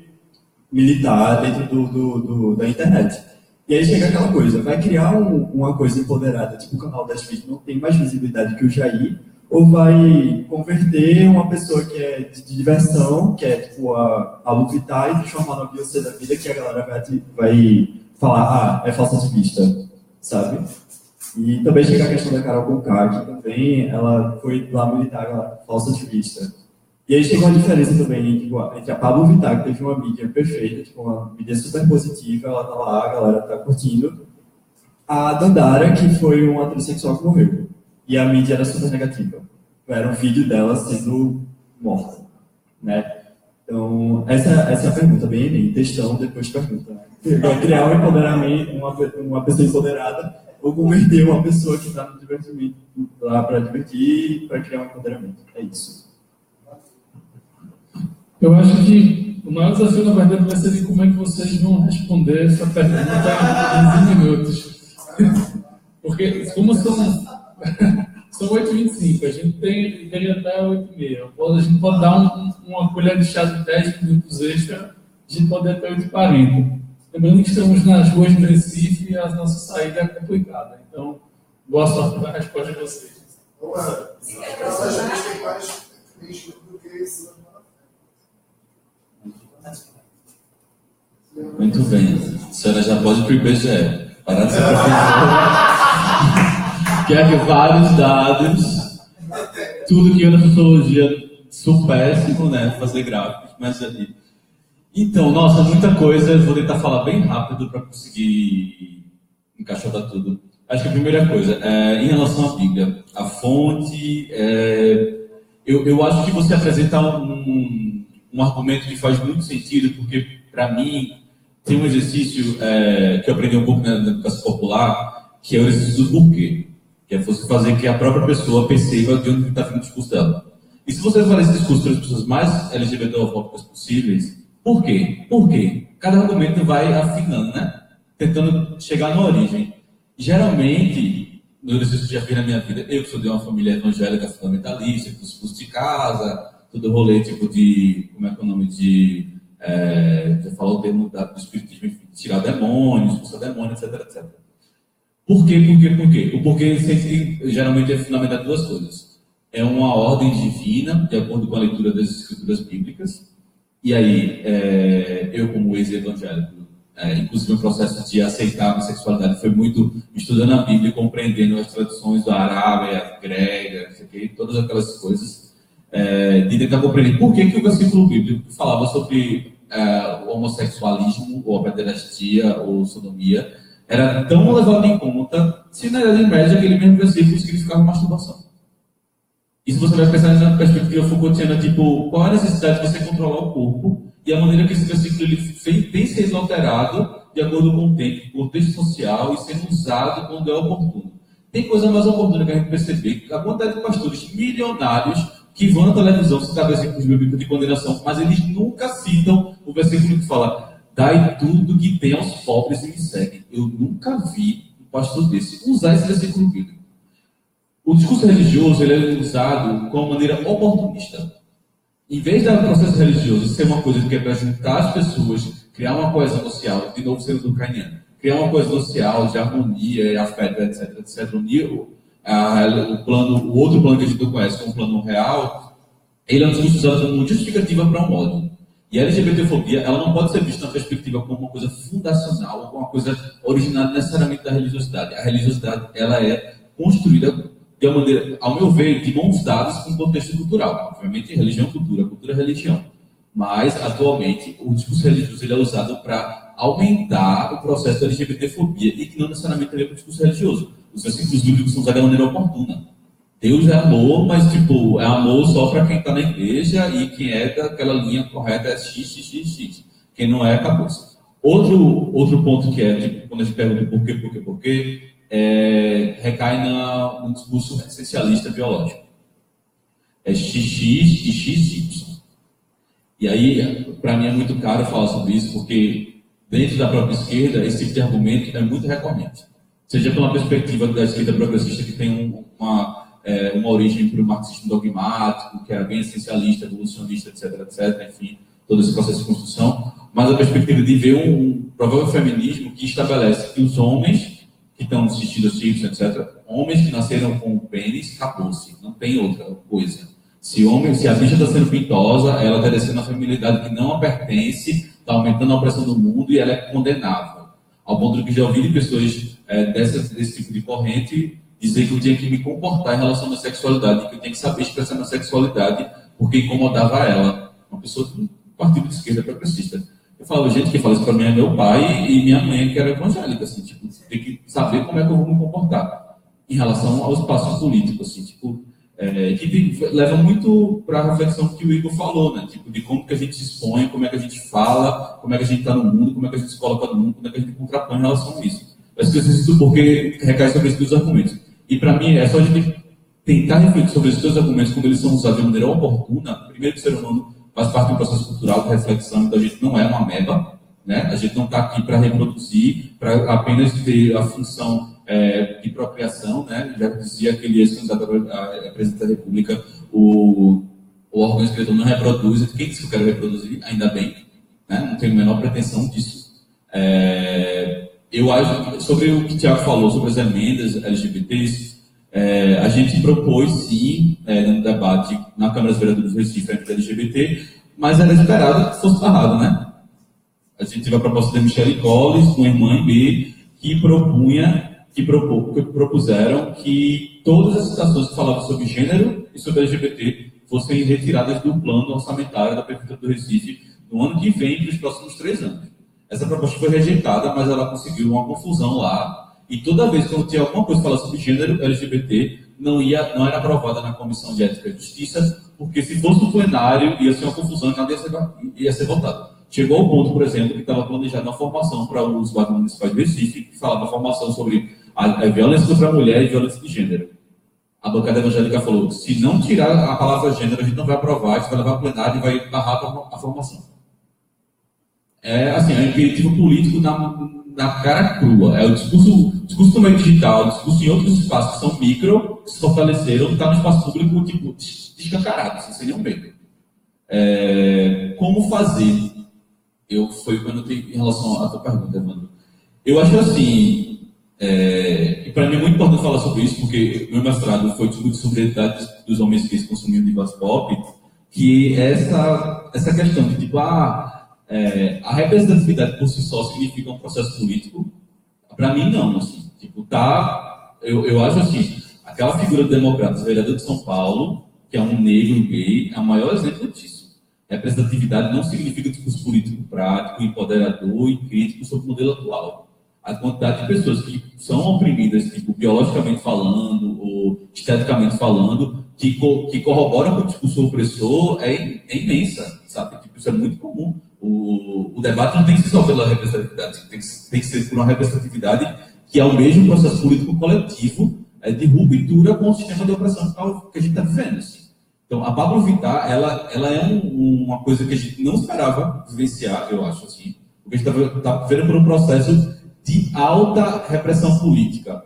militar dentro da internet. E aí chega aquela coisa, vai criar uma coisa empoderada, tipo o canal das Fit não tem mais visibilidade que o Jair, ou vai converter uma pessoa que é de diversão, que é tipo a Lu Vittar, e transformar na Beyoncé da vida, que a galera vai falar, é falsa ativista, sabe? E também chega a questão da Carol Conká, que também ela foi lá militar, ela falsa ativista. E aí chega uma diferença também entre a Pablo Vittar, que teve uma mídia perfeita, tipo, uma mídia super positiva, ela tá lá, a galera tá curtindo. A Dandara, que foi uma atriz sexual que morreu. E a mídia era super negativa. Era um vídeo dela sendo morta, né? Então, essa é a pergunta, bem Enem, textão, depois pergunta, né? Criar um empoderamento, uma pessoa empoderada, ou converter uma pessoa que está no divertimento lá para divertir, para criar um empoderamento. É isso. Eu acho que o maior desafio, na verdade, vai ser de como é que vocês vão responder essa pergunta em 15 minutos. Porque, como são 8h25, a gente tem até 8h30. A gente pode dar uma colher de chá de 10 minutos extra, a gente pode ir até 8h40. Lembrando que estamos nas ruas de Recife e a nossa saída é complicada. Então, boa sorte para a resposta de vocês. A gente tem mais risco do que isso. Muito bem. A senhora já pode ir para o IBGE. Parar de ser professora. Que é que vários dados, tudo que eu na sociologia sou péssimo, né? Fazer gráficos, mas ali. Então, nossa, muita coisa. Eu vou tentar falar bem rápido para conseguir encaixotar tudo. Acho que a primeira coisa, em relação à Bíblia, a fonte, eu acho que você apresenta um argumento que faz muito sentido, porque, para mim, tem um exercício que eu aprendi um pouco na educação popular, que é o exercício do porquê, que é você fazer que a própria pessoa perceba de onde está vindo o discurso dela. E se você falar esse discurso para as pessoas mais LGBTofóbicas possíveis, por quê? Por quê? Cada argumento vai afinando, né? Tentando chegar na origem. Geralmente, no exercício que já fiz na minha vida, eu que sou de uma família evangélica fundamentalista, fiz curso de casa, todo rolê tipo de, como é que é o nome já falou o termo do espiritismo, enfim, tirar demônios, expulsar demônios, etc, etc. Por quê? O porquê geralmente é fundamentado em duas coisas. É uma ordem divina, de acordo com a leitura das escrituras bíblicas, e aí, eu como ex-evangélico, inclusive o processo de aceitar a sexualidade foi muito estudando a Bíblia, compreendendo as tradições da Arábia, grega, não sei o quê, todas aquelas coisas, de tentar compreender por que o versículo bíblico falava sobre o homossexualismo, ou a pederastia, ou sodomia, era tão levado em conta, se na Idade Média aquele mesmo versículo significava masturbação. E se você vai pensar na perspectiva Foucaultiana, tipo, qual é a necessidade de você controlar o corpo, e a maneira que esse versículo ele tem sido alterado de acordo com o tempo, o contexto social, e sendo usado quando é oportuno. Tem coisa mais oportuna que a gente perceber, a quantidade de pastores milionários que vão na televisão citar versículos bíblicos de condenação, mas eles nunca citam o versículo que fala: dai tudo que tem aos pobres e me seguem. Eu nunca vi um pastor desse usar esse versículo bíblico. O discurso religioso ele é usado com uma maneira oportunista. Em vez do processo religioso ser uma coisa que é para juntar as pessoas, criar uma coesão social, de novo sendo ucraniano, criar uma coesão social de harmonia, afeto, etc, etc, unir o outro plano que a gente não conhece, como o plano real, ele é um discurso usado como justificativa para um ódio. E a LGBTfobia, ela não pode ser vista na perspectiva como uma coisa fundacional, ou como uma coisa originada necessariamente da religiosidade. A religiosidade, ela é construída de uma maneira, ao meu ver, de mãos dadas com o contexto cultural. Obviamente, religião, cultura, religião. Mas, atualmente, o discurso religioso ele é usado para aumentar o processo da LGBTfobia e que não necessariamente tem a ver com o discurso religioso. Os versículos bíblicos são usados de maneira oportuna. Deus é amor, mas tipo, é amor só para quem está na igreja e quem é daquela linha correta é x. Quem não é, acabou-se. Outro ponto que é, tipo, quando a gente pergunta por quê, recai no discurso essencialista biológico. É XX e XY. E aí, para mim é muito caro falar sobre isso, porque dentro da própria esquerda, esse tipo de argumento é muito recorrente. Seja pela perspectiva da esquerda progressista, que tem uma origem para o marxismo dogmático, que é bem essencialista, evolucionista, etc., enfim, todo esse processo de construção, mas a perspectiva de ver um provável feminismo que estabelece que os homens que estão assistindo aos ciclos, etc., homens que nasceram com pênis, acabou-se, não tem outra coisa. Se a bicha está sendo pintosa, ela está descendo a feminilidade que não a pertence, está aumentando a opressão do mundo e ela é condenável. Ao ponto de que já ouvi de pessoas desse tipo de corrente dizer que eu tinha que me comportar em relação à minha sexualidade, que eu tinha que saber expressar minha sexualidade porque incomodava ela. Uma pessoa de um partido de esquerda progressista. Eu falava, gente, quem fala isso para mim é meu pai e minha mãe, que era evangélica, assim, tipo, tem que saber como é que eu vou me comportar em relação ao espaço político, assim, tipo, que leva muito para a reflexão que o Igor falou, né, tipo, de como que a gente se expõe, como é que a gente fala, como é que a gente está no mundo, como é que a gente se coloca no mundo, como é que a gente contrapõe em relação a isso. Eu esqueci isso porque recai sobre esses dois argumentos. E para mim é só a gente tentar refletir sobre esses dois argumentos quando eles são usados de maneira oportuna. Primeiro, que o ser humano faz parte de um processo cultural de reflexão, então a gente não é uma ameba, né? A gente não está aqui para reproduzir, para apenas ter a função de procriação, né? Já dizia aquele ex-candidato a presidente da República, o órgão escritor não reproduz. Quem disse que eu quero reproduzir? Ainda bem, né? Não tenho a menor pretensão disso. Eu acho, sobre o que o Thiago falou, sobre as emendas LGBTs, a gente propôs, sim, no debate na Câmara dos Vereadores do Recife, entre LGBT, mas era esperado que fosse barrado, né? A gente teve a proposta da Michelle Collins, com a irmã B, que propuseram que todas as citações que falavam sobre gênero e sobre LGBT fossem retiradas do plano orçamentário da Prefeitura do Recife no ano que vem, para os próximos 3 anos. Essa proposta foi rejeitada, mas ela conseguiu uma confusão lá. E toda vez que tinha alguma coisa que falava sobre gênero LGBT, não era aprovada na Comissão de Ética e Justiça, porque se fosse no plenário, ia ser uma confusão e nada ia ser votado. Chegou ao ponto, por exemplo, que estava planejada uma formação para os guardas municipais do Recife, que falava formação sobre a violência contra a mulher e violência de gênero. A bancada evangélica falou, se não tirar a palavra gênero, a gente não vai aprovar, a gente vai levar ao plenário e vai barrar a formação. É um imperativo político na cara crua. É o discurso do meio digital, o discurso em outros espaços que são micro, que se fortaleceram, que está no espaço público, tipo, descancarado, assim, sem nenhum medo. Como fazer? Foi quando eu tenho em relação à tua pergunta, Evandro. Eu acho assim, e para mim é muito importante falar sobre isso, porque meu mestrado foi sobre a idade dos homens que consumiam divas pop, que essa questão de tipo, a representatividade por si só significa um processo político? Para mim, não. Assim, tipo, eu acho assim, aquela figura do Democratas, vereador de São Paulo, que é um negro gay, é o maior exemplo disso. Representatividade não significa discurso político prático, empoderador e crítico sobre o modelo atual. A quantidade de pessoas que são oprimidas, tipo, biologicamente falando ou esteticamente falando, que corroboram com o discurso opressor é imensa, sabe? Tipo, isso é muito comum. O debate não tem que ser só pela representatividade, tem que ser por uma representatividade que é o mesmo processo político coletivo de ruptura com o sistema de opressão que a gente está vivendo. Assim. Então, a Pablo Vittar, ela é uma coisa que a gente não esperava vivenciar, eu acho, assim, porque a gente está vivendo por um processo de alta repressão política,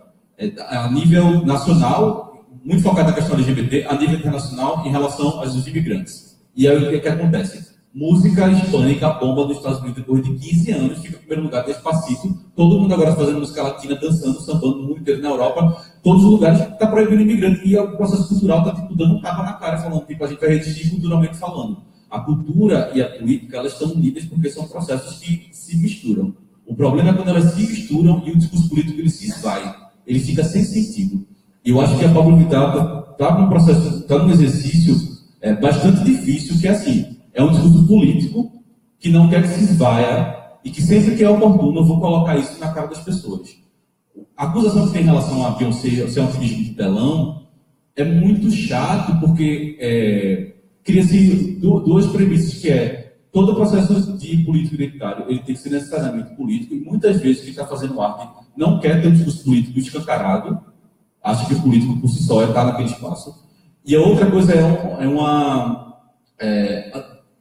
a nível nacional, muito focado na questão LGBT, a nível internacional, em relação aos imigrantes. E aí, o que acontece? Música hispânica bomba nos Estados Unidos depois de 15 anos, fica em primeiro lugar Despacito, todo mundo agora fazendo música latina, dançando, sambando no mundo inteiro, na Europa, todos os lugares está proibindo imigrante, e o processo cultural está tipo, dando um tapa na cara, falando, tipo, a gente vai resistir culturalmente falando. A cultura e a política, elas estão unidas porque são processos que se misturam. O problema é quando elas se misturam e o discurso político ele se esvai, ele fica sem sentido. E eu acho que a Pablo Vittar está num processo, está num exercício bastante difícil, que é assim, é um discurso político que não quer que se esvaia e que sempre que é oportuno eu vou colocar isso na cara das pessoas. A acusação que tem em relação a Beyoncé ser um ativismo de telão é muito chato, porque cria-se duas premissas, que é todo o processo de político identitário, ele tem que ser necessariamente político, e muitas vezes quem está fazendo arte não quer ter um discurso político escancarado, acha que o político por si só está naquele espaço. E a outra coisa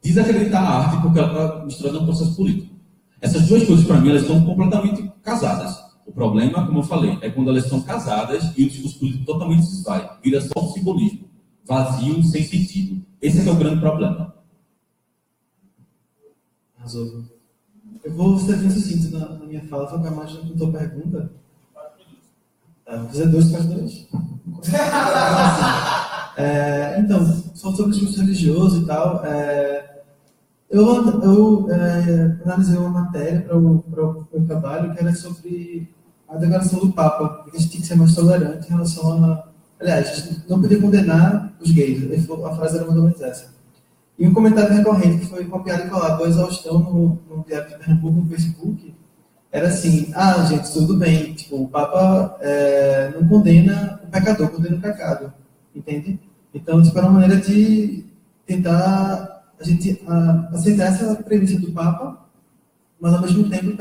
desacreditar a arte porque ela está misturando um processo político. Essas duas coisas, para mim, elas estão completamente casadas. O problema, como eu falei, é quando elas estão casadas e o discurso político totalmente se vai, vira só um simbolismo, vazio, sem sentido. Esse é o grande problema. Arrasou. Eu vou ser bem sucinto na minha fala, focar mais na tua pergunta. Vou fazer 2 para 2. Então, falando sobre o discurso religioso e tal, eu analisei uma matéria para o meu trabalho que era sobre a declaração do Papa, que a gente tinha que ser mais tolerante em relação a... Aliás, a gente não podia condenar os gays, a frase era mais ou menos essa. E um comentário recorrente, que foi copiado e colado a exaustão no Diário de Pernambuco, no Facebook, era assim: gente, tudo bem, tipo, o Papa não condena o pecador, condena o pecado, entende? Então, tipo, era uma maneira de tentar a gente aceitar essa premissa do Papa, mas ao mesmo tempo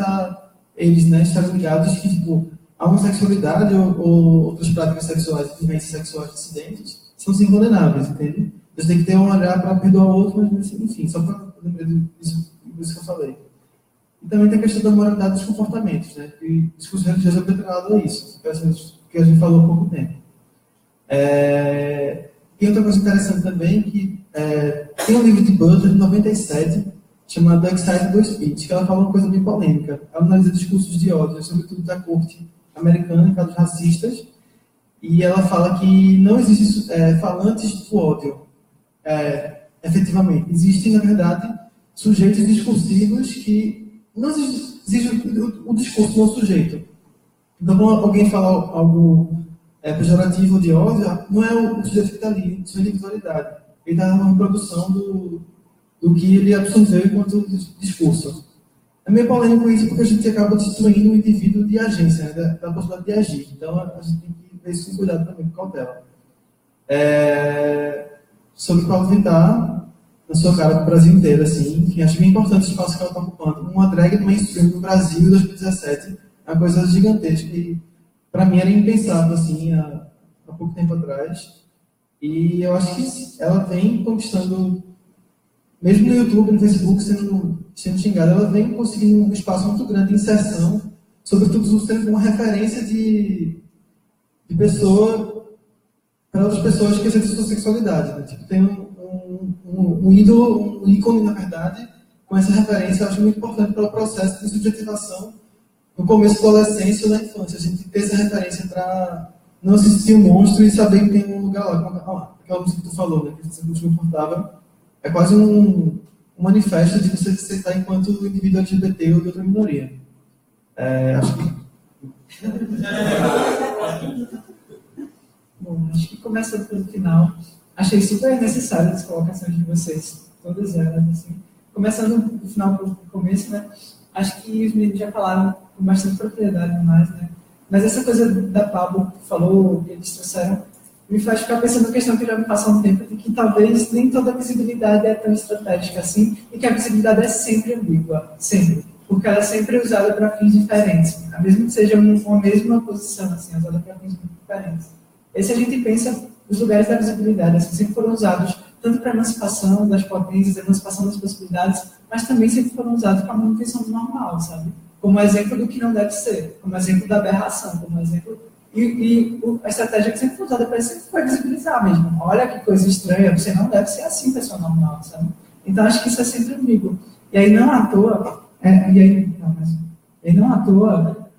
eles estarem ligados que, tipo, a homossexualidade ou outras práticas sexuais, vivências sexuais dissidentes, são sim condenáveis, entende? Você tem que ter um olhar para perdoar o outro, mas, enfim, só para lembrar disso que eu falei. E também tem a questão da moralidade dos comportamentos, né? E o discurso religioso é atrelado a isso, que a gente falou há pouco tempo. Tem outra coisa interessante também, que tem um livro de Butler, de 97, chamado The Excited do Speech, que ela fala uma coisa bem polêmica. Ela analisa discursos de ódio, sobretudo da corte americana, em casos racistas, e ela fala que não existe falantes do ódio, efetivamente. Existem, na verdade, sujeitos discursivos que não exige o discurso do sujeito. Então, quando alguém fala algo pejorativo de ódio, não é o sujeito que está ali, sua individualidade. Ele está na reprodução do que ele absorveu enquanto discurso. É meio polêmico isso, porque a gente acaba destruindo o indivíduo de agência, né, da possibilidade de agir. Então, a gente tem que ver isso com cuidado também, com cautela. Sobre Pablo Vittar, na sua cara do Brasil inteiro, assim, enfim, acho bem importante o espaço que ela está ocupando. Uma drag do mainstream no Brasil em 2017 é uma coisa gigantesca e, para mim, era impensável, assim, há pouco tempo atrás. E eu acho que ela vem conquistando, mesmo no YouTube, no Facebook, sendo xingada, ela vem conseguindo um espaço muito grande de inserção, sobretudo sendo uma referência de pessoa para outras pessoas que exercem sua sexualidade. Né? Tipo, tem um ídolo, um ícone, na verdade, com essa referência. Eu acho muito importante para o processo de subjetivação no começo da adolescência ou da infância. A gente ter essa referência para não se sentir um monstro e saber que tem um lugar lá. Aquela música que tu falou, né? Que você não se confortável. É quase um manifesto de você se aceitar enquanto indivíduo LGBT ou de outra minoria. Acho que... Bom, acho que começando pelo final, achei super necessário as colocações de vocês, todas elas, assim. Começando do final para o começo, né? Acho que os meninos já falaram com bastante propriedade mais, né? Mas essa coisa da Pablo que falou, que eles trouxeram, me faz ficar pensando na questão que já me passa um tempo, de que talvez nem toda visibilidade é tão estratégica assim, e que a visibilidade é sempre ambígua, sempre. Porque ela é sempre usada para fins diferentes, mesmo que seja uma mesma posição, assim, usada para fins diferentes. E se a gente pensa, os lugares da visibilidade assim, sempre foram usados tanto para a emancipação das potências, a emancipação das possibilidades, mas também sempre foram usados para a manutenção do normal, sabe? Como exemplo do que não deve ser, como exemplo da aberração, como exemplo... E a estratégia que sempre foi usada para isso foi visibilizar mesmo. Olha que coisa estranha, você não deve ser assim, pessoa normal, sabe? Então, acho que isso é sempre ambíguo. E aí, não à toa...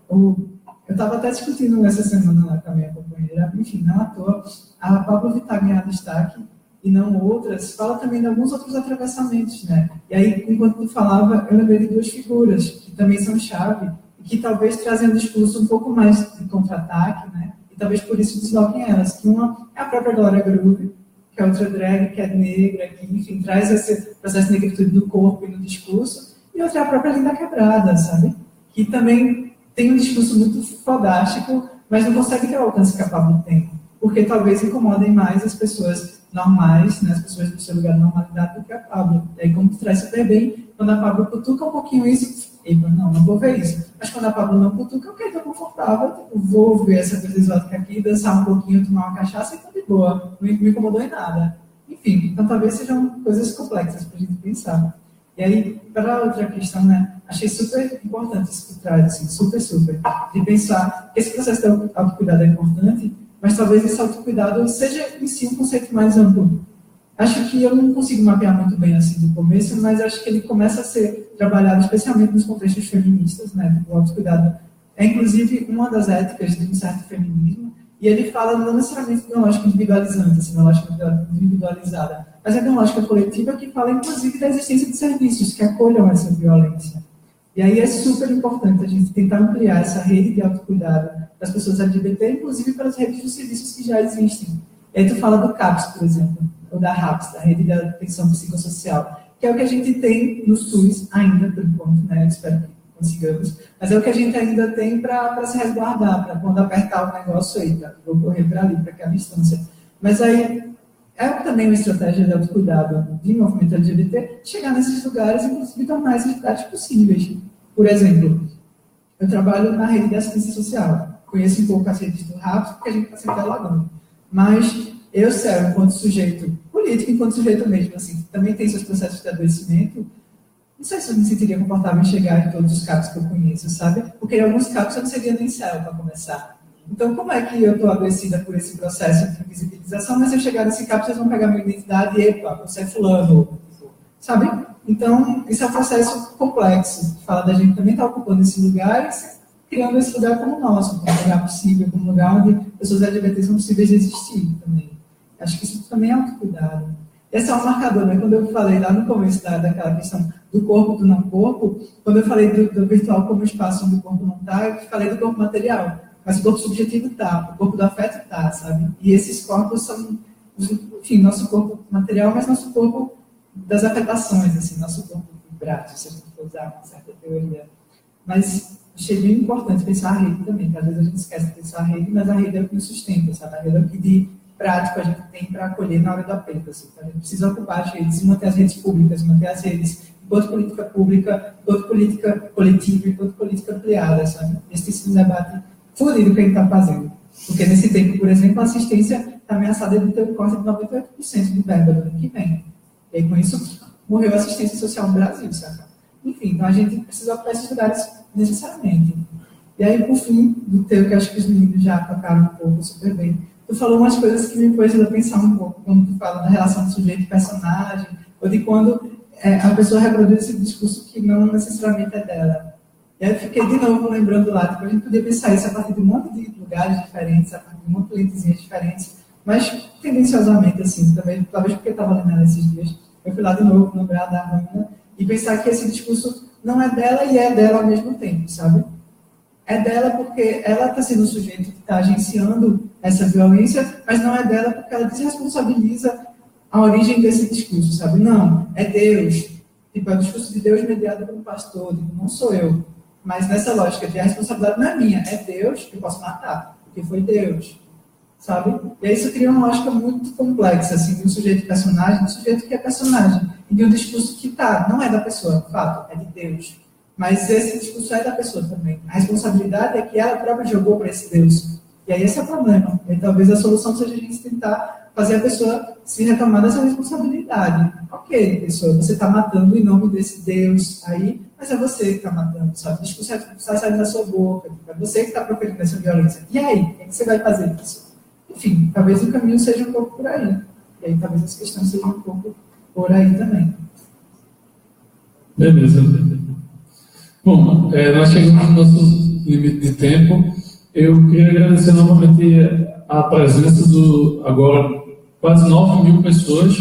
eu estava até discutindo essa semana lá com a minha companheira, enfim, não à toa, a Pablo Vittar ganhar destaque e não outras, fala também de alguns outros atravessamentos, né? E aí, enquanto tu falava, eu lembrei de duas figuras que também são chave e que talvez trazem um discurso um pouco mais de contra-ataque, né? e talvez por isso desloquem elas, que uma é a própria Glória Groove, que é outra drag, que é negra, que, enfim, traz esse processo de negritude no corpo e no discurso, e outra é a própria Linda Quebrada, sabe? Que também tem um discurso muito fodástico, mas não consegue ter o alcance que a Pablo tem, porque talvez incomodem mais as pessoas normais, né, as pessoas do seu lugar de normalidade, do que a Pablo. E aí, como tu traz super bem, quando a Pablo cutuca um pouquinho isso, epa, não vou ver isso. Mas quando a Pablo não cutuca, ok, estou confortável, tipo, vou ver essa coisa exótica aqui, dançar um pouquinho, tomar uma cachaça e estou de boa, não me incomodou em nada. Enfim, então talvez sejam coisas complexas para a gente pensar. E aí, para a outra questão, né, achei super importante isso que tu traz, assim, super, de pensar que esse processo de autocuidado é importante, mas talvez esse autocuidado seja em si um conceito mais amplo. Acho que eu não consigo mapear muito bem assim do começo, mas acho que ele começa a ser trabalhado especialmente nos contextos feministas, né? O autocuidado é inclusive uma das éticas de um certo feminismo, e ele fala não necessariamente de uma lógica individualizante, assim, uma lógica individualizada, mas é de uma lógica coletiva que fala inclusive da existência de serviços que acolham essa violência. E aí é super importante a gente tentar ampliar essa rede de autocuidado das pessoas LGBT, inclusive pelas redes de serviços que já existem. E aí tu fala do CAPS, por exemplo, ou da RAPS, da Rede de Atenção Psicossocial, que é o que a gente tem no SUS ainda, por enquanto, né? Eu espero que consigamos, mas é o que a gente ainda tem para se resguardar, para quando apertar o negócio, eita, vou correr para ali, para aquela instância. Mas aí é também uma estratégia de autocuidado de movimento LGBT chegar nesses lugares e, inclusive, tornar esses lugares possíveis. Por exemplo, eu trabalho na rede de assistência social, conheço um pouco as redes do RAPS, porque a gente está sempre dialogando, mas eu, Céu, enquanto sujeito político, enquanto sujeito mesmo, assim, que também tem seus processos de adoecimento, não sei se eu me sentiria confortável em chegar em todos os CAPs que eu conheço, sabe? Porque em alguns CAPs eu não seria nem Céu para começar. Então, como é que eu estou adoecida por esse processo de invisibilização, mas se eu chegar nesse CAP, vocês vão pegar minha identidade e, epa, você é fulano, sabe? Então, esse é um processo complexo, que fala da gente também estar ocupando esse lugar e criando esse lugar como nosso, como um lugar possível, como um lugar onde pessoas LGBTs são possíveis de existir também. Acho que isso também é autocuidado. Esse é um marcador, né? Quando eu falei lá no começo daquela questão do corpo, do não corpo, quando eu falei do virtual como espaço onde o corpo não está, eu falei do corpo material. Mas o corpo subjetivo está, o corpo do afeto está, sabe? E esses corpos são, enfim, nosso corpo material, mas nosso corpo das afetações, assim, nosso corpo vibrato, se a gente for usar uma certa teoria. Mas achei bem importante pensar a rede também, que às vezes a gente esquece de pensar a rede, mas a rede é o que nos sustenta, sabe? A rede é o que de prático a gente tem para acolher na hora do aperto, assim. Então, a gente precisa ocupar as redes e manter as redes públicas, manter as redes enquanto política pública, enquanto política coletiva, enquanto política ampliada, sabe? Esse tipo de debate fodido que a gente está fazendo. Porque nesse tempo, por exemplo, a assistência está ameaçada de ter um corte de 98% de verba do ano que vem. E aí, com isso, morreu a assistência social no Brasil, saca? Enfim, então a gente precisa ocupar esses lugares necessariamente. E aí, por fim, do teu, que acho que os meninos já tocaram um pouco super bem, tu falou umas coisas que me pôs a pensar um pouco, quando tu fala da relação do sujeito e personagem, ou de quando a pessoa reproduz esse discurso que não necessariamente é dela. E aí eu fiquei de novo lembrando lá, tipo, a gente podia pensar isso a partir de um monte de lugares diferentes, a partir de um monte de lentezinhas diferentes, mas tendenciosamente, assim, também, talvez porque eu estava lendo ela esses dias, eu fui lá de novo lembrar da Ana e pensar que esse discurso não é dela e é dela ao mesmo tempo, sabe? É dela porque ela está sendo o sujeito que está agenciando essa violência, mas não é dela porque ela desresponsabiliza a origem desse discurso, sabe? Não, é Deus. Tipo, é o discurso de Deus mediado por um pastor, tipo, não sou eu. Mas nessa lógica de a responsabilidade não é minha, é Deus que eu posso matar, porque foi Deus, sabe? E aí isso cria uma lógica muito complexa, assim, de um sujeito personagem, de um sujeito que é personagem, e de um discurso que não é da pessoa, de fato, é de Deus. Mas esse discurso é da pessoa também. A responsabilidade é que ela própria jogou para esse Deus. E aí esse é o problema. E talvez a solução seja a gente tentar fazer a pessoa se retomar dessa responsabilidade. Ok, pessoa, você está matando em nome desse Deus aí, mas é você que está matando, sabe? O discurso está saindo da sua boca, é você que está proferindo essa violência. E aí, o que você vai fazer com isso? Enfim, talvez o caminho seja um pouco por aí. E aí talvez as questões sejam um pouco por aí também. Beleza. Bom, nós chegamos no nosso limite de tempo. Eu queria agradecer novamente a presença agora, quase 9.000 pessoas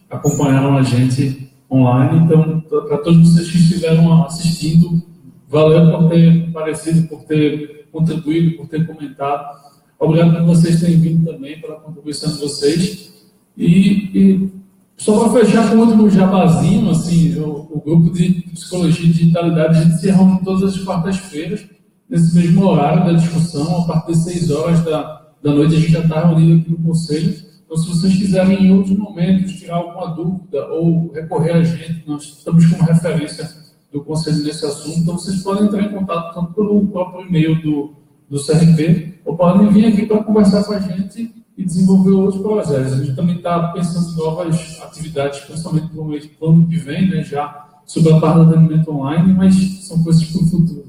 acompanharam a gente online. Então, para todos vocês que estiveram assistindo, valeu por ter aparecido, por ter contribuído, por ter comentado. Obrigado por vocês terem vindo também, pela contribuição de vocês. E só para fechar com o último jabazinho, assim, o grupo de Psicologia e Digitalidade, a gente se reúne todas as quartas-feiras, nesse mesmo horário da discussão, a partir de 6 horas da noite, a gente já está reunido aqui no Conselho. Então, se vocês quiserem, em outros momentos, tirar alguma dúvida ou recorrer a gente, nós estamos como referência do Conselho nesse assunto, então vocês podem entrar em contato tanto pelo próprio e-mail do CRP, ou podem vir aqui para conversar com a gente e desenvolver outros projetos. A gente também está pensando em novas atividades, principalmente para o ano que vem, né, já sobre a parte do atendimento online, mas são coisas para o futuro.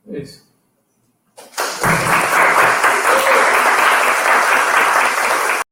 É isso.